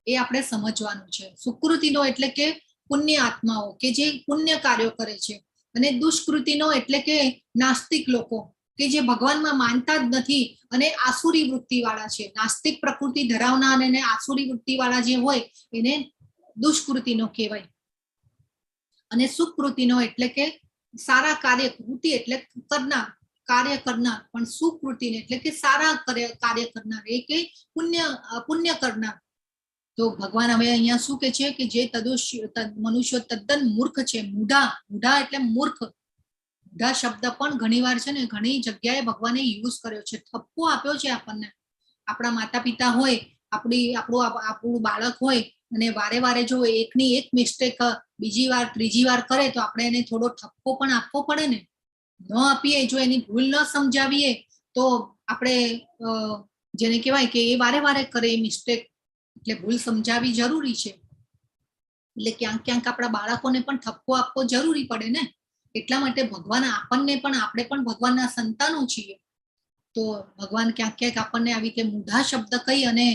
Speaker 1: એ આપણે સમજવાનું છે. સુકૃતિનો એટલે કે પુણ્ય આત્માઓ કે જે પુણ્ય કાર્યો કરે છે, અને દુષ્કૃતિનો એટલે કે નાસ્તિક લોકો કે જે ભગવાનમાં માનતા જ નથી અને આસુરી વૃત્તિ વાળા છે. નાસ્તિક પ્રકૃતિ ધરાવનાર અને આસુરી વૃત્તિ વાળા જે હોય એને દુષ્કૃતિનો કહેવાય. અને સુકૃતિનો એટલે કે સારા કાર્ય, કૃતિ એટલે કરનાર, કાર્ય કરનાર, પણ સુકૃતિને એટલે કે સારા કાર્ય કરનાર, એ કે પુણ્ય કરનાર. તો ભગવાન હવે અહીંયા શું કે છે કે જે મનુષ્યો તદ્દન મૂર્ખ છે, મૂઢા એટલે મૂર્ખ. મૂઢા શબ્દ પણ ઘણીવાર છે ને ઘણી જગ્યાએ ભગવાને યુઝ કર્યો છે, ઠપકો આપ્યો છે આપણને. આપણા માતા પિતા હોય, આપણું બાળક હોય, અને વારે વારે જો એકની એક મિસ્ટેક બીજી વાર ત્રીજી વાર કરે તો આપણે એને થોડો ઠપકો પણ આપવો પડે ને. ન આપીએ, જો એની ભૂલ ન સમજાવીએ તો આપણે જેને કહેવાય કે એ વારે વારે કરે એ મિસ્ટેક, એટલે ભૂલ સમજાવી જરૂરી છે. એટલે ક્યાંક આપણા બાળકોને પણ ઠપકો આપવો જરૂરી પડે ને. એટલા માટે ભગવાન આપણને પણ, આપણે પણ ભગવાનના સંતાનો છીએ. તો ભગવાન ક્યાંક આપણને આવી રીતે મૂઢા શબ્દ કહી અને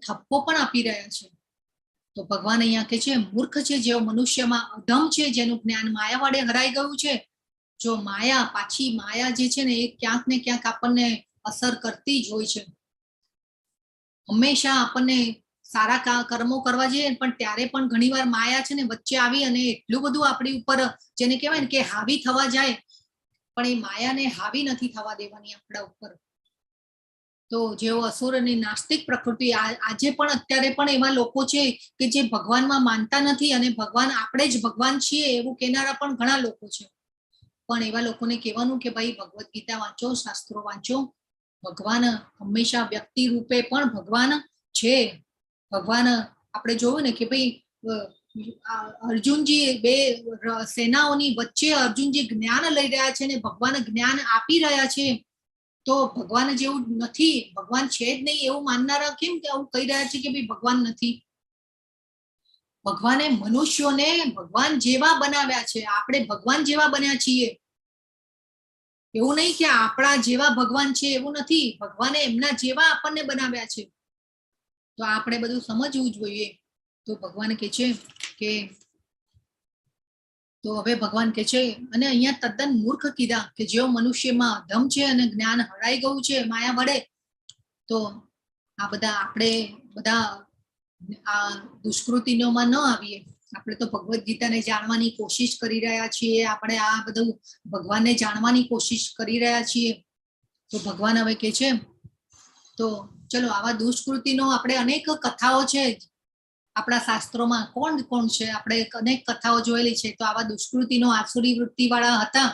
Speaker 1: ઠપકો પણ આપી રહ્યા છે. તો ભગવાન અહીંયા કહે છે મૂર્ખ છે જેઓ મનુષ્યમાં અધમ છે, જેનું જ્ઞાન માયા વડે હરાઈ ગયું છે. જો પાછી માયા જે છે ને એ ક્યાંક ને ક્યાંક આપણને અસર કરતી જ હોય છે. હંમેશા આપણને સારા કર્મો કરવા જઈએ પણ ત્યારે પણ ઘણીવાર માયા છે ને વચ્ચે આવી અને એટલું બધું આપણી ઉપર જેને કહેવાય ને કે હાવી થવા જાય, પણ એ માયાને હાવી નથી થવા દેવાની આપણા ઉપર. તો જેવો અસુર અને નાસ્તિક પ્રકૃતિ આજે પણ અત્યારે પણ એવા લોકો છે કે જે ભગવાનમાં માનતા નથી અને ભગવાન આપણે જ ભગવાન છીએ એવું કહેનારા પણ ઘણા લોકો છે. પણ એવા લોકોને કહેવાનું કે ભાઈ ભગવદ્ ગીતા વાંચો, શાસ્ત્રો વાંચો. ભગવાન હંમેશા વ્યક્તિ રૂપે પણ ભગવાન છે. ભગવાન આપણે જોયું ને કે ભાઈ અર્જુનજી બે સેનાઓની વચ્ચે અર્જુનજી જ્ઞાન લઈ રહ્યા છે ને ભગવાન જ્ઞાન આપી રહ્યા છે. તો ભગવાન જેવું નથી, ભગવાન છે જ નહીં એવું માનનારા કેમ કે આવું કહી રહ્યા છે કે ભાઈ ભગવાન નથી? ભગવાને મનુષ્યોને ભગવાન જેવા બનાવ્યા છે. આપણે ભગવાન જેવા બન્યા છીએ. એવું નહીં કે આપણા જેવા ભગવાન છે એવું નથી. ભગવાને એમના જેવા આપણને બનાવ્યા છે. તો આપણે બધું સમજવું જોઈએ. તો ભગવાન કહે છે કે તો હવે ભગવાન કહે છે અને અહીંયા તદ્દન મૂર્ખ કીધા કે જેઓ મનુષ્યમાં ધમ છે અને જ્ઞાન હરાઈ ગયું છે માયા વડે. તો આ બધા આપણે બધા આ દુષ્કૃતિનોમાં ન આવીએ. આપણે તો ભગવદ્ ગીતાને જાણવાની કોશિશ કરી રહ્યા છીએ. આપણે આ બધું ભગવાનને જાણવાની કોશિશ કરી રહ્યા છીએ. તો ભગવાન હવે કહે છે તો ચલો આવા દુષ્કૃતિનો આપણે અનેક કથાઓ છે આપણા શાસ્ત્રોમાં. કોણ કોણ છે? આપણે અનેક કથાઓ જોયેલી છે. તો આવા દુષ્કૃતિનો આસુરી વૃત્તિ વાળા હતા.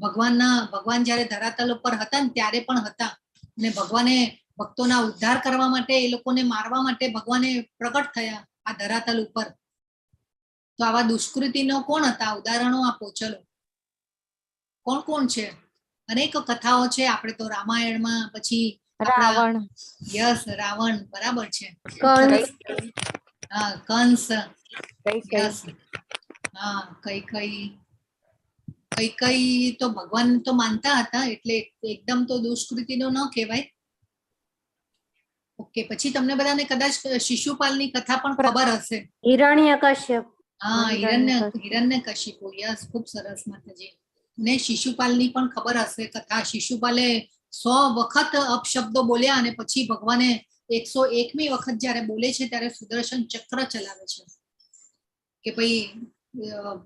Speaker 1: ભગવાન જયારે ધરાતલ ઉપર હતા ને ત્યારે પણ હતા. અને ભગવાને ભક્તોના ઉદ્ધાર કરવા માટે એ લોકોને મારવા માટે ભગવાને પ્રગટ થયા આ ધરાતલ ઉપર. તો આવા દુષ્કૃતિનો કોણ હતા? ઉદાહરણો આપો. ચલો કોણ કોણ છે? અનેક કથાઓ છે. આપણે તો રામાયણમાં પછી
Speaker 5: રાવણ,
Speaker 1: યસ રાવણ, બરાબર છે.
Speaker 5: કંસ,
Speaker 1: હા કંસ,
Speaker 4: કઈ
Speaker 1: યસ હા કઈ તો ભગવાન તો માનતા હતા એટલે એકદમ તો દુષ્કૃતિનો ન કહેવાય. ઓકે, પછી તમને બધાને કદાચ શિશુપાલની કથા પણ ખબર હશે.
Speaker 5: હિરણ્યકશ્યપ,
Speaker 1: હા હિરણ્યકશિપુ, યસ ખૂબ સરસ માતાજી. ને શિશુપાલની પણ ખબર હશે કથા. શિશુપાલે 100 વખત અપશબ્દો બોલ્યા અને પછી ભગવાને 101મી વખત જયારે બોલે છે ત્યારે સુદર્શન ચક્ર ચલાવે છે કે ભાઈ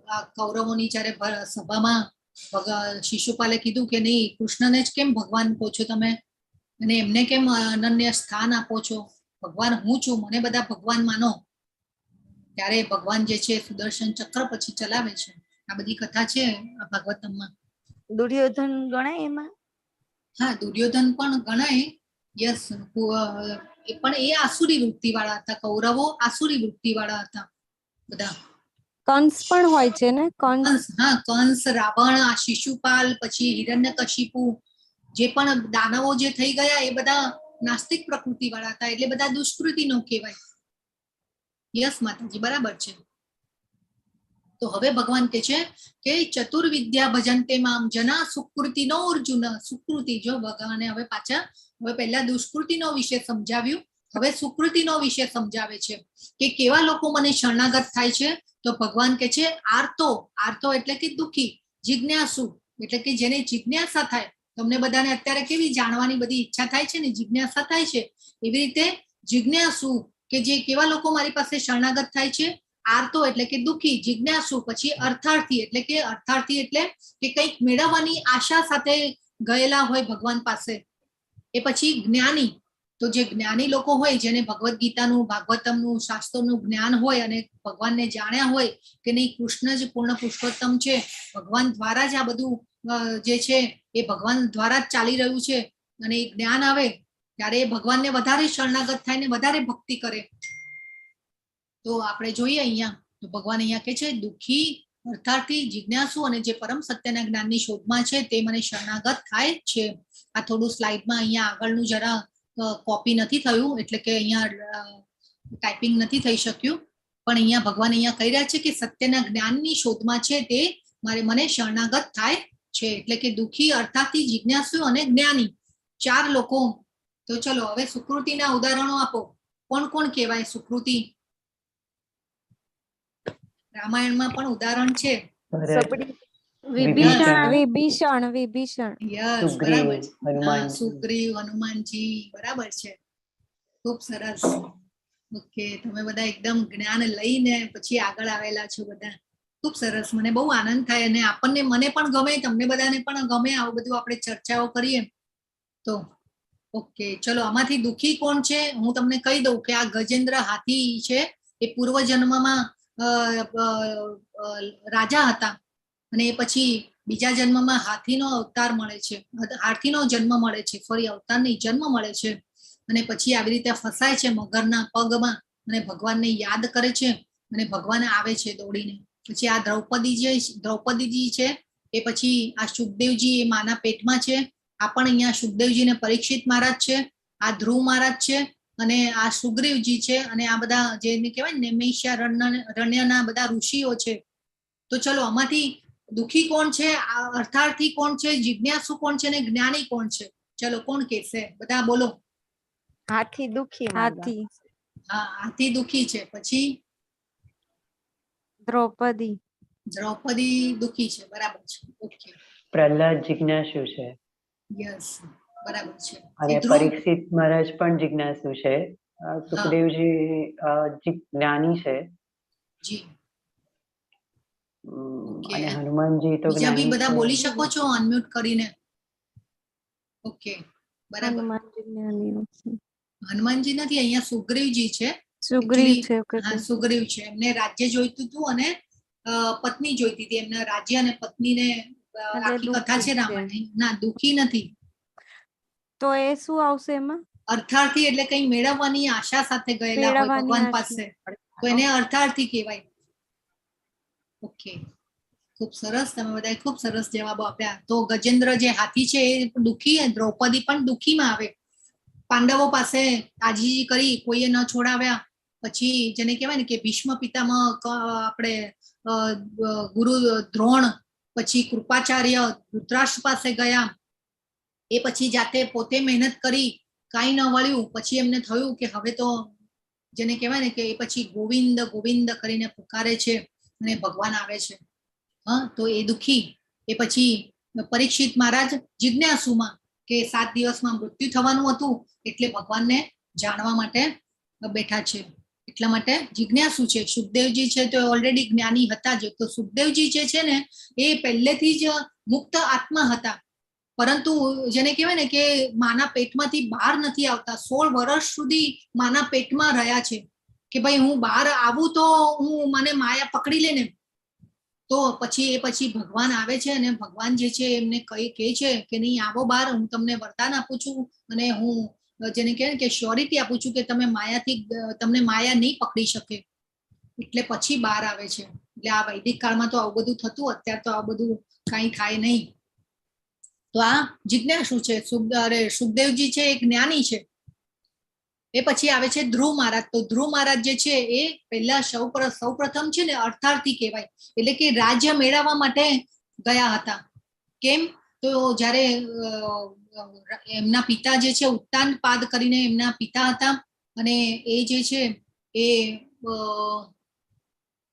Speaker 1: આ કૌરવોની જયારે સભામાં શિશુપાલે કીધું કે નહીં, કૃષ્ણને જ કેમ ભગવાન કહો છો તમે અને એમને કેમ અનન્ય સ્થાન આપો છો? ભગવાન હું છું, મને બધા ભગવાન માનો. ત્યારે ભગવાન જે છે સુદર્શન ચક્ર પછી ચલાવે છે. આ બધી કથા છે આ ભાગવતમમાં.
Speaker 4: દુર્યોધન ગણાય એમાં?
Speaker 1: હા દુર્યોધન પણ ગણાય. યસ, પણ એ આસુરી વૃત્તિ વાળા હતા. કૌરવો આસુરી વૃત્તિ વાળા હતા બધા.
Speaker 5: કંસ પણ હોય છે ને? કંસ,
Speaker 1: હા કંસ, રાવણ, આ શિશુપાલ, પછી હિરણ્યકશિપુ, જે પણ દાનવો જે થઈ ગયા એ બધા નાસ્તિક પ્રકૃતિ વાળા હતા. એટલે બધા દુષ્કૃતિ નો કહેવાય. યસ માતાજી, બરાબર છે. તો હવે ભગવાન કહે છે કે ચતુર્વિદ્યા ભજન્તે મામ જના સુકૃતિનો અર્જુન. સુકૃતિ, જો ભગવાને હવે પહેલા દુષ્કૃતિનો વિશે સમજાવ્યું, હવે સુકૃતિનો વિશે સમજાવે છે કે કેવા લોકો મને શરણાગત થાય છે. તો ભગવાન કહે છે આર્તો એટલે કે દુઃખી, જિજ્ઞાસુ એટલે કે જેને જિજ્ઞાસા થાય. તમને બધાને અત્યારે કેવી જાણવાની બધી ઈચ્છા થાય છે ને, જિજ્ઞાસા થાય છે. એવી રીતે જિજ્ઞાસુ કે જે કેવા લોકો મારી પાસે શરણાગત થાય છે. આર્તો એટલે કે દુઃખી, જિજ્ઞાસુ, પછી અર્થાર્થી એટલે કે કંઈક મેળવવાની આશા સાથે ગયેલા હોય ભગવાન પાસે. એ પછી જ્ઞાની, તો જે જ્ઞાની લોકો હોય જેને ભગવદ્ ગીતાનું, ભાગવતમનું, શાસ્ત્રોનું જ્ઞાન હોય અને ભગવાનને જાણ્યા હોય કે નહીં કૃષ્ણ જ પૂર્ણ પુરુષોત્તમ છે, ભગવાન દ્વારા જ આ બધું જે છે એ ભગવાન દ્વારા જ ચાલી રહ્યું છે, અને એ જ્ઞાન આવે ત્યારે એ ભગવાનને વધારે શરણાગત થાય ને વધારે ભક્તિ કરે. તો આપણે જોઈએ અહીંયા તો ભગવાન અહીંયા કહે છે દુઃખી, અર્થાર્થી, જિજ્ઞાસુ અને જે પરમ સત્યના જ્ઞાનની શોધમાં છે તે મને શરણાગત થાય છે. આ થોડું સ્લાઇડમાં અહીંયા આગળનું જરા કોપી નથી થયું એટલે કે અહીંયા ટાઈપિંગ નથી થઈ શક્યું, પણ અહીંયા ભગવાન અહીંયા કહી રહ્યા છે કે સત્યના જ્ઞાનની શોધમાં છે તે મને શરણાગત થાય છે. એટલે કે દુઃખી, અર્થાર્થી, જિજ્ઞાસુ અને જ્ઞાની, 4 લોકો. તો ચલો હવે સુકૃતિના ઉદાહરણો આપો. કોણ કોણ કહેવાય સુકૃતિ? રામાયણમાં પણ ઉદાહરણ છે.
Speaker 5: વિભીષણ,
Speaker 1: યસ, બરાબર છે. સુગ્રીવ, હનુમાનજી, બરાબર છે. ખૂબ સરસ. ઓકે, તમે બધા એકદમ જ્ઞાન લઈને પછી આગળ આવેલા છો બધા. ખૂબ સરસ, મને બહુ આનંદ થાય અને આપણને મને પણ ગમે, તમને બધાને પણ ગમે આવું બધું આપણે ચર્ચાઓ કરીએ તો. ઓકે, ચલો આમાંથી દુઃખી કોણ છે હું તમને કહી દઉં કે આ ગજેન્દ્ર હાથી છે એ પૂર્વ જન્મમાં રાજા હતા અને એ પછી બીજા જન્મમાં હાથીનો અવતાર મળે છે, હાથીનો જન્મ મળે છે, ફરી અવતાર નહીં જન્મ મળે છે અને પછી આવી રીતે ફસાય છે મગરના પગમાં અને ભગવાનને યાદ કરે છે અને ભગવાન આવે છે દોડીને. પછી આ દ્રૌપદીજી છે એ પછી આ સુખદેવજી એ માના પેટમાં છે. આ પણ અહીંયા સુખદેવજીને પરીક્ષિત મહારાજ છે, આ ધ્રુવ મહારાજ છે અને આ સુગ્રીવજી છે અને આ બધા જેને કહેવાય ને નૈમિષારણ્યના બધા ઋષિઓ છે. તો ચલો આમાંથી દુઃખી કોણ છે, અર્થાર્થી કોણ છે, જિજ્ઞાસુ કોણ છે ને જ્ઞાની કોણ છે? ચલો કોણ કહેશે? બધા બોલો.
Speaker 6: હાથી દુઃખી.
Speaker 4: હાથી.
Speaker 1: હા, હાથી દુઃખી છે. પછી
Speaker 6: દ્રૌપદી.
Speaker 1: દ્રૌપદી દુઃખી છે, બરાબર છે. ઓકે,
Speaker 2: પ્રહલાદ જિજ્ઞાસુ છે.
Speaker 1: યસ, બરાબર છે.
Speaker 2: અને પરીક્ષિત મહારાજ પણ જિજ્ઞાસુ છે. સુખદેવજી જ્ઞાની છે
Speaker 1: જી.
Speaker 2: અને હનુમાનજી તો
Speaker 1: બીજા બી
Speaker 2: જ્ઞાની
Speaker 1: બધા
Speaker 2: છે.
Speaker 1: બોલી શકો છો અનમ્યુટ કરીને. ઓકે, બરાબર. હનુમાનજી નથી, અહીંયા સુગ્રીવજી છે.
Speaker 6: સુગ્રીવ છે.
Speaker 1: હા, સુગ્રીવ છે. એમને રાજ્ય જોઈતું હતું અને પત્ની જોઈતી હતી. એમના રાજ્ય અને પત્નીને આખી કથા છે રામાયણ. ના, દુઃખી નથી.
Speaker 6: તો એ શું આવશે એમાં?
Speaker 1: અર્થાર્થી એટલે કઈ મેળવવાની આશા સાથે ગયેલા હોય ભગવાન પાસે, તો એને અર્થાર્થી કહેવાય. ઓકે, ખૂબ સરસ, તમે બધાએ ખૂબ સરસ જવાબો આપ્યા. તો ગજેન્દ્ર જે હાથી છે એ દુઃખી, દ્રૌપદી પણ દુઃખીમાં આવે. પાંડવો પાસે આજીજી કરી, કોઈએ ન છોડાવ્યા. પછી જેને કહેવાય ને કે ભીષ્મ પિતામહ, આપણે ગુરુ દ્રોણ, પછી કૃપાચાર્ય, ધૃતરાષ્ટ્ર પાસે ગયા. એ પછી જાતે પોતે મહેનત કરી, કાંઈ ન વળ્યું. પછી એમને થયું કે હવે તો જેને કહેવાય ને કે એ પછી ગોવિંદ ગોવિંદ કરીને પુકારે છે અને ભગવાન આવે છે. હા, તો એ દુઃખી. એ પછી પરીક્ષિત મહારાજ જિજ્ઞાસુમાં કે 7 દિવસમાં મૃત્યુ થવાનું હતું એટલે ભગવાનને જાણવા માટે બેઠા છે, એટલા માટે જિજ્ઞાસુ છે. સુખદેવજી છે તો ઓલરેડી જ્ઞાની હતા જ. તો સુખદેવજી જે છે ને એ પહેલેથી જ મુક્ત આત્મા હતા, પરંતુ જેને કહેવાય ને કે માના પેટમાંથી બહાર નથી આવતા. 16 વર્ષ સુધી માના પેટમાં રહ્યા છે કે ભાઈ હું બહાર આવું તો હું મને માયા પકડી લે ને. તો પછી ભગવાન આવે છે અને ભગવાન જે છે એમને કહે છે કે નહીં, આવો બહાર, હું તમને વરદાન આપું છું અને હું જેને કહેવાય કે શ્યોરિટી આપું છું કે તમને માયા નહીં પકડી શકે. એટલે પછી બહાર આવે છે. એટલે આ વૈદિક કાળમાં તો આવું બધું થતું, અત્યારે તો આવું બધું કાંઈ થાય નહીં. તો આ જિજ્ઞાસુ છે. સુખદેવજી છે એ જ્ઞાની છે. એ પછી આવે છે ધ્રુવ મહારાજ. તો ધ્રુવ મહારાજ જે છે એ પહેલા સૌપ્રથમ છે ને અર્થાર્થી કહેવાય, એટલે કે રાજ્ય મેળવવા માટે ગયા હતા. કેમ? તો જ્યારે એમના પિતા જે છે ઉત્તાનપાદ કરીને એમના પિતા હતા અને એ જે છે એ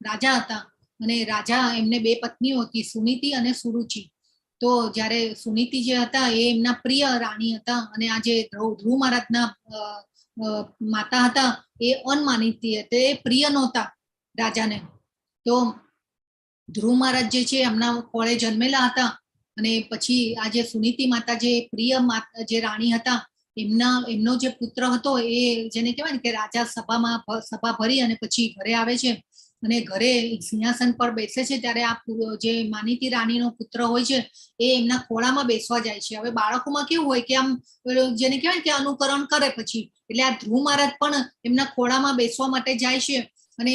Speaker 1: રાજા હતા અને રાજા એમને 2 પત્નીઓ હતી, સુનીતિ અને સુરુચિ. તો જ્યારે સુનીતિ જે હતા એ એમના પ્રિય રાણી હતા અને આ જે ધ્રુવ મહારાજના માતા હતા એ અનમાનિતી હતી, એ પ્રિય નહોતા રાજાને. તો ધ્રુવ મહારાજ જે છે એમના કોળે જન્મેલા હતા અને પછી આ જે સુનીતિ માતા જે પ્રિય જે રાણી હતા એમનો જે પુત્ર હતો એ જેને કહેવાય ને કે રાજા સભા ભરી અને પછી ઘરે આવે છે અને ઘરે સિંહાસન પર બેસે છે ત્યારે આ જે માનીતી રાણીનો પુત્ર હોય છે એ એમના ખોળામાં બેસવા જાય છે. હવે બાળકોમાં કેવું હોય કે આમ જેને કહેવાય કે અનુકરણ કરે પછી, એટલે આ ધ્રુવ મહારાજ પણ એમના ખોળામાં બેસવા માટે જાય છે અને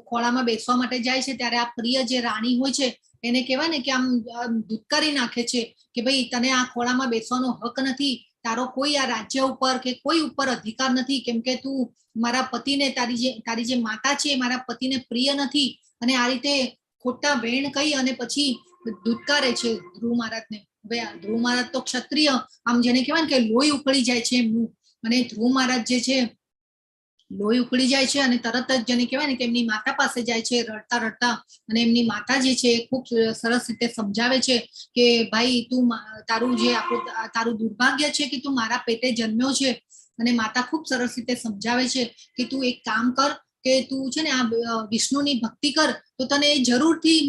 Speaker 1: ખોળામાં બેસવા માટે જાય છે ત્યારે આ પ્રિય જે રાણી હોય છે એને કહેવાય ને કે આમ ધુત્કારી નાખે છે કે ભાઈ તને આ ખોળામાં બેસવાનો હક નથી, તારો કોઈ આ રાજ્ય ઉપર કે કોઈ ઉપર અધિકાર નથી, કેમ કે તું મારા પતિને તારી જે માતા છે મારા પતિને પ્રિય નથી. અને આ રીતે ખોટા વેણ કહી અને પછી ધુત્કારે છે ધ્રુવ મહારાજને. ધ્રુવ મહારાજ તો ક્ષત્રિય, આમ જેને કહેવાય ને કે લોહી ઉકળી જાય છે એમનું. અને ધ્રુવ મહારાજ જે છે લોહી ઉકળી જાય છે અને તરત જ જેને કહેવાય ને કે એમની માતા પાસે જાય છે રડતા રડતા. અને એમની માતા જે છે ખૂબ સરસ રીતે સમજાવે છે કે ભાઈ તું તારું દુર્ભાગ્ય છે કે તું મારા પેટે જન્મ્યો છે અને માતા ખૂબ સરસ રીતે સમજાવે છે કે તું એક કામ કર કે તું છે ને આ વિષ્ણુની ભક્તિ કર તો તને જરૂરથી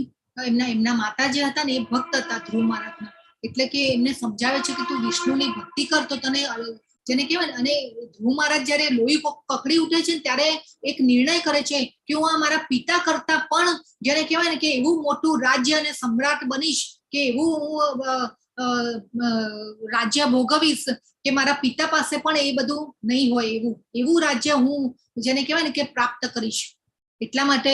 Speaker 1: એમના માતા જે હતા ને એ ભક્ત હતા ધ્રુવ મહારાજના, એટલે કે એમને સમજાવે છે કે તું વિષ્ણુની ભક્તિ કર તો તને જેને કહેવાય ને. અને ધ્રુવ મહારાજ જયારે લોહી કકડી ઉઠે છે ત્યારે એક નિર્ણય કરે છે કે હું આ મારા પિતા કરતા પણ જેને કહેવાય ને કે એવું મોટું રાજ્ય અને સમ્રાટ બનીશ કે એવું રાજ્ય ભોગવીશ કે મારા પિતા પાસે પણ એ બધું નહીં હોય એવું રાજ્ય હું જેને કહેવાય ને કે પ્રાપ્ત કરીશ. એટલા માટે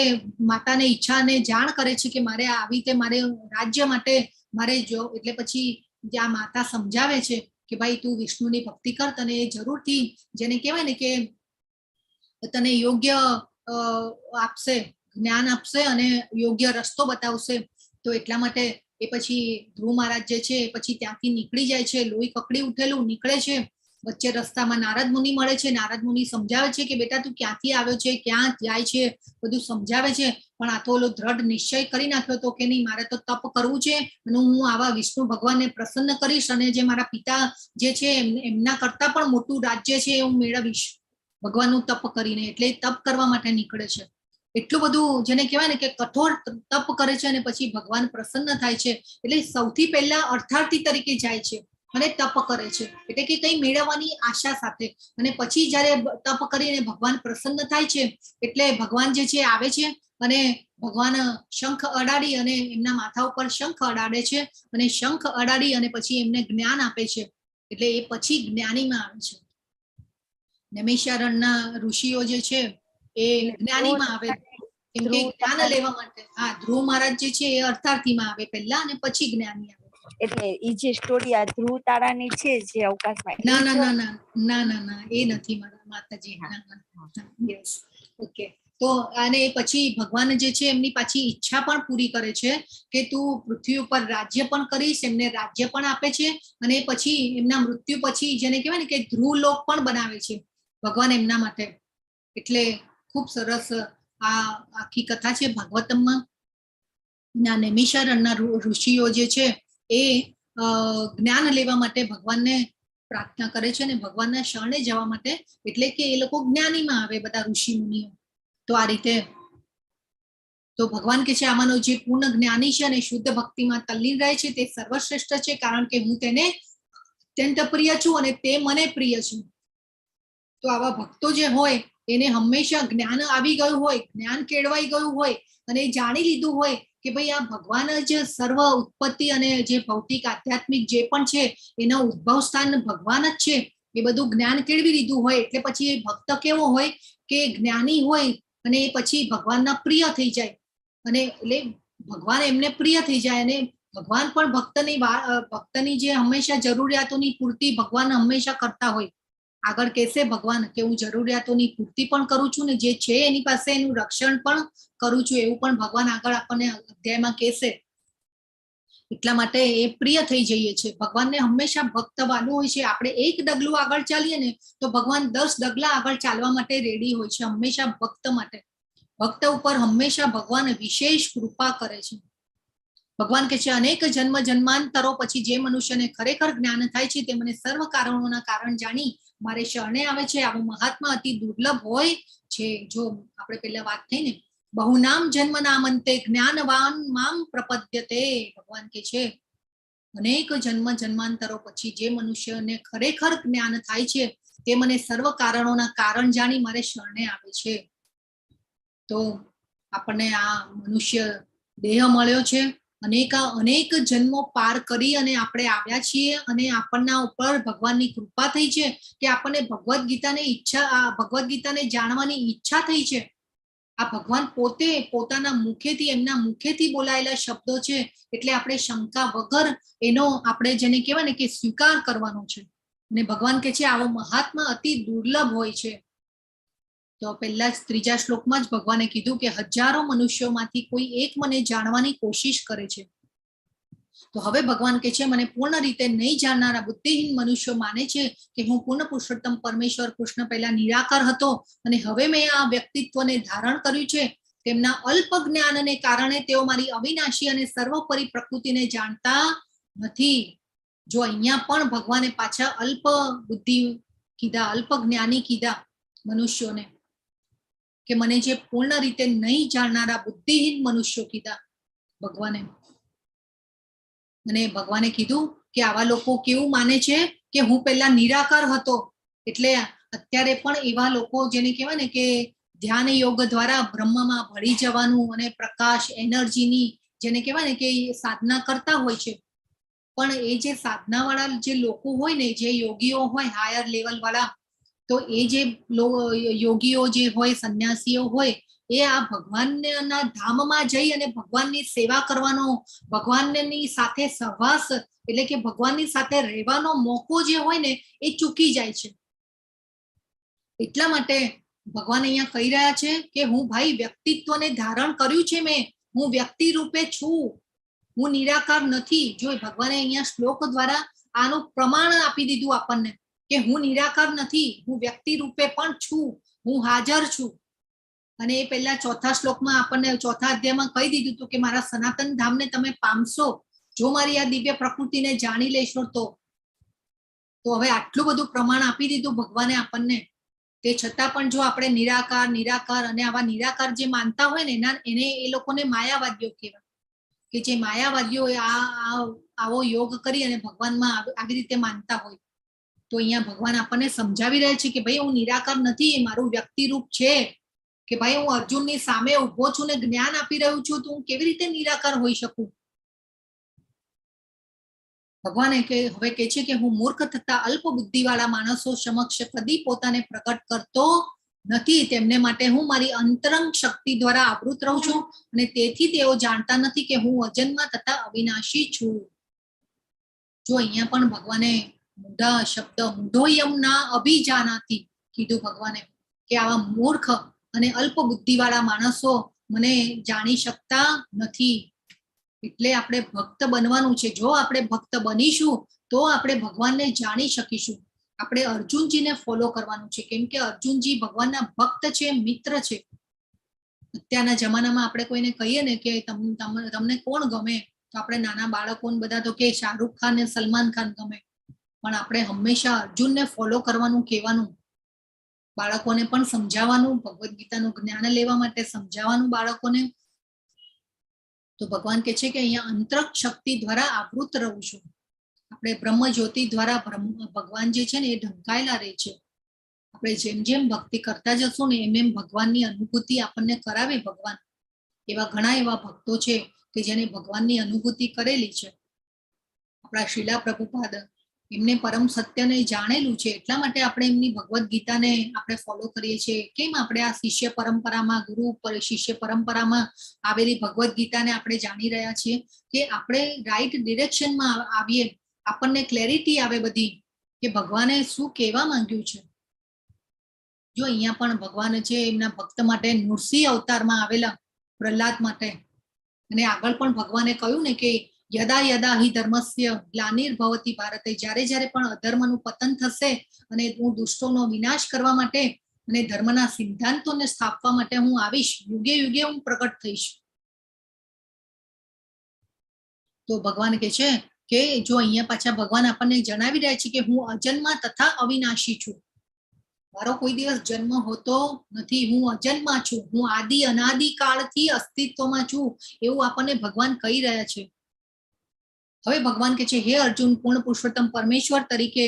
Speaker 1: માતાને ઈચ્છા અને જાણ કરે છે કે મારે આવી રીતે મારે રાજ્ય માટે મારે જો, એટલે પછી જ્યાં માતા સમજાવે છે કે ભાઈ તું વિષ્ણુની ભક્તિ કર, તને જરૂરથી જેને કહેવાય ને કે તને યોગ્ય આપશે, જ્ઞાન આપશે અને યોગ્ય રસ્તો બતાવશે. તો એટલા માટે એ પછી ધ્રુવ મહારાજ જે છે એ પછી ત્યાંથી નીકળી જાય છે, લોહી કકડી ઉઠેલું નીકળે છે. વચ્ચે રસ્તામાં નારદ મુનિ મળે છે. નારદ મુનિ સમજાવે છે કે બેટા તું ક્યાંથી આવ્યો છે, ક્યાં જાય છે, બધું સમજાવે છે. પણ આ તો ઓલો દ્રઢ નિશ્ચય કરી નાખ્યો તો કે નહીં, મારે તો તપ કરવું છે અને હું આવા વિષ્ણુ ભગવાનને પ્રસન્ન કરીશ અને જે મારા પિતા જે છે એમના કરતા પણ મોટું રાજ્ય છે એ હું મેળવીશ ભગવાનનું તપ કરીને. એટલે તપ કરવા માટે નીકળે છે. એટલું બધું જેને કહેવાય ને કે કઠોર તપ કરે છે અને પછી ભગવાન પ્રસન્ન થાય છે. એટલે સૌથી પહેલા અર્થાર્થી તરીકે જાય છે અને તપ કરે છે, એટલે કે કંઈ મેળવવાની આશા સાથે. અને પછી જયારે તપ કરીને ભગવાન પ્રસન્ન થાય છે એટલે ભગવાન જે છે આવે છે અને ભગવાન શંખ અડાડી અને એમના માથા ઉપર શંખ અડાડે છે અને શંખ અડાડી અને પછી એમને જ્ઞાન આપે છે. એટલે એ પછી જ્ઞાનીમાં આવે છે. નૈમિષારણ્યના ઋષિઓ જે છે એ જ્ઞાનીમાં આવે કેમ કે જ્ઞાન લેવા માટે. હા, ધ્રુવ મહારાજ જે છે એ અર્થાર્થીમાં આવે પહેલા અને પછી જ્ઞાની આવે.
Speaker 4: એટલે ઈ જે સ્ટોરી આ ધ્રુવ તારાની છે જે અવકાશમાં,
Speaker 1: ના ના ના ના ના ના ના એ નથી મારા માતાજી. Yes, okay. તો અને પછી ભગવાન જે છે એમની પાછી ઈચ્છા પણ પૂરી કરે છે કે તું પૃથ્વી ઉપર રાજ્ય પણ કરીશ, એમને રાજ્ય પણ આપે છે અને પછી એમના મૃત્યુ પછી જેને કહેવાય ને કે ધ્રુવ લોક પણ બનાવે છે ભગવાન એમના માટે. એટલે ખૂબ સરસ આ આખી કથા છે ભાગવતમમાં. નૈમિષારણ્યના ઋષિઓ જે છે એ જ્ઞાન લેવા માટે ભગવાનને પ્રાર્થના કરે છે અને ભગવાનના શરણે જવા માટે, એટલે કે એ લોકો જ્ઞાનીમાં આવે બધા ઋષિ મુનિઓ. તો આ રીતે તો ભગવાન કે છે આમાંનો જે પૂર્ણ જ્ઞાની છે અને શુદ્ધ ભક્તિમાં તલ્લીન રહે છે તે સર્વશ્રેષ્ઠ છે, કારણ કે હું તેને અત્યંત પ્રિય છું અને તે મને પ્રિય છે. તો આવા ભક્તો જે હોય એને હંમેશા જ્ઞાન આવી ગયું હોય, જ્ઞાન કેળવાઈ ગયું હોય અને જાણી લીધું હોય કે ભાઈ આ ભગવાન જ સર્વ ઉત્પત્તિ અને જે ભૌતિક આધ્યાત્મિક જે પણ છે એના ઉદ્ભવ સ્થાન ભગવાન જ છે, એ બધું જ્ઞાન કેળવી લીધું હોય એટલે પછી એ ભક્ત કેવો હોય કે જ્ઞાની હોય અને એ પછી ભગવાનના પ્રિય થઈ જાય. અને એટલે ભગવાન એમને પ્રિય થઈ જાય અને ભગવાન પણ ભક્તની જે હંમેશા જરૂરિયાતોની પૂર્તિ ભગવાન હંમેશા કરતા હોય. આગળ કહેશે ભગવાન કે હું જરૂરિયાતોની પૂર્તિ પણ કરું છું ને જે છે એની પાસે એનું રક્ષણ પણ કરું છું, એવું પણ ભગવાન આગળ આપણને અધ્યાયમાં કહેશે. એટલા માટે એ પ્રિય થઈ જઈએ છે. ભગવાનને હંમેશા ભક્ત વાલું હોય છે. આપણે એક ડગલું આગળ ચાલીએ ને તો ભગવાન 10 ડગલા આગળ ચાલવા માટે રેડી હોય છે, હંમેશા ભક્ત માટે. ભક્ત ઉપર હંમેશા ભગવાન વિશેષ કૃપા કરે છે. ભગવાન કે છે અનેક જન્મ જન્માંતરો પછી જે મનુષ્યને ખરેખર જ્ઞાન થાય છે તે મને સર્વ કારણોના કારણ જાણી મારે શરણે આવે છે. આવું મહાત્મા અતિ દુર્લભ હોય છે. જો આપણે પેલા વાત થઈ ને બહુનામ જન્મ નામંતે જ્ઞાનવાન મામ પ્રપદ્યતે, ભગવાન કે છે અનેક જન્મ જન્માંતરો પછી જે મનુષ્યને ખરેખર જ્ઞાન થાય છે તે મને સર્વ કારણોના કારણ જાણી મારે શરણે આવે છે. તો આપણને આ મનુષ્ય દેહ મળ્યો છે, અનેક જન્મો પાર કરી અને આપણે આવ્યા છીએ અને આપણના ઉપર ભગવાનની કૃપા થઈ છે કે આપણને ભગવદ્ ગીતાને જાણવાની ઈચ્છા થઈ છે. આ ભગવાન પોતે પોતાના મુખેથી એમના મુખેથી બોલાયેલા શબ્દો છે એટલે આપણે શંકા વગર એનો આપણે જેને કહેવાય ને કે સ્વીકાર કરવાનો છે. અને ભગવાન કે છે આવો મહાત્મા અતિ દુર્લભ હોય છે. તો પહેલા જ 3જા શ્લોકમાં જ ભગવાને કીધું કે હજારો મનુષ્યોમાંથી કોઈ એક મને જાણવાની કોશિશ કરે છે. તો હવે ભગવાન કે છે મને પૂર્ણ રીતે નહીં જાણનારા બુદ્ધિહીન મનુષ્યો માને છે કે હું પૂર્ણ પુરુષોત્તમ પરમેશ્વર કૃષ્ણ પહેલા નિરાકાર હતો અને હવે મેં આ વ્યક્તિત્વને ધારણ કર્યું છે. તેમના અલ્પ જ્ઞાનને કારણે તેઓ મારી અવિનાશી અને સર્વોપરી પ્રકૃતિને જાણતા નથી. જો અહીંયા પણ ભગવાને પાછા અલ્પ બુદ્ધિ કીધા, અલ્પ જ્ઞાની કીધા મનુષ્યોને, કે મને જે પૂર્ણ રીતે નહીં જાણનારા બુદ્ધિહીન મનુષ્યો કીધા ભગવાને. અને ભગવાને કીધું કે આવા લોકો કેવું માને છે કે હું પહેલા નિરાકાર હતો, એટલે અત્યારે પણ એવા લોકો જેને કહેવાય ને કે ધ્યાન યોગ દ્વારા બ્રહ્મમાં ભળી જવાનું અને પ્રકાશ એનર્જીની જેને કહેવાય ને કે સાધના કરતા હોય છે. પણ એ જે સાધના વાળા જે લોકો હોય ને, જે યોગીઓ હોય હાયર લેવલ વાળા, તો એ જે યોગીઓ જે હોય, સંન્યાસીઓ હોય, એ આ ભગવાનના ધામમાં જઈ અને ભગવાનની સેવા કરવાનો, ભગવાનની સાથે સહવાસ એટલે કે ભગવાનની સાથે રહેવાનો મોકો જે હોય ને એ ચૂકી જાય છે. એટલા માટે ભગવાન અહીંયા કહી રહ્યા છે કે હું ભાઈ વ્યક્તિત્વને ધારણ કર્યું છે, મેં, હું વ્યક્તિ રૂપે છું, હું નિરાકાર નથી. જો ભગવાને અહીંયા શ્લોક દ્વારા આનું પ્રમાણ આપી દીધું આપણને કે હું નિરાકાર નથી, હું વ્યક્તિ રૂપે પણ છું, હું હાજર છું. અને એ પહેલા ચોથા શ્લોકમાં આપણને ચોથા અધ્યાયમાં કહી દીધું હતું કે મારા સનાતન ધામને તમે પામશો જો મારી આ દિવ્ય પ્રકૃતિને જાણી લેશો તો. તો હવે આટલું બધું પ્રમાણ આપી દીધું ભગવાને આપણને, તે છતાં પણ જો આપણે નિરાકાર નિરાકાર અને આવા નિરાકાર જે માનતા હોય ને એને એ લોકોને માયાવાદીઓ કહેવાય, કે જે માયાવાદીઓ આવો યોગ કરી અને ભગવાનમાં આવી રીતે માનતા હોય. તો અહીંયા ભગવાન આપણને સમજાવી રહ્યા છે કે ભાઈ હું નિરાકાર નથી, મારું વ્યક્તિરૂપ છે, કે ભાઈ હું અર્જુનની સામે ઉભો છું ને જ્ઞાન આપી રહ્યું છું, તો હું કેવી રીતે નિરાકાર હોઈ શકું. ભગવાને હવે કે છે કે હું મૂર્ખ તથા અલ્પ બુદ્ધિ વાળા માણસો સમક્ષ કદી પોતાને પ્રકટ કરતો નથી, તેમને માટે હું મારી અંતરંગ શક્તિ દ્વારા આવૃત રહું છું, અને તેથી તેઓ જાણતા નથી કે હું અજન્મા તથા અવિનાશી છું. જો અહીંયા પણ ભગવાને મૂઢા શબ્દ મૂઢોયમ ના અભિજાનાથી કીધું ભગવાને કે આવા મૂર્ખ અને અલ્પ બુદ્ધિ વાળા માણસો મને જાણી શકતા નથી. એટલે આપણે ભક્ત બનવાનું છે. જો આપણે ભક્ત બનીશું તો આપણે ભગવાનને જાણી શકીશું. આપણે અર્જુનજીને ફોલો કરવાનું છે, કેમ કે અર્જુનજી ભગવાનના ભક્ત છે, મિત્ર છે. અત્યારના જમાનામાં આપણે કોઈને કહીએ ને કે તમને કોણ ગમે, તો આપણે નાના બાળકોને બધા તો કે શાહરૂખ ખાન ને સલમાન ખાન ગમે, પણ આપણે હંમેશા અર્જુનને ફોલો કરવાનું કહેવાનું. બાળકોને પણ સમજાવવાનું, ભગવદ્ ગીતાનું જ્ઞાન લેવા માટે સમજાવવાનું બાળકોને. તો ભગવાન કે છે કે અહીંયા અંતરક શક્તિ દ્વારા આવૃત રહું છું. આપણે બ્રહ્મ જ્યોતિ દ્વારા ભગવાન જે છે ને એ ઢંકાયેલા રહે છે. આપણે જેમ જેમ ભક્તિ કરતા જશું ને એમ એમ ભગવાનની અનુભૂતિ આપણને કરાવે ભગવાન. એવા ઘણા એવા ભક્તો છે કે જેને ભગવાનની અનુભૂતિ કરેલી છે. આપણા શીલા પ્રભુપાદ એમને પરમ સત્યને જાણેલું છે, એટલા માટે આપણે એમની ભગવદ્ ગીતાને આપણે ફોલો કરીએ છીએ. કેમ આપણે આ શિષ્ય પરંપરામાં, ગુરુ શિષ્ય પરંપરામાં આવેલી ભગવદ્ ગીતાને આપણે જાણી રહ્યા છીએ કે આપણે રાઈટ ડિરેક્શનમાં આવીએ, આપણને ક્લેરિટી આવે બધી કે ભગવાને શું કહેવા માંગ્યું છે. જો અહીંયા પણ ભગવાન છે એમના ભક્ત માટે નૃસિંહ અવતારમાં આવેલા પ્રહલાદ માટે, અને આગળ પણ ભગવાને કહ્યું ને કે યદા યદા હિ ધર્મસ્ય ગ્લાનિર્ભવતિ ભારતે, જ્યારે જ્યારે પણ અધર્મનું પતન થશે અને હું દુષ્ટોનો વિનાશ કરવા માટે અને ધર્મના સિદ્ધાંતોને સ્થાપવા માટે હું આવીશ, યુગે યુગે હું પ્રગટ થઈશ. તો ભગવાન કે છે કે જો અહીંયા પાછા ભગવાન આપણને જણાવી રહ્યા છે કે હું અજન્મા તથા અવિનાશી છું, મારો કોઈ દિવસ જન્મ હોતો નથી, હું અજન્મા છું, હું આદિ અનાદિ કાળથી અસ્તિત્વમાં છું, એવું આપણને ભગવાન કહી રહ્યા છે. હવે ભગવાન કે છે હે અર્જુન, પૂર્ણ પુરુષોત્તમ પરમેશ્વર તરીકે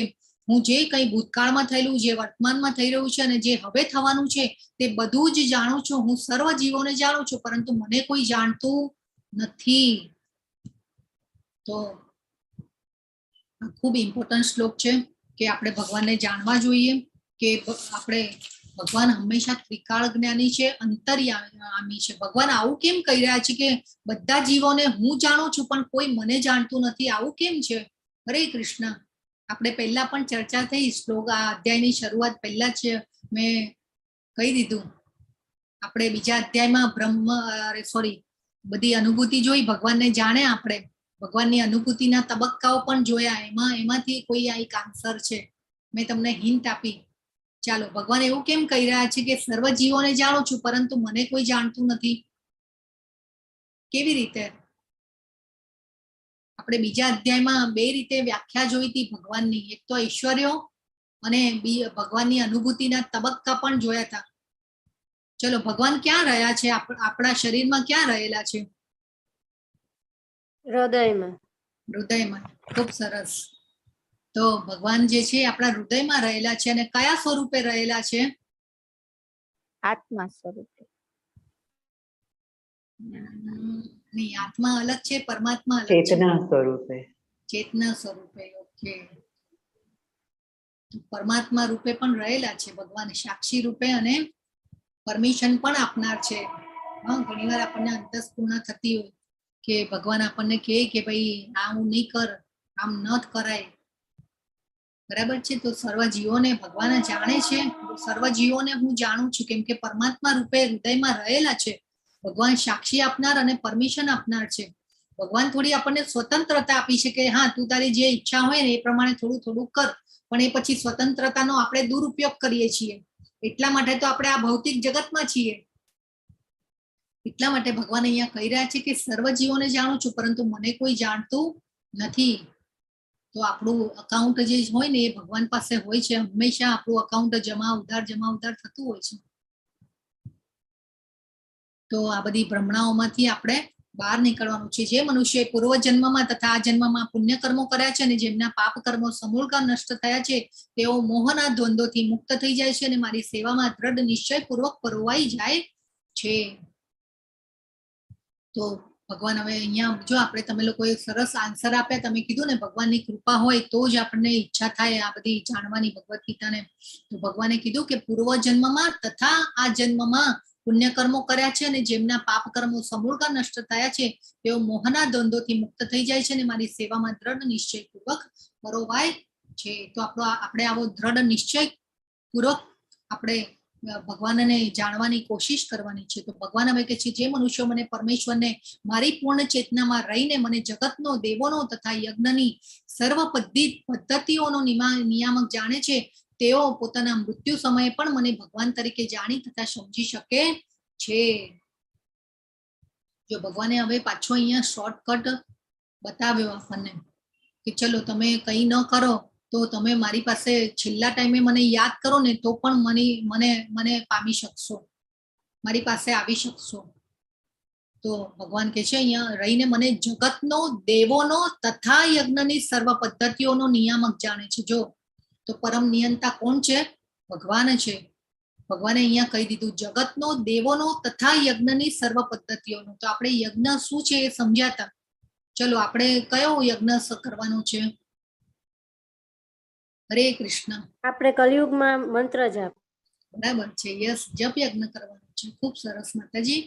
Speaker 1: હું જે કંઈ ભૂતકાળમાં થયેલું, જે વર્તમાનમાં થઈ રહ્યું છે અને જે હવે થવાનું છે તે બધું જ જાણું છું. હું સર્વ જીવોને જાણું છું, પરંતુ મને કોઈ જાણતું નથી. તો ખૂબ ઇમ્પોર્ટન્ટ શ્લોક છે કે આપણે ભગવાનને જાણવા જોઈએ, કે આપણે ભગવાન હંમેશા ત્રિકાળ જ્ઞાની છે, અંતર્યામી છે. ભગવાન આવું કેમ કહી રહ્યા છે કે બધા જીવોને હું જાણું છું પણ કોઈ મને જાણતું નથી, આવું કેમ છે? હરે કૃષ્ણ. આપણે પહેલા પણ ચર્ચા થઈ, શ્લોક આ અધ્યાયની શરૂઆત પહેલા જ મેં કહી દીધું. આપણે બીજા અધ્યાયમાં બધી અનુભૂતિ જોઈ, ભગવાનને જાણે આપણે ભગવાનની અનુભૂતિના તબક્કાઓ પણ જોયા. એમાંથી કોઈ આ એક આન્સર છે, મેં તમને હિન્ટ આપી. ચાલો, ભગવાન એવું કેમ કહી રહ્યા છે કે સર્વ જીવોને જાણું છું પરંતુ મને કોઈ જાણતું નથી? કેવી રીતે? આપણે બીજા અધ્યાયમાં બે રીતે વ્યાખ્યા જોઈ હતી ભગવાનની. એક તો ઐશ્વર્યો અને ભગવાનની અનુભૂતિના તબક્કા પણ જોયા હતા. ચલો, ભગવાન ક્યાં રહ્યા છે? આપણા શરીરમાં ક્યાં રહેલા છે?
Speaker 5: હૃદયમાં.
Speaker 1: હૃદયમાં. ખૂબ સરસ. તો ભગવાન જે છે આપણા હૃદયમાં રહેલા છે. અને કયા સ્વરૂપે રહેલા છે?
Speaker 6: આત્મા સ્વરૂપે.
Speaker 1: નહીં, આત્મા અલગ છે, પરમાત્મા અલગ છે.
Speaker 2: ચેતના સ્વરૂપે.
Speaker 1: ચેતના સ્વરૂપે. ઓકે. પરમાત્મા રૂપે પણ રહેલા છે ભગવાન, સાક્ષી રૂપે, અને પરમિશન પણ આપનાર છે. ઘણી વાર આપણને અંતસ્ફૂર્ણા થતી હોય કે ભગવાન આપણને કહે કે ભાઈ આમ નહીં કર, આમ ન કરાય. બરાબર છે. તો સર્વ જીવોને ભગવાન જાણે છે. સર્વ જીવોને હું જાણું છું, કેમ કે પરમાત્મા રૂપે હૃદયમાં રહેલા છે. ભગવાન સાક્ષી આપનાર અને પરમિશન આપનાર છે. ભગવાન થોડી આપણને સ્વતંત્રતા આપી છે કે હા, તું તારી જે ઈચ્છા હોય ને એ પ્રમાણે થોડું થોડું કર, પણ એ પછી સ્વતંત્રતાનો આપણે દુરુપયોગ કરીએ છીએ. એટલા માટે તો આપણે આ ભૌતિક જગતમાં છીએ. એટલા માટે ભગવાન અહીંયા કહી રહ્યા છે કે સર્વ જીવોને જાણું છું, પરંતુ મને કોઈ જાણતું નથી. તો આપણું અકાઉન્ટ જે હોય ને એ ભગવાન પાસે હોય છે. હંમેશા આપણું અકાઉન્ટ જમા ઉધાર થતું હોય છે. તો આ બધી ભ્રમણાઓમાંથી આપણે બહાર નીકળવાનું છે. જે મનુષ્ય પૂર્વ જન્મમાં તથા આ જન્મમાં પુણ્ય કર્મો કર્યા છે અને જેમના પાપ કર્મો સમૂળકા નષ્ટ થયા છે, તેઓ મોહના દ્વંદ્વોથી મુક્ત થઈ જાય છે અને મારી સેવામાં દ્રઢ નિશ્ચયપૂર્વક પરોવાઈ જાય છે. તો ભગવાન હવે અહીંયા જો આપણે, તમે લોકોએ સરસ આન્સર આપ્યા. તમે કીધું ને ભગવાનની કૃપા હોય તો જ આપણને ઈચ્છા થાય આ બધી જાણવાની ભગવદ ગીતાને. તો ભગવાને કીધું કે પૂર્વ જન્મમાં તથા આ જન્મમાં પુણ્ય કર્મો કર્યા છે અને જેમના પાપ કર્મો સમૂળકા નષ્ટ થયા છે, તેઓ મોહના દ્વંદ્વોથી મુક્ત થઈ જાય છે અને મારી સેવામાં દ્રઢ નિશ્ચયપૂર્વક પરોવાય છે. તો આપણે આવો દ્રઢ નિશ્ચય પૂર્વક આપણે ભગવાનને જાણવાની કોશિશ કરવાની છે. તો ભગવાન હવે કે છે, જે મનુષ્યો મને પરમેશ્વરને મારી પૂર્ણ ચેતનામાં રહીને મને જગતનો, દેવોનો તથા યજ્ઞની સર્વ પદ્ધતિઓનો નિયામક જાણે છે, તેઓ પોતાના મૃત્યુ સમયે પણ મને ભગવાન તરીકે જાણી તથા સમજી શકે છે. જો ભગવાને હવે પાછો અહીંયા શોર્ટકટ બતાવ્યો આપણને કે ચલો તમે કંઈ ન કરો તો તમે મારી પાસે છેલ્લા ટાઈમે મને યાદ કરો ને તો પણ મને પામી શકશો, મારી પાસે આવી શકશો. તો ભગવાન કહે છે અહીંયા રહીને મને જગતનો, દેવોનો તથા યજ્ઞની સર્વ પદ્ધતિઓનો નિયામક જાણે છે. જો તો પરમ નિયંતા કોણ છે? ભગવાન છે. ભગવાને અહીંયા કહી દીધું જગતનો, દેવોનો તથા યજ્ઞની સર્વ પદ્ધતિઓનો. તો આપણે યજ્ઞ શું છે એ સમજાતા. ચલો આપણે કયો યજ્ઞ કરવાનો છે? હરે કૃષ્ણ.
Speaker 5: આપણે કલયુગમાં મંત્ર જાપ.
Speaker 1: બરાબર છે. યસ, જપ યજ્ઞ કરવાનો છે. ખૂબ સરસ માતાજી.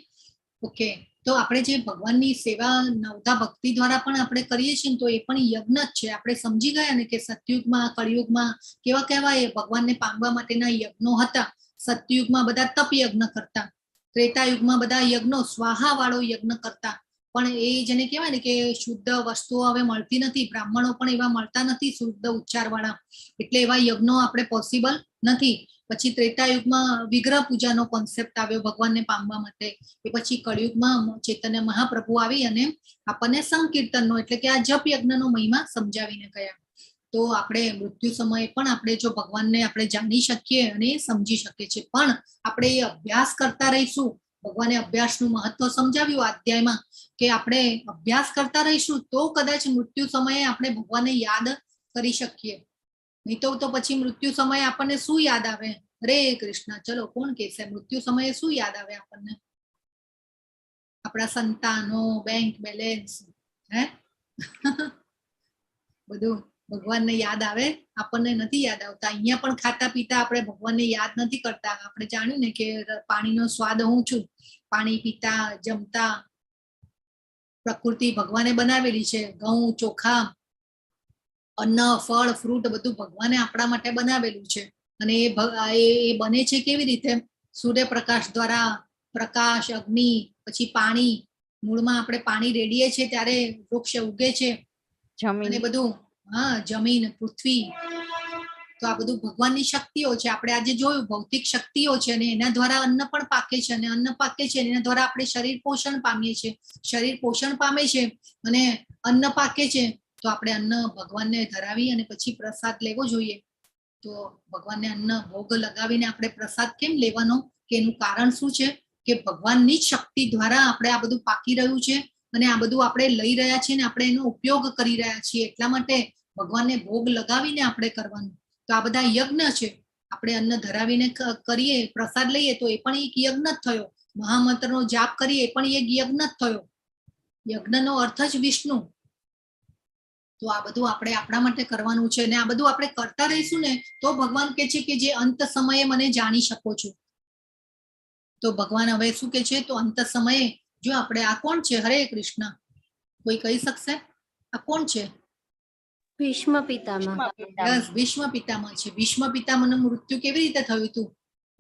Speaker 1: ઓકે. તો આપણે જે ભગવાનની સેવા નવધા ભક્તિ દ્વારા પણ આપણે કરીએ છીએ તો એ પણ યજ્ઞ જ છે. આપણે સમજી ગયા ને કે સતયુગમાં, કળિયુગમાં કેવા કેવા એ ભગવાનને પામવા માટેના યજ્ઞો હતા. સતયુગમાં બધા તપ યજ્ઞ કરતા, ત્રેતાયુગમાં બધા યજ્ઞો સ્વાહા વાળો યજ્ઞ કરતા. પણ એ જેને કહેવાય ને કે શુદ્ધ વસ્તુઓ હવે મળતી નથી, બ્રાહ્મણો પણ એવા મળતા નથી શુદ્ધ ઉચ્ચાર વાળા, એટલે એવા યજ્ઞો આપણે પોસિબલ નથી. પછી ત્રેતાયુગમાં વિગ્રહ પૂજાનો કોન્સેપ્ટ આવ્યો ભગવાનને પામવા માટે. એ પછી કળિયુગમાં ચૈતન્ય મહાપ્રભુ આવી અને આપણને સંકીર્તનનો એટલે કે આ જપ યજ્ઞનો મહિમા સમજાવીને ગયા. તો આપણે મૃત્યુ સમયે પણ આપણે જો ભગવાનને આપણે જાણી શકીએ અને સમજી શકીએ છીએ, પણ આપણે એ અભ્યાસ કરતા રહીશું. ભગવાને અભ્યાસનું મહત્વ સમજાવ્યું આ અધ્યાયમાં કે આપણે અભ્યાસ કરતા રહીશું તો કદાચ મૃત્યુ સમયે આપણે ભગવાનને યાદ કરી શકીએ. નહીં તો પછી મૃત્યુ સમયે આપણને શું યાદ આવે? હરે કૃષ્ણ. ચલો કોણ કહેશે મૃત્યુ સમયે શું યાદ આવે આપણને? આપણા સંતાનો, બેંક બેલેન્સ, હે બધું ભગવાનને યાદ આવે? આપણને નથી યાદ આવતા. અહીંયા પણ ખાતા પીતા આપણે ભગવાનને યાદ નથી કરતા. આપણે જાણ્યું ને કે પાણીનો સ્વાદ હું છું. પાણી પીતા, જમતા, પ્રકૃતિ ભગવાને બનાવેલી છે. ઘઉં, ચોખા, અન્ન, ફળ, ફ્રૂટ બધું ભગવાને આપણા માટે બનાવેલું છે. અને એ બને છે કેવી રીતે? સૂર્યપ્રકાશ દ્વારા. પ્રકાશ, અગ્નિ, પછી પાણી. મૂળમાં આપણે પાણી રેડીએ છીએ ત્યારે વૃક્ષ ઉગે છે. અને બધું જમીન, પૃથ્વી. તો આ બધું ભગવાનની શક્તિઓ છે. આપણે આજે જોયું ભૌતિક શક્તિઓ છે અને એના દ્વારા અન્ન પણ પાકે છે અને અન્ન પાકે છે એના દ્વારા આપણે શરીર પોષણ પામીએ છીએ. શરીર પોષણ પામે છે અને અન્ન પાકે છે તો આપણે અન્ન ભગવાનને ધરાવી અને પછી પ્રસાદ લેવો જોઈએ. તો ભગવાનને અન્ન ભોગ લગાવીને આપણે પ્રસાદ કેમ લેવાનો, કે એનું કારણ શું છે કે ભગવાનની જ શક્તિ દ્વારા આપણે આ બધું પાકી રહ્યું છે અને આ બધું આપણે લઈ રહ્યા છીએ ને આપણે એનો ઉપયોગ કરી રહ્યા છીએ, એટલા માટે ભગવાનને ભોગ લગાવીને આપણે કરવાનું. તો આ બધા યજ્ઞ છે. આપણે અન્ન ધરાવીને કરીએ, પ્રસાદ લઈએ તો એ પણ એક યજ્ઞ જ થયો. મહામંત્રનો જાપ કરીએ એ પણ એક યજ્ઞ જ થયો. યજ્ઞનો અર્થ જ વિષ્ણુ. તો આ બધું આપણે આપણા માટે કરવાનું છે અને આ બધું આપણે કરતા રહીશું ને તો ભગવાન કહે છે કે જે અંત સમયે મને જાણી શકો છો. તો ભગવાન હવે શું કે છે, તો અંત સમયે જો આપણે, આ કોણ છે? હરે કૃષ્ણ, કોઈ કહી શકશે આ કોણ છે?
Speaker 5: ભીષ્મ પિતામહ.
Speaker 1: યસ, ભીષ્મ પિતામહ છે. ભીષ્મ પિતામહનું મૃત્યુ કેવી રીતે થયું હતું?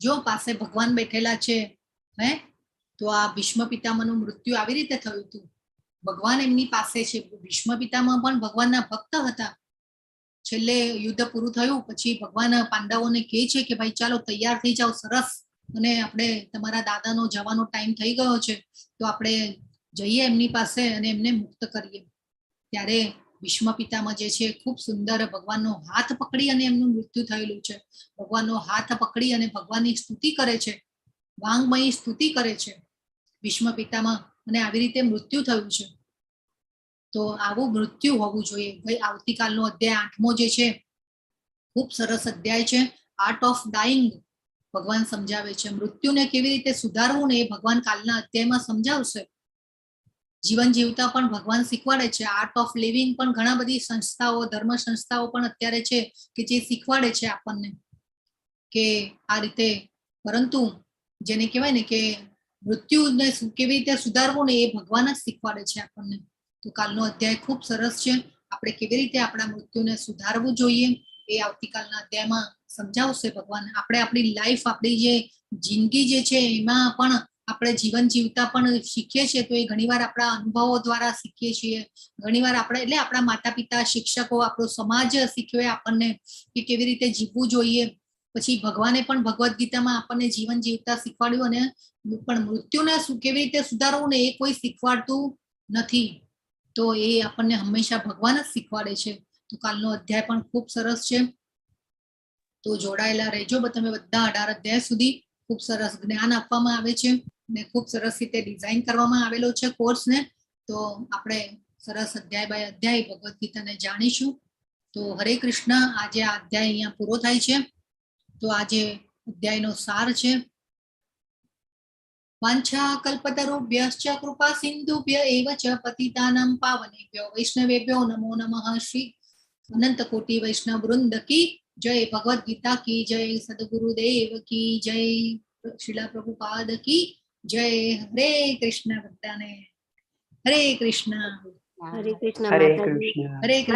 Speaker 1: જો પાસે ભગવાન બેઠેલા છે, હે, તો આ ભીષ્મ પિતામહનું મૃત્યુ આવી રીતે થયું હતું. ભગવાન એમની પાસે છે. ભીષ્મ પિતામહ પણ ભગવાનના ભક્ત હતા. છેલ્લે યુદ્ધ પૂરું થયું પછી ભગવાન પાંડવોને કહે છે કે ભાઈ ચાલો તૈયાર થઈ જાઓ, સરસ, અને આપણે તમારા દાદાનો જવાનો ટાઈમ થઈ ગયો છે, તો આપણે જઈએ એમની પાસે અને એમને મુક્ત કરીએ. ત્યારે ભીષ્મ પિતામહ જે છે ખૂબ સુંદર ભગવાનનો હાથ પકડી અને એમનું મૃત્યુ થયેલું છે. ભગવાનનો હાથ પકડી અને ભગવાનની સ્તુતિ કરે છે, વાંગમયી સ્તુતિ કરે છે ભીષ્મ પિતામહ, અને આવી રીતે મૃત્યુ થયું છે. તો આવું મૃત્યુ હોવું જોઈએ. ભાઈ આવતીકાલનો અધ્યાય 8મો જે છે ખૂબ સરસ અધ્યાય છે. આર્ટ ઓફ ડાઈંગ ભગવાન સમજાવે છે. મૃત્યુને કેવી રીતે સુધારવું ને એ ભગવાન કાલના અધ્યાયમાં સમજાવશે. જીવન જીવતા પણ ભગવાન શીખવાડે છે. આર્ટ ઓફ લિવિંગ પણ ઘણા બધી સંસ્થાઓ, ધર્મ સંસ્થાઓ પણ અત્યારે છે કે જે શીખવાડે છે આપણને કે આ રીતે. પરંતુ જેને કહેવાય ને કે મૃત્યુને કેવી રીતે સુધારવું ને એ ભગવાન જ શીખવાડે છે આપણને. તો કાલનો અધ્યાય ખૂબ સરસ છે. આપણે કેવી રીતે આપણા મૃત્યુને સુધારવું જોઈએ એ આવતીકાલના અધ્યાયમાં સમજાવશે ભગવાન. આપણે આપણી લાઈફ, આપણી જે જિંદગી જે છે એમાં પણ આપણે જીવન જીવતા પણ શીખીએ છીએ. તો એ ઘણીવાર આપણા અનુભવો દ્વારા શીખીએ છીએ. ઘણીવાર આપણે, એટલે આપણા માતા પિતા, શિક્ષકો, આપણો સમાજ શીખવે આપણને કે કેવી રીતે જીવવું જોઈએ. પછી ભગવાને પણ ભગવદ્ ગીતામાં આપણને જીવન જીવતા શીખવાડ્યું, અને પણ મૃત્યુને કેવી રીતે સુધારવું ને એ કોઈ શીખવાડતું નથી. તો એ આપણને હંમેશા ભગવાન જ શીખવાડે છે. તો કાલનો અધ્યાય પણ ખૂબ સરસ છે. તો જોડાયેલા રહેજો તમે બધા. 18 અધ્યાય સુધી ખૂબ સરસ જ્ઞાન આપવામાં આવે છે ને ખૂબ સરસ રીતે ડિઝાઇન કરવામાં આવેલો છે કોર્સને. તો આપણે સરસ અધ્યાય બાય અધ્યાય ભગવદ્ ગીતાને જાણીશું. તો હરે કૃષ્ણ. આજે આ અધ્યાય અહીંયા પૂરો થાય છે. તો આજે અધ્યાયનો સાર છે, વાંછા કલ્પતરુભ્યશ્ચ કૃપા સિંધુભ્ય એવ ચ પતિતાનાં પાવનેભ્યો વૈષ્ણવેભ્યો નમો નમઃ. શ્રી અનંત કોટી વૈષ્ણવ વૃંદ કી જય. ભગવદ ગીતા કી જય. સદગુરુદેવ કી જય. શિલા પ્રભુપાદ કી જય. હરે કૃષ્ણ. બધાને હરે કૃષ્ણ.
Speaker 5: હરે કૃષ્ણ
Speaker 2: હરે
Speaker 5: માતાજી.
Speaker 2: કૃષ્ણ.
Speaker 1: હરે કૃષ્ણ.